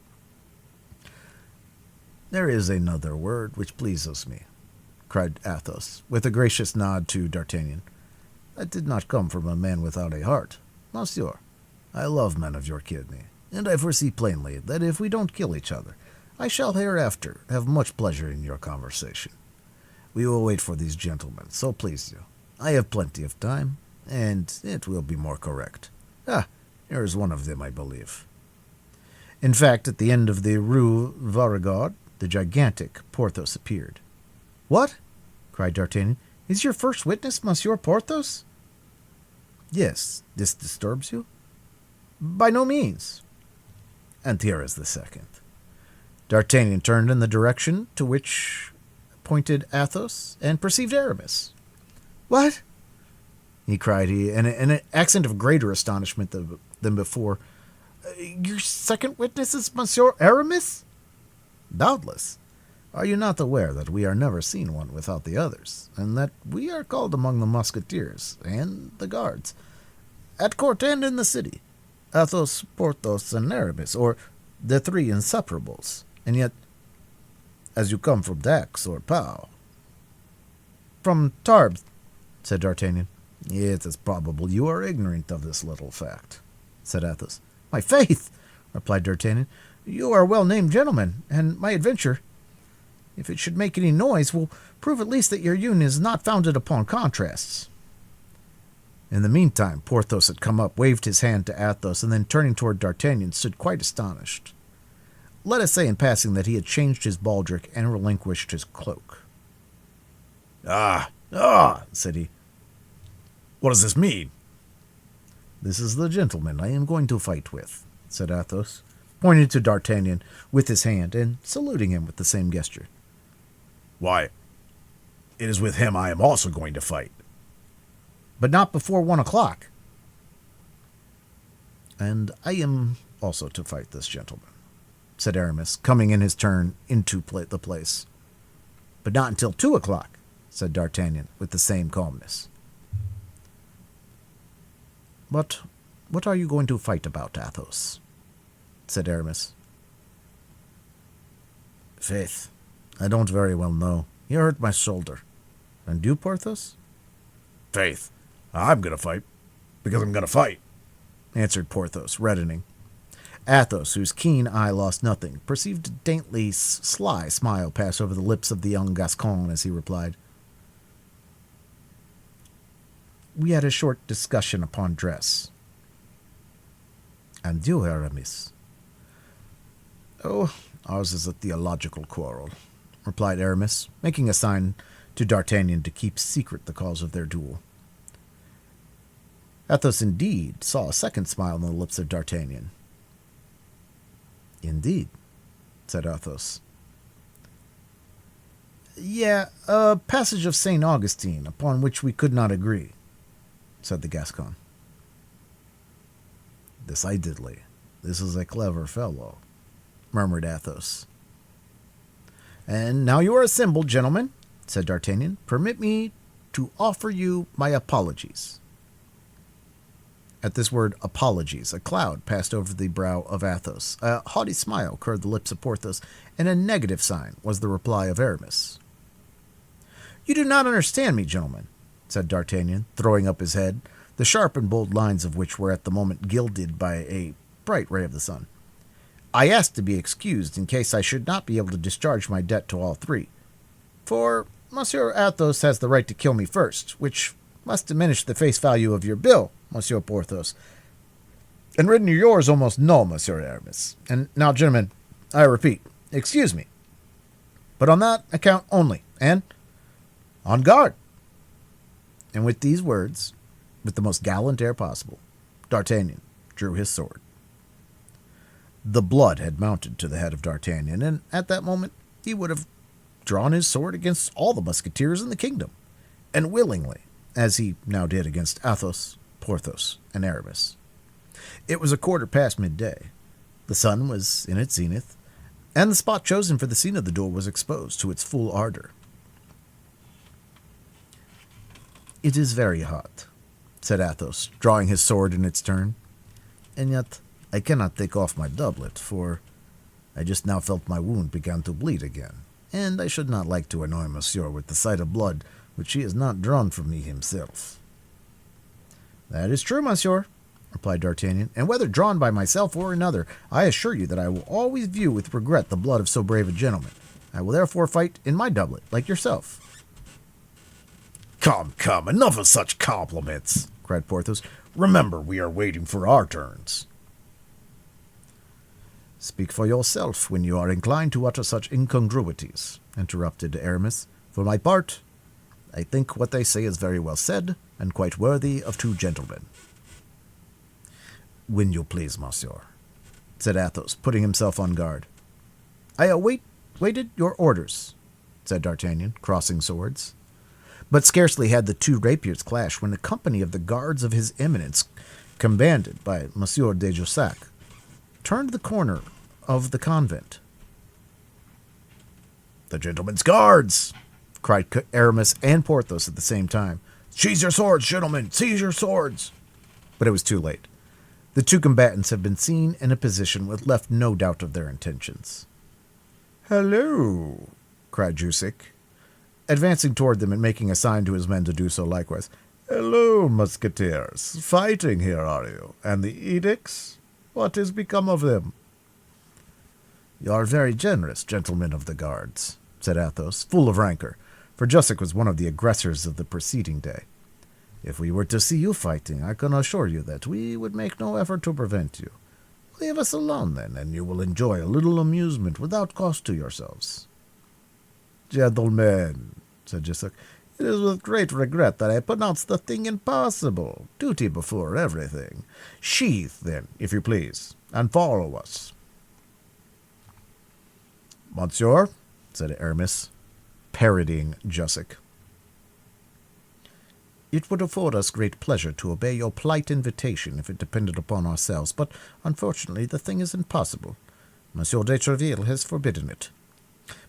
"There is another word which pleases me," cried Athos, with a gracious nod to D'Artagnan. "That did not come from a man without a heart. Monsieur, I love men of your kidney, and I foresee plainly that if we don't kill each other, I shall hereafter have much pleasure in your conversation. We will wait for these gentlemen, so please you. I have plenty of time, and it will be more correct. Here is one of them, I believe." In fact, at the end of the Rue Vaugirard, the gigantic Porthos appeared. "What?" cried D'Artagnan. "Is your first witness Monsieur Porthos?" "Yes. This disturbs you?" "By no means." "And here is the second." D'Artagnan turned in the direction to which pointed Athos and perceived Aramis. "What?" he cried, in an accent of greater astonishment than before. "Your second witness is Monsieur Aramis?" "Doubtless. Are you not aware that we are never seen one without the others, and that we are called among the Musketeers and the Guards, at court and in the city, Athos, Porthos, and Aramis, or the three inseparables? And yet, as you come from Dax or Pau—" "From Tarbes," said D'Artagnan. "It is probable you are ignorant of this little fact," said Athos. "My faith," replied D'Artagnan, "you are a well-named gentleman, and my adventure, if it should make any noise, will prove at least that your union is not founded upon contrasts." In the meantime, Porthos had come up, waved his hand to Athos, and then turning toward D'Artagnan, stood quite astonished. Let us say in passing that he had changed his baldric and relinquished his cloak. Ah, said he. What does this mean?" "This is the gentleman I am going to fight with," said Athos, pointing to D'Artagnan with his hand and saluting him with the same gesture. "Why, it is with him I am also going to fight." "But not before 1 o'clock." "And I am also to fight this gentleman," said Aramis, coming in his turn into the place. "But not until 2 o'clock," said D'Artagnan with the same calmness. "But what are you going to fight about, Athos?" said Aramis. "Faith, I don't very well know. He hurt my shoulder. And you, Porthos?" "Faith, I'm going to fight, because I'm going to fight," answered Porthos, reddening. Athos, whose keen eye lost nothing, perceived a daintily sly smile pass over the lips of the young Gascon as he replied, "We had a short discussion upon dress." "And you, Aramis?" "Oh, ours is a theological quarrel," replied Aramis, making a sign to D'Artagnan to keep secret the cause of their duel. Athos indeed saw a second smile on the lips of D'Artagnan. "Indeed," said Athos. "Yeah, a passage of St. Augustine, upon which we could not agree," said the Gascon. "Decidedly, this is a clever fellow," murmured Athos. "And now you are assembled, gentlemen," said D'Artagnan, "permit me to offer you my apologies." At this word apologies, a cloud passed over the brow of Athos, a haughty smile curved the lips of Porthos, and a negative sign was the reply of Aramis. "You do not understand me, gentlemen," said D'Artagnan, throwing up his head, the sharp and bold lines of which were at the moment gilded by a bright ray of the sun. "I asked to be excused in case I should not be able to discharge my debt to all three. For Monsieur Athos has the right to kill me first, which must diminish the face value of your bill, Monsieur Porthos, and render yours almost null, Monsieur Aramis. And now, gentlemen, I repeat, excuse me, but on that account only, and on guard." And with these words, with the most gallant air possible, D'Artagnan drew his sword. The blood had mounted to the head of D'Artagnan, and at that moment he would have drawn his sword against all the Musketeers in the kingdom, and willingly, as he now did against Athos, Porthos, and Aramis. It was 1:15 midday. The sun was in its zenith, and the spot chosen for the scene of the duel was exposed to its full ardor. "It is very hot," said Athos, drawing his sword in its turn, "and yet I cannot take off my doublet, for I just now felt my wound began to bleed again, and I should not like to annoy Monsieur with the sight of blood which he has not drawn from me himself." "That is true, Monsieur," replied D'Artagnan, and whether drawn by myself or another, I assure you that I will always view with regret the blood of so brave a gentleman. I will therefore fight in my doublet, like yourself. Come, enough of such compliments, cried Porthos. Remember, we are waiting for our turns. Speak for yourself when you are inclined to utter such incongruities, interrupted Aramis. For my part, I think what they say is very well said, and quite worthy of two gentlemen. When you please, monsieur, said Athos, putting himself on guard. I awaited your orders, said D'Artagnan, crossing swords. But scarcely had the two rapiers clashed when a company of the guards of his eminence, commanded by Monsieur de Jussac, turned the corner of the convent. The gentlemen's guards! Cried Aramis and Porthos at the same time. Seize your swords, gentlemen! Seize your swords! But it was too late. The two combatants had been seen in a position which left no doubt of their intentions. Hello, cried Jussac, advancing toward them and making a sign to his men to do so likewise. Hello, Musketeers. Fighting here, are you? And the edicts? What has become of them? You are very generous, gentlemen of the guards, said Athos, full of rancor, for Jussac was one of the aggressors of the preceding day. If we were to see you fighting, I can assure you that we would make no effort to prevent you. Leave us alone, then, and you will enjoy a little amusement without cost to yourselves. Gentlemen, said Jussac, it is with great regret that I pronounce the thing impossible. Duty before everything. Sheath, then, if you please, and follow us. Monsieur, said Aramis, parodying Jussac, it would afford us great pleasure to obey your polite invitation if it depended upon ourselves, but unfortunately the thing is impossible. Monsieur de Treville has forbidden it.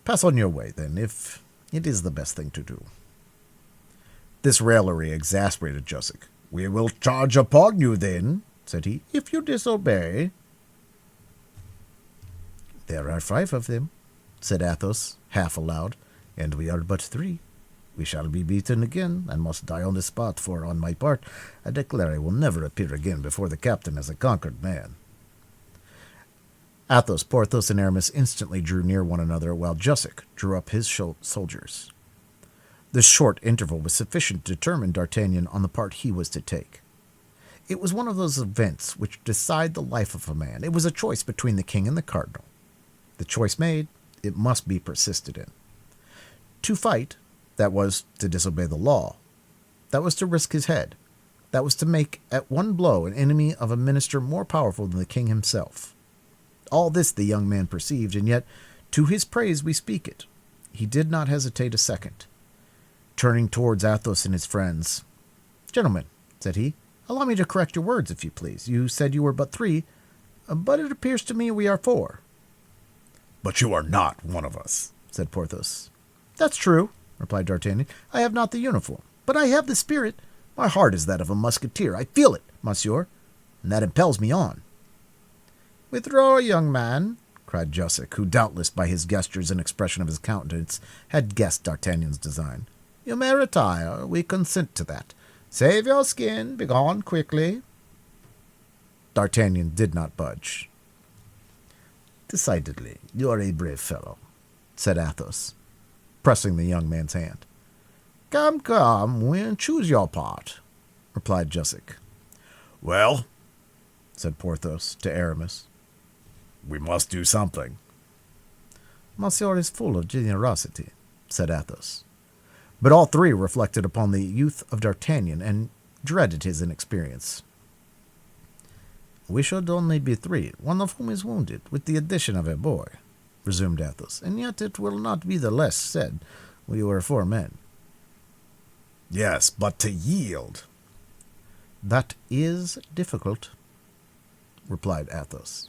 Pass on your way, then, if it is the best thing to do. This raillery exasperated Jussac. We will charge upon you, then, said he, if you disobey. There are 5 of them, said Athos, half aloud, and we are but 3. We shall be beaten again, and must die on the spot, for, on my part, I declare I will never appear again before the captain as a conquered man. Athos, Porthos, and Aramis instantly drew near one another, while Jussac drew up his soldiers. This short interval was sufficient to determine D'Artagnan on the part he was to take. It was one of those events which decide the life of a man. It was a choice between the king and the cardinal. The choice made, it must be persisted in. To fight, that was to disobey the law. That was to risk his head. That was to make at one blow an enemy of a minister more powerful than the king himself. All this the young man perceived, and yet, to his praise we speak it, he did not hesitate a second. Turning towards Athos and his friends, "Gentlemen," said he, "allow me to correct your words, if you please. You said you were but 3, but it appears to me we are 4. "But you are not one of us," said Porthos. "That's true," replied D'Artagnan. "I have not the uniform, but I have the spirit. My heart is that of a musketeer. I feel it, monsieur, and that impels me on." "Withdraw, young man," cried Jussac, who doubtless by his gestures and expression of his countenance had guessed D'Artagnan's design. "You may retire. We consent to that. Save your skin. Begone quickly." D'Artagnan did not budge. "Decidedly, you are a brave fellow," said Athos, pressing the young man's hand. Come, we'll choose your part," replied Jussac. "Well," said Porthos to Aramis, "we must do something." "Monsieur is full of generosity," said Athos. But all 3 reflected upon the youth of D'Artagnan and dreaded his inexperience. "We should only be 3, one of whom is wounded, with the addition of a boy," resumed Athos, "and yet it will not be the less said we were 4 men." "Yes, but to yield." "That is difficult," replied Athos.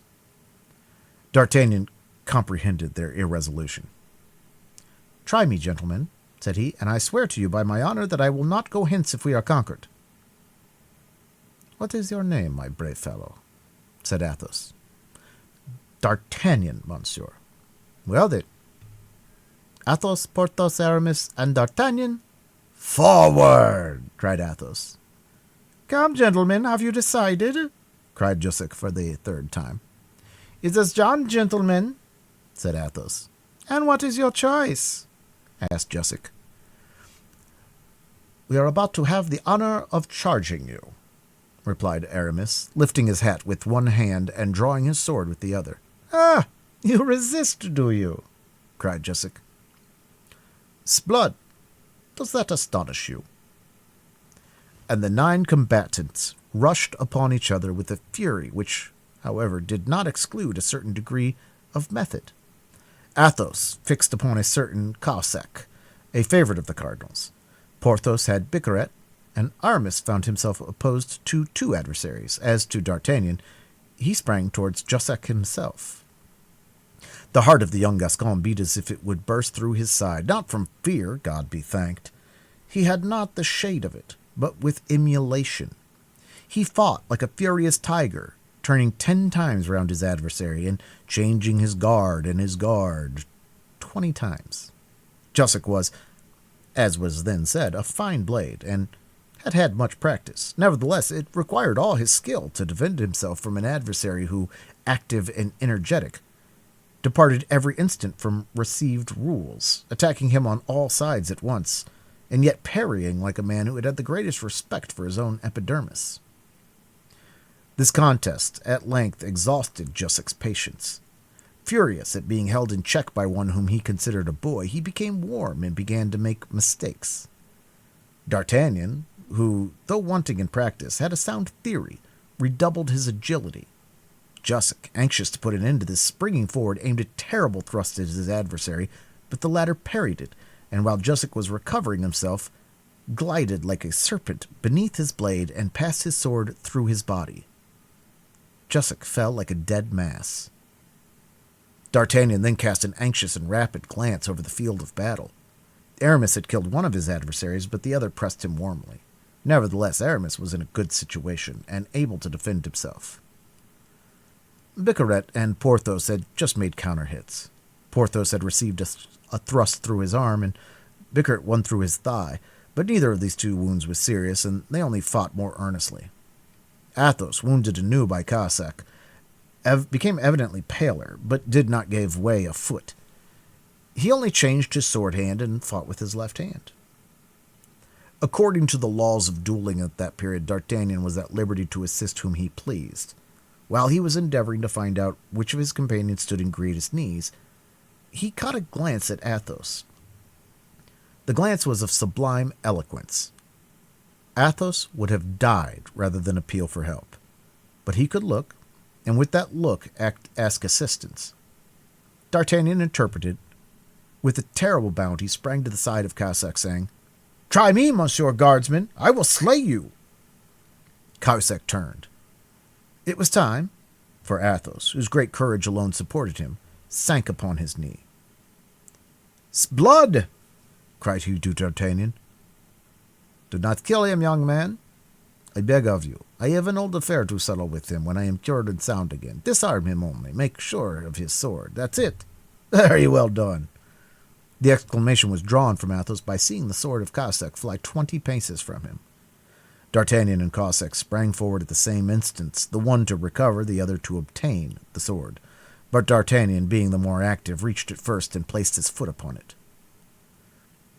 D'Artagnan comprehended their irresolution. "Try me, gentlemen," said he, "and I swear to you by my honor that I will not go hence if we are conquered." "What is your name, my brave fellow?" said Athos. "D'Artagnan, monsieur." "Well then, Athos, Porthos, Aramis, and D'Artagnan." "Forward!" cried Athos. "Come, gentlemen, have you decided?" cried Jussac for the third time. "It is John, gentlemen," said Athos. "And what is your choice?" asked Jussac. "We are about to have the honor of charging you," replied Aramis, lifting his hat with one hand and drawing his sword with the other. "Ah, you resist, do you?" cried Jussac. "'Sblood, does that astonish you?" And the 9 combatants rushed upon each other with a fury which, however, did not exclude a certain degree of method. Athos fixed upon a certain Cahusac, a favorite of the Cardinal's. Porthos had Bicaret, and Aramis found himself opposed to 2 adversaries. As to D'Artagnan, he sprang towards Jussac himself. The heart of the young Gascon beat as if it would burst through his side, not from fear, God be thanked. He had not the shade of it, but with emulation. He fought like a furious tiger, turning 10 times round his adversary, and changing his guard and his guard 20 times. Jussac was, as was then said, a fine blade, and had had much practice. Nevertheless, it required all his skill to defend himself from an adversary who, active and energetic, departed every instant from received rules, attacking him on all sides at once, and yet parrying like a man who had the greatest respect for his own epidermis. This contest at length exhausted Jussac's patience. Furious at being held in check by one whom he considered a boy, he became warm and began to make mistakes. D'Artagnan, who, though wanting in practice, had a sound theory, redoubled his agility. Jussac, anxious to put an end to this, springing forward, aimed a terrible thrust at his adversary, but the latter parried it, and while Jussac was recovering himself, glided like a serpent beneath his blade and passed his sword through his body. Jussac fell like a dead mass. D'Artagnan then cast an anxious and rapid glance over the field of battle. Aramis had killed one of his adversaries, but the other pressed him warmly. Nevertheless, Aramis was in a good situation, and able to defend himself. Bicaret and Porthos had just made counter-hits. Porthos had received a thrust through his arm, and Bicaret one through his thigh, but neither of these 2 wounds was serious, and they only fought more earnestly. Athos, wounded anew by Cahusac, became evidently paler, but did not give way a foot. He only changed his sword hand and fought with his left hand. According to the laws of dueling at that period, D'Artagnan was at liberty to assist whom he pleased. While he was endeavoring to find out which of his companions stood in greatest need, he caught a glance at Athos. The glance was of sublime eloquence. Athos would have died rather than appeal for help. But he could look, and with that look ask assistance. D'Artagnan interpreted. With a terrible bound, he sprang to the side of Cahusac, saying, "Try me, Monsieur Guardsman! I will slay you!" Cahusac turned. It was time, for Athos, whose great courage alone supported him, sank upon his knee. "'Sblood!" cried he to D'Artagnan. "Do not kill him, young man. I beg of you. I have an old affair to settle with him when I am cured and sound again. Disarm him only. Make sure of his sword. That's it. Very well done." The exclamation was drawn from Athos by seeing the sword of Cahusac fly 20 paces from him. D'Artagnan and Cahusac sprang forward at the same instant, the one to recover, the other to obtain the sword. But D'Artagnan, being the more active, reached it first and placed his foot upon it.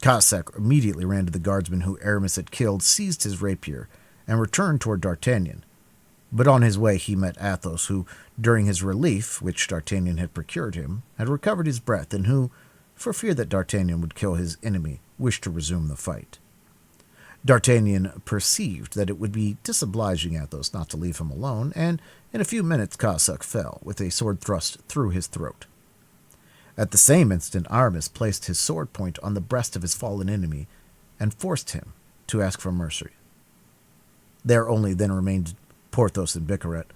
Cahusac immediately ran to the guardsman who Aramis had killed, seized his rapier, and returned toward D'Artagnan. But on his way he met Athos, who, during his relief, which D'Artagnan had procured him, had recovered his breath, and who, for fear that D'Artagnan would kill his enemy, wished to resume the fight. D'Artagnan perceived that it would be disobliging Athos not to leave him alone, and in a few minutes Cahusac fell, with a sword thrust through his throat. At the same instant Aramis placed his sword point on the breast of his fallen enemy, and forced him to ask for mercy. There only then remained Porthos and Bicaret.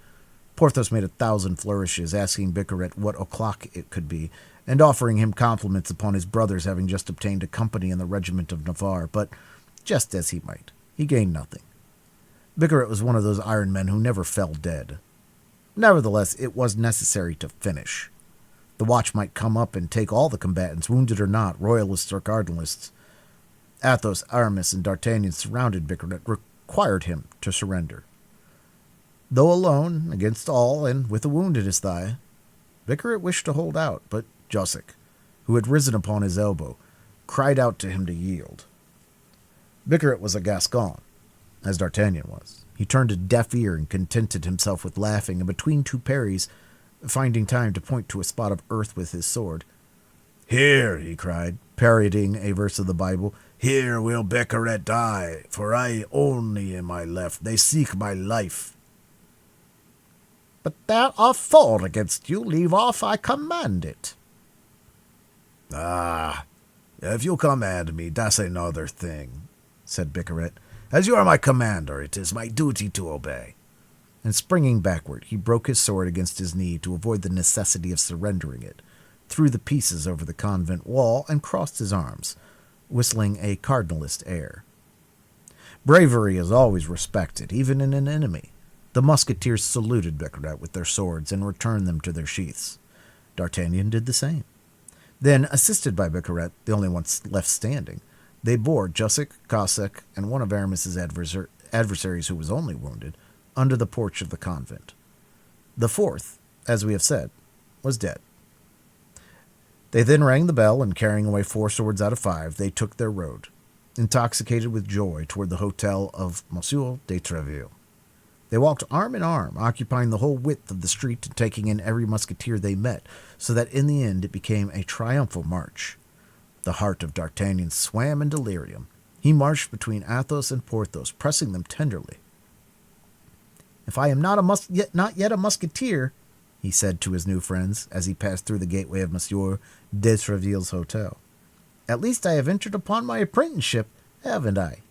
Porthos made 1,000 flourishes, asking Bicaret what o'clock it could be, and offering him compliments upon his brother's having just obtained a company in the regiment of Navarre, but just as he might, he gained nothing. Bicaret was one of those iron men who never fell dead. Nevertheless, it was necessary to finish. The watch might come up and take all the combatants, wounded or not, royalists or cardinalists. Athos, Aramis, and D'Artagnan surrounded Bicaret, required him to surrender. Though alone, against all, and with a wound in his thigh, Bicaret wished to hold out, but Jossac, who had risen upon his elbow, cried out to him to yield. Bicaret was a Gascon, as D'Artagnan was. He turned a deaf ear and contented himself with laughing, and between two parries, finding time to point to a spot of earth with his sword. "Here," he cried, parodying a verse of the Bible, "here will Bicaret die, for I only am left. They seek my life." "But there are four against you. Leave off, I command it." "Ah, if you command me, that's another thing," said Bicaret. "As you are my commander, it is my duty to obey." And springing backward, he broke his sword against his knee to avoid the necessity of surrendering it, threw the pieces over the convent wall, and crossed his arms, whistling a cardinalist air. Bravery is always respected, even in an enemy. The musketeers saluted Bicaret with their swords and returned them to their sheaths. D'Artagnan did the same. Then, assisted by Bicaret, the only one left standing, they bore Jossac, Cossack, and one of Aramis's adversaries who was only wounded, under the porch of the convent. The fourth, as we have said, was dead. They then rang the bell, and carrying away 4 swords out of 5, they took their road, intoxicated with joy, toward the hotel of Monsieur de Treville. They walked arm in arm, occupying the whole width of the street and taking in every musketeer they met, so that in the end it became a triumphal march. The heart of D'Artagnan swam in delirium. He marched between Athos and Porthos, pressing them tenderly. "If I am not yet a musketeer," he said to his new friends as he passed through the gateway of Monsieur de Treville's hotel, "at least I have entered upon my apprenticeship, haven't I?"